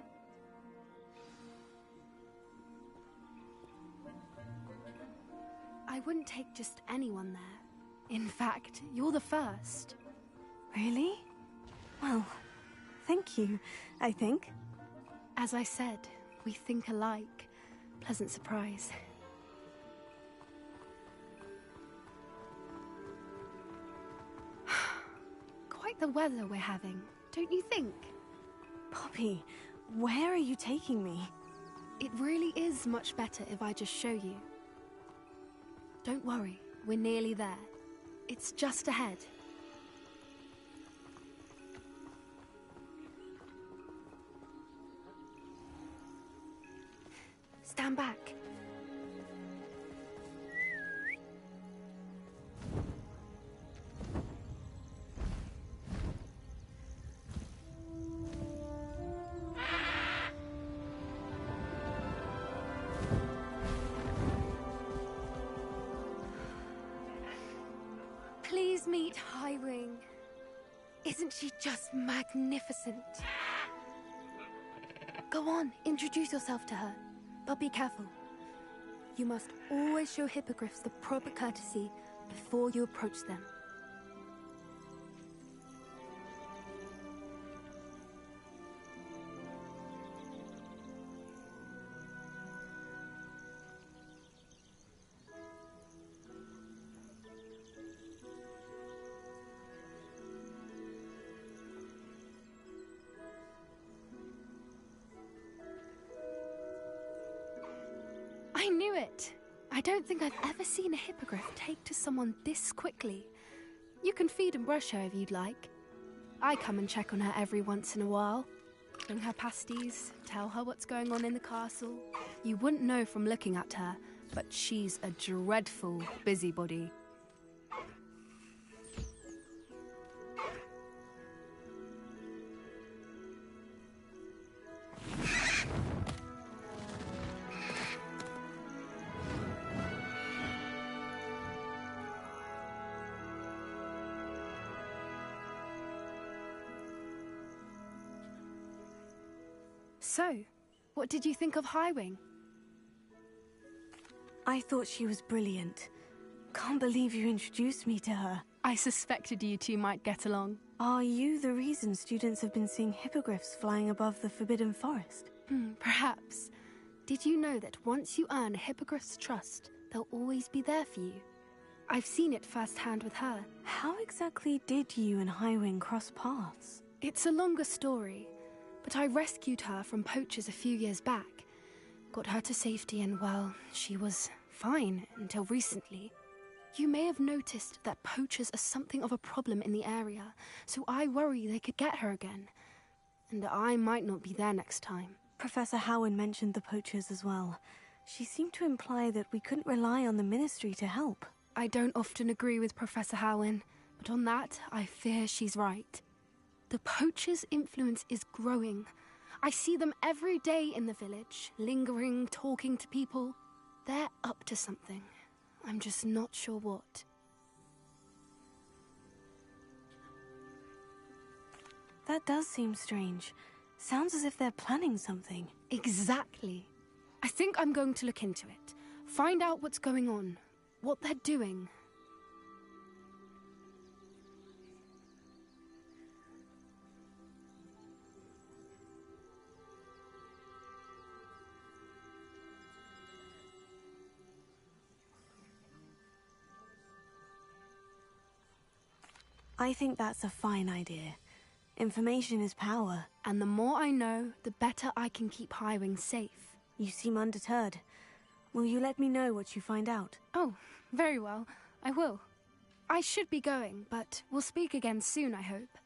I wouldn't take just anyone there. In fact, you're the first. Really? Well, thank you, I think. As I said, we think alike. Pleasant surprise. Quite the weather we're having, don't you think? Poppy, where are you taking me? It really is much better if I just show you. Don't worry, we're nearly there. It's just ahead. Stand back. Please meet Highwing. Isn't she just magnificent? Go on, introduce yourself to her. But be careful. You must always show hippogriffs the proper courtesy before you approach them. I knew it! I don't think I've ever seen a hippogriff take to someone this quickly. You can feed and brush her if you'd like. I come and check on her every once in a while. Bring her pasties, tell her what's going on in the castle. You wouldn't know from looking at her, but she's a dreadful busybody. So, what did you think of Highwing? I thought she was brilliant. Can't believe you introduced me to her. I suspected you two might get along. Are you the reason students have been seeing hippogriffs flying above the Forbidden Forest? Perhaps. Did you know that once you earn a hippogriff's trust, they'll always be there for you? I've seen it firsthand with her. How exactly did you and Highwing cross paths? It's a longer story. But I rescued her from poachers a few years back. Got her to safety and, well, she was fine until recently. You may have noticed that poachers are something of a problem in the area, so I worry they could get her again. And I might not be there next time. Professor Howen mentioned the poachers as well. She seemed to imply that we couldn't rely on the Ministry to help. I don't often agree with Professor Howen, but on that, I fear she's right. The poachers' influence is growing. I see them every day in the village, lingering, talking to people. They're up to something. I'm just not sure what. That does seem strange. Sounds as if they're planning something. Exactly. I think I'm going to look into it. Find out what's going on, what they're doing. I think that's a fine idea. Information is power. And the more I know, the better I can keep Highwing safe. You seem undeterred. Will you let me know what you find out? Oh, very well. I will. I should be going, but we'll speak again soon, I hope.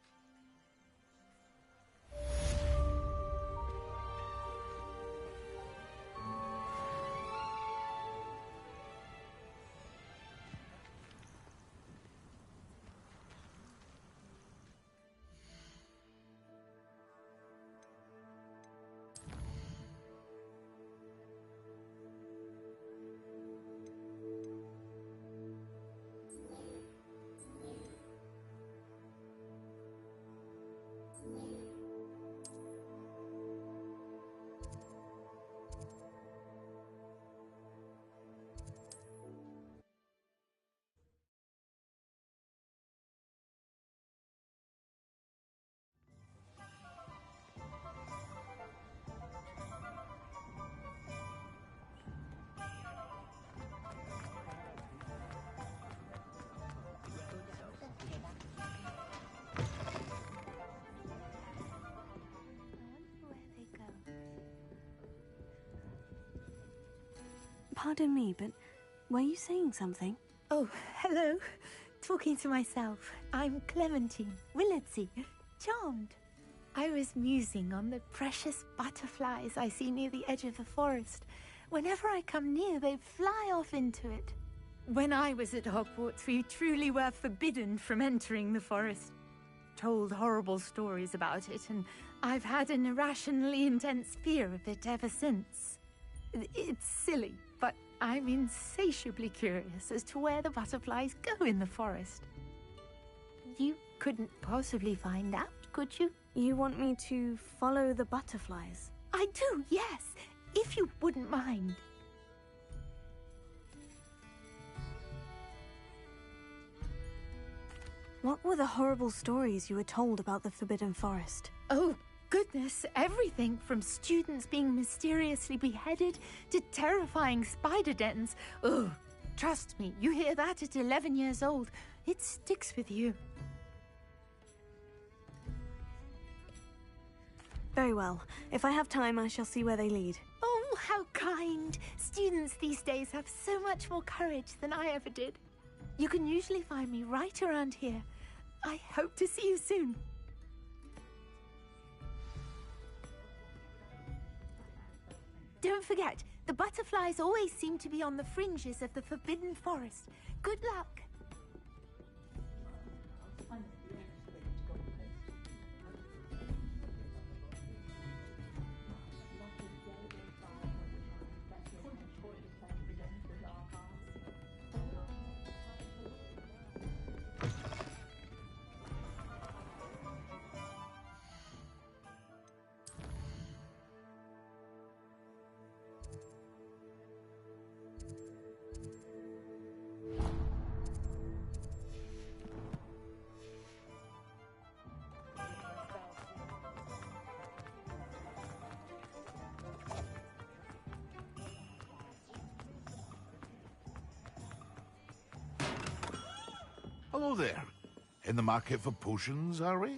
Pardon me, but were you saying something? Oh, hello. Talking to myself. I'm Clementine, Willardsey, charmed. I was musing on the precious butterflies I see near the edge of the forest. Whenever I come near, they fly off into it. When I was at Hogwarts, we truly were forbidden from entering the forest. Told horrible stories about it, and I've had an irrationally intense fear of it ever since. It's silly, but I'm insatiably curious as to where the butterflies go in the forest. You couldn't possibly find out, could you? You want me to follow the butterflies? I do, yes, if you wouldn't mind. What were the horrible stories you were told about the Forbidden Forest? Oh, goodness, everything from students being mysteriously beheaded to terrifying spider dens. Ugh, trust me, you hear that at 11 years old, it sticks with you. Very well. If I have time, I shall see where they lead. Oh, how kind. Students these days have so much more courage than I ever did. You can usually find me right around here. I hope to see you soon. Don't forget, the butterflies always seem to be on the fringes of the Forbidden Forest. Good luck. Hello there. In the market for potions, are we?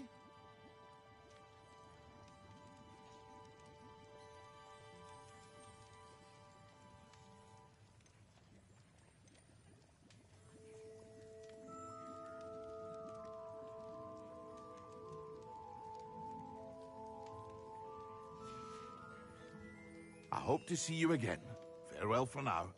I hope to see you again. Farewell for now.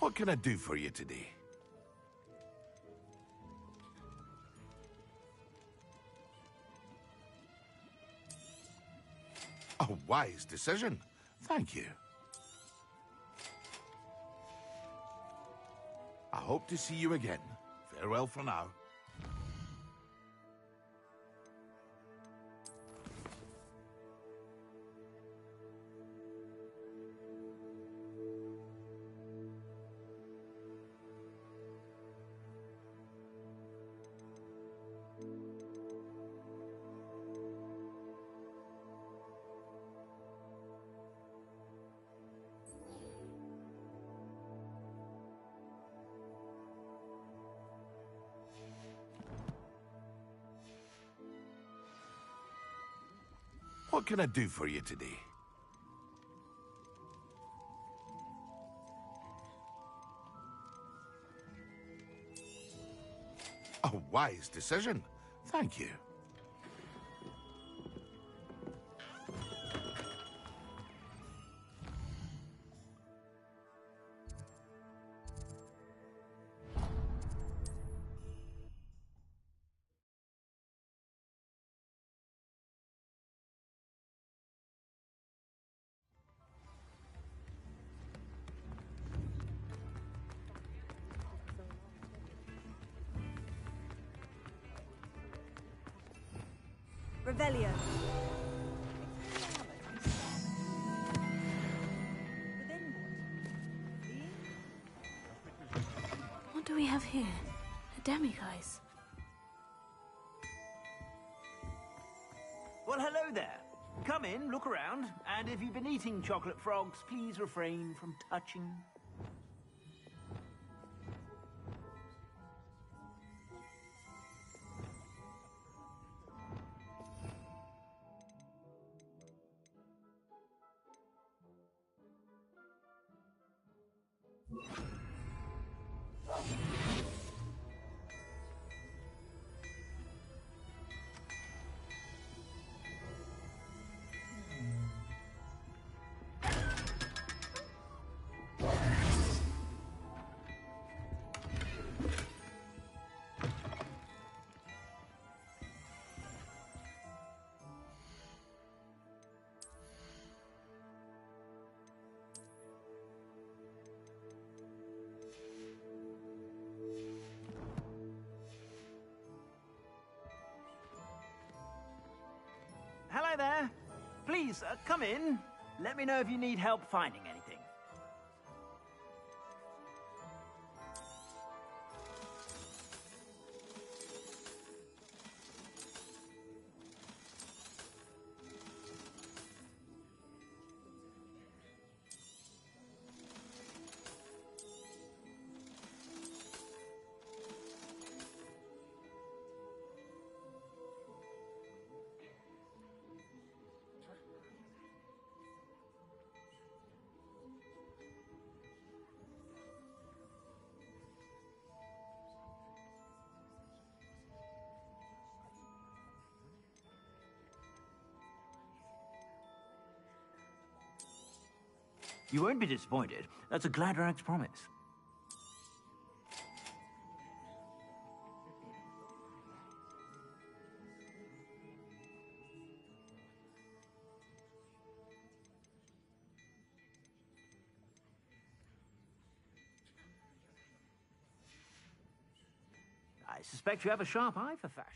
What can I do for you today? A wise decision. Thank you. I hope to see you again. Farewell for now. What can I do for you today? A wise decision. Thank you. Revelio. What do we have here? A demiguise. Well, hello there. Come in, look around, and if you've been eating chocolate frogs, please refrain from touching. Hello there. Please, come in. Let me know if you need help finding anything. You won't be disappointed. That's a Gladrag's promise. I suspect you have a sharp eye for fashion.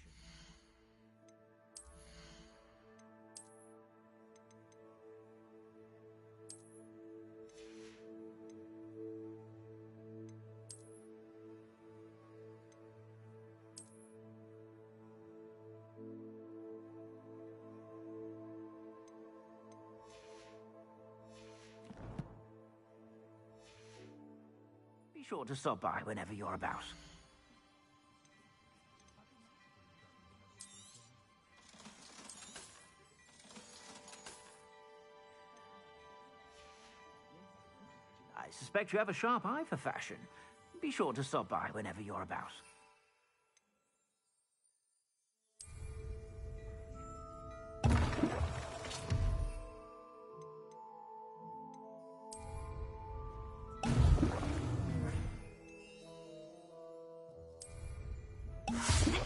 Be sure to stop by whenever you're about. I suspect you have a sharp eye for fashion. Be sure to stop by whenever you're about.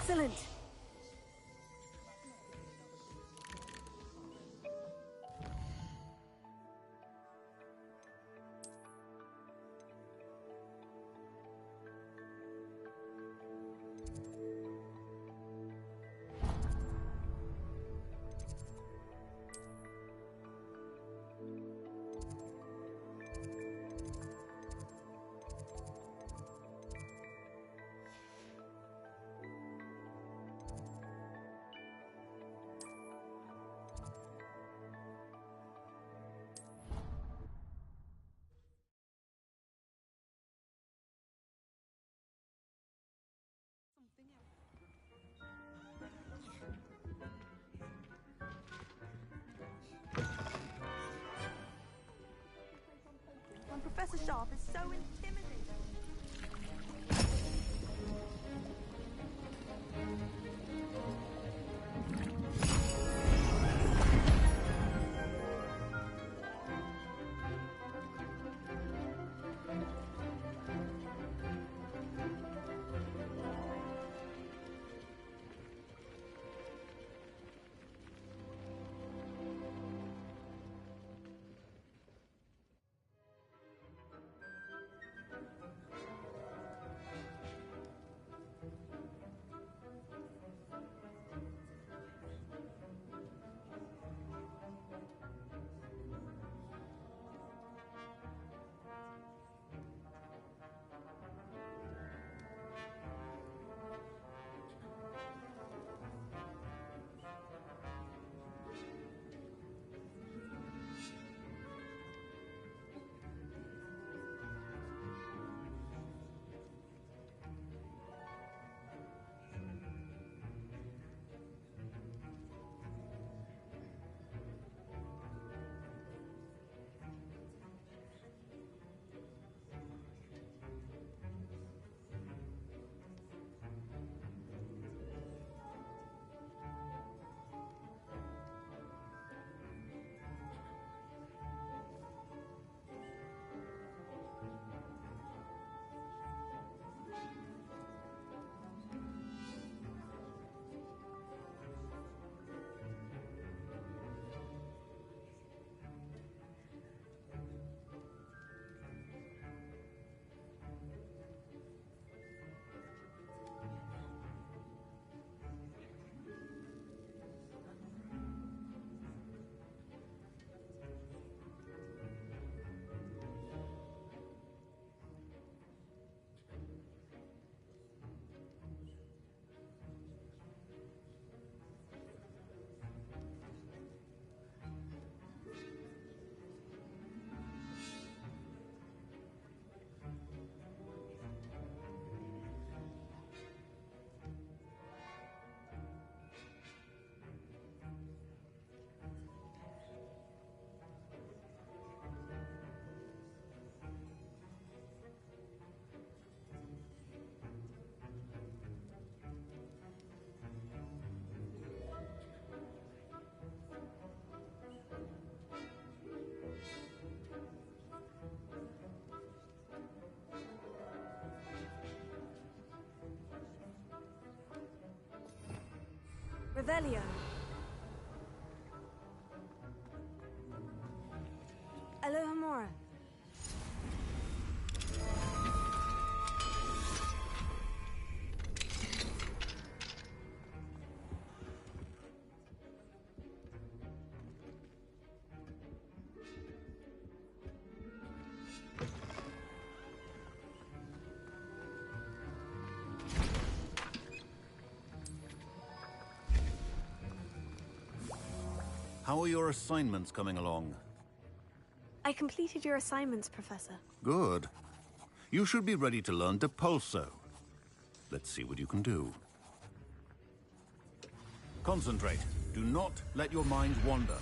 Excellent! When Professor Sharp is so intimidating. Revelio. Alohomora. How are your assignments coming along? I completed your assignments, Professor. Good. You should be ready to learn Depulso. Let's see what you can do. Concentrate. Do not let your mind wander.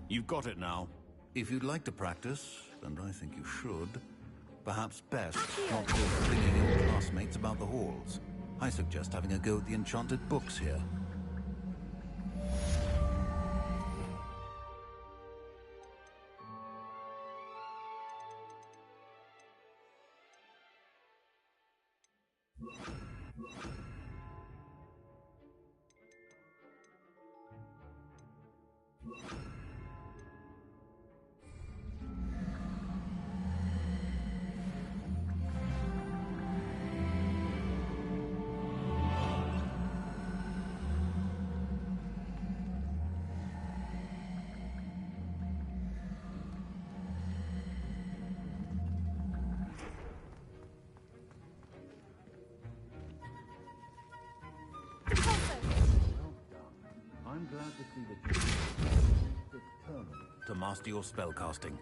You've got it now. If you'd like to practice, and I think you should, perhaps best not go flinging your classmates about the halls. I suggest having a go at the enchanted books here. I'm glad to see that you're determined to master your spellcasting.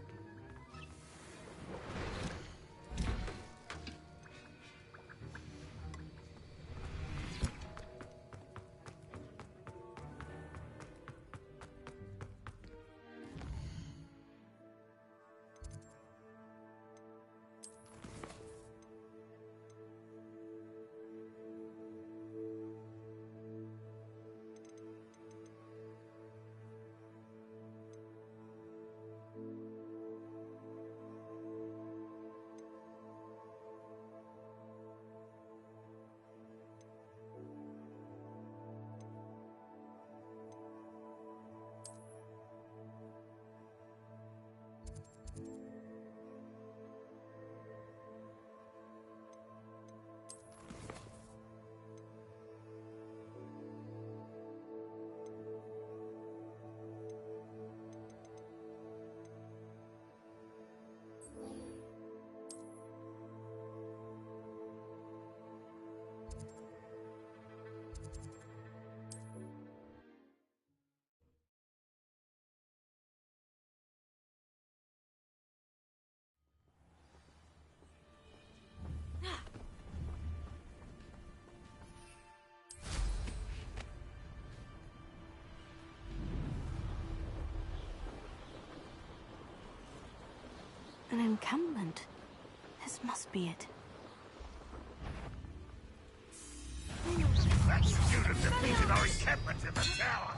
An encampment. This must be it. That student defeated our encampment in the tower.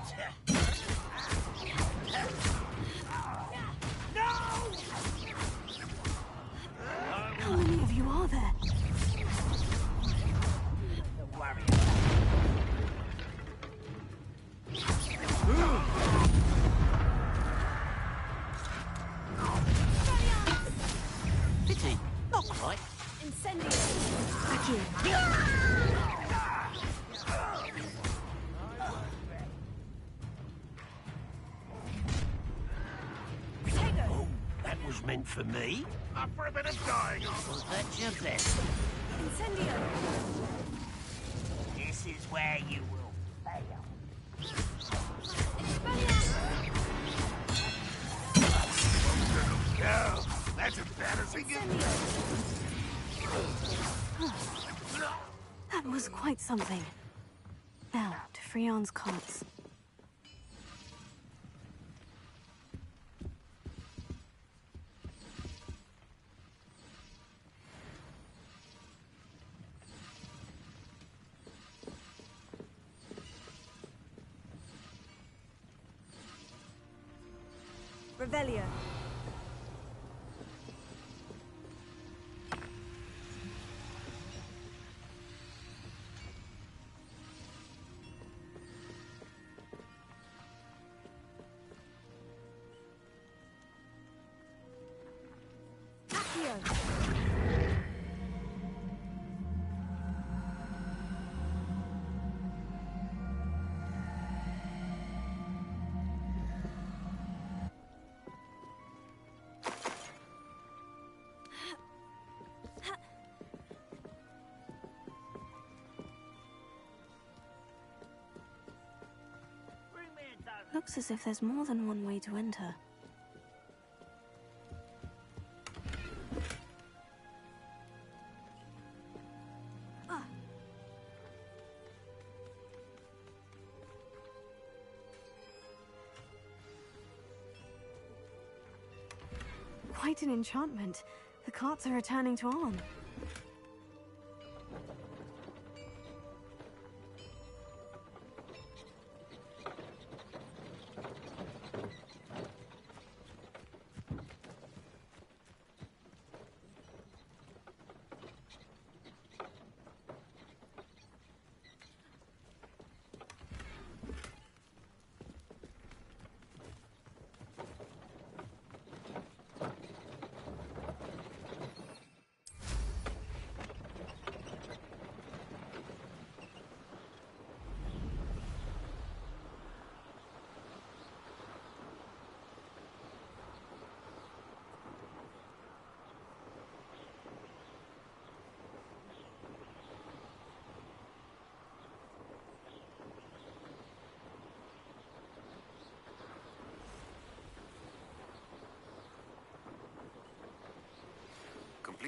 How many of you are there? Don't worry. Pity, not quite. Incendio! Back here. Oh, that was meant for me. Up for a bit of dying. Was that your best? Incendio! This is where you will fail. No, that's embarrassing. That was quite something. Now, to Freon's carts. Revelio. Looks as if there's more than one way to enter. Quite an enchantment. The carts are returning to Arn.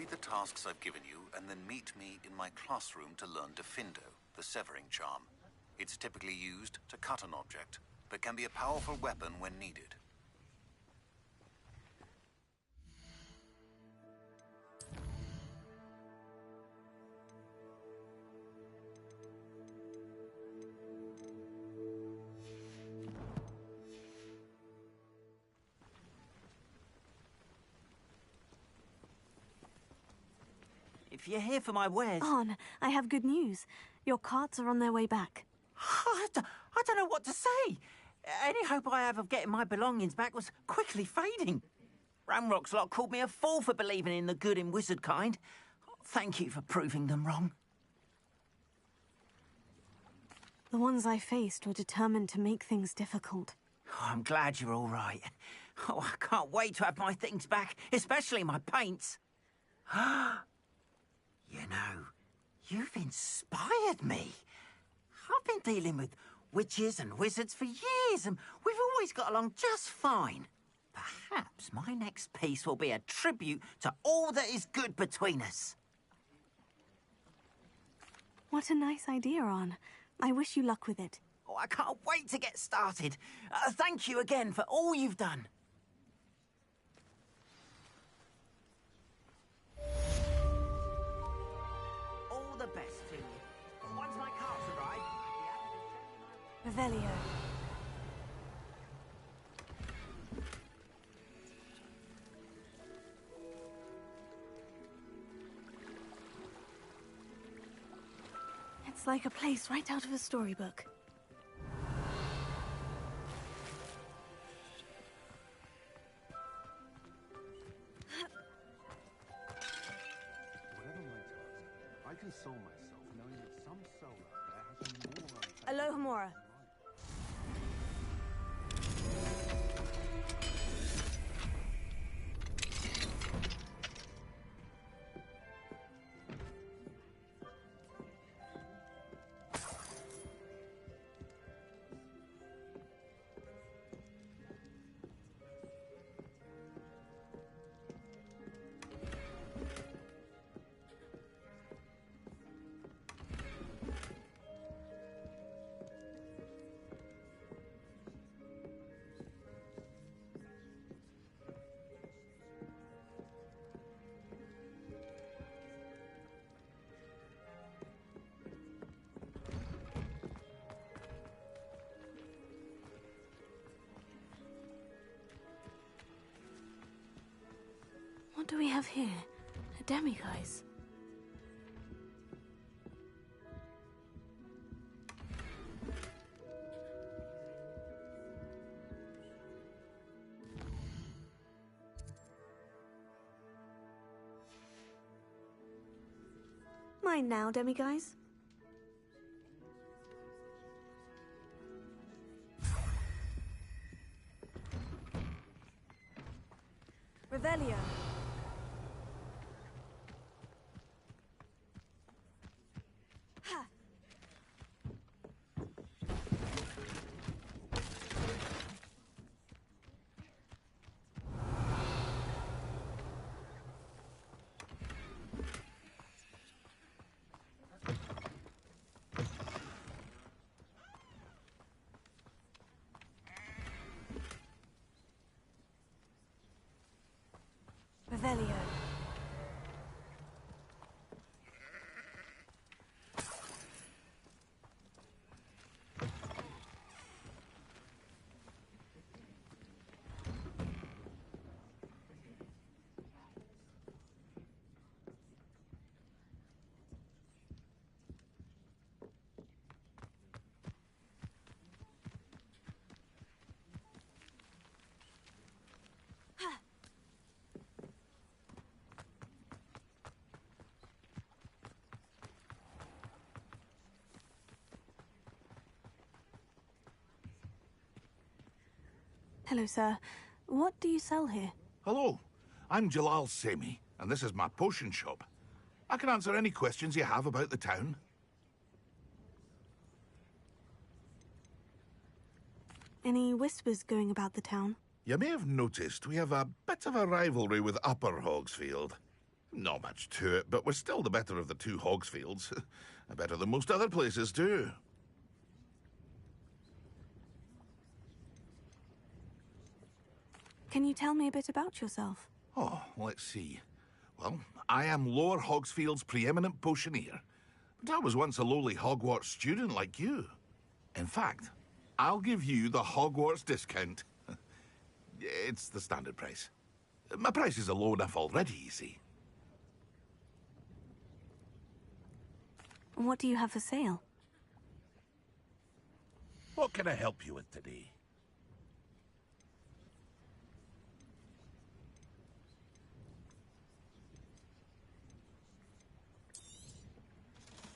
Complete the tasks I've given you, and then meet me in my classroom to learn Defindo, the severing charm. It's typically used to cut an object, but can be a powerful weapon when needed. If you're here for my wares... Arn, I have good news. Your carts are on their way back. I don't know what to say. Any hope I have of getting my belongings back was quickly fading. Ramrock's lot called me a fool for believing in the good in wizard kind. Thank you for proving them wrong. The ones I faced were determined to make things difficult. Oh, I'm glad you're all right. Oh, I can't wait to have my things back, especially my paints. You know, you've inspired me. I've been dealing with witches and wizards for years, and we've always got along just fine. Perhaps my next piece will be a tribute to all that is good between us. What a nice idea, Arn. I wish you luck with it. Oh, I can't wait to get started. Thank you again for all you've done. All the best to you. Once my carts arrive, Revelio. It's like a place right out of a storybook. I console myself knowing that some soul out there has been more Aloha Mora. What do we have here? A demiguise. Mine now, demiguise. Revelio. Revelio. Hello, sir. What do you sell here? Hello, I'm Jalal Semi, and this is my potion shop. I can answer any questions you have about the town. Any whispers going about the town? You may have noticed we have a bit of a rivalry with Upper Hogsfield. Not much to it, but we're still the better of the two Hogsfields. Better than most other places, too. Can you tell me a bit about yourself? Oh, let's see. Well, I am Lower Hogsfield's preeminent potioneer. But I was once a lowly Hogwarts student like you. In fact, I'll give you the Hogwarts discount. It's the standard price. My prices are low enough already, you see. What do you have for sale? What can I help you with today?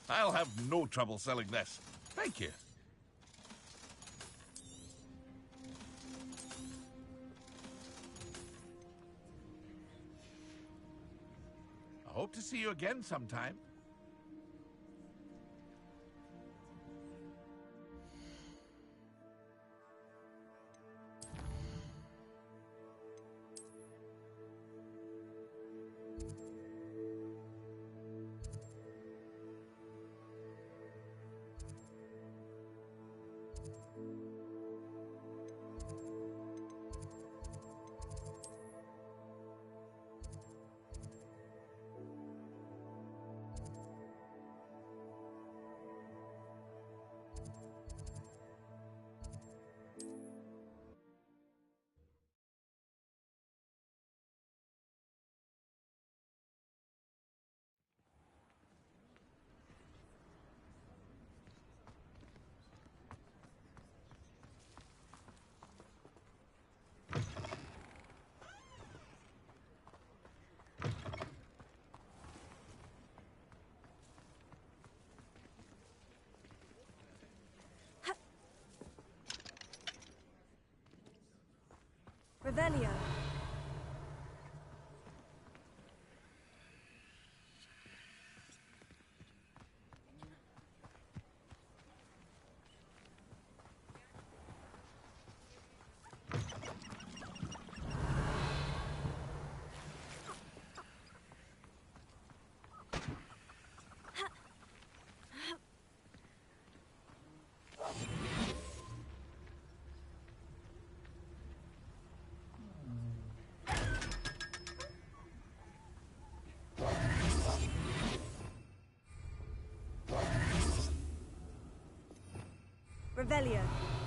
I'll have no trouble selling this. Thank you. I hope to see you again sometime. Revelio. Revelio.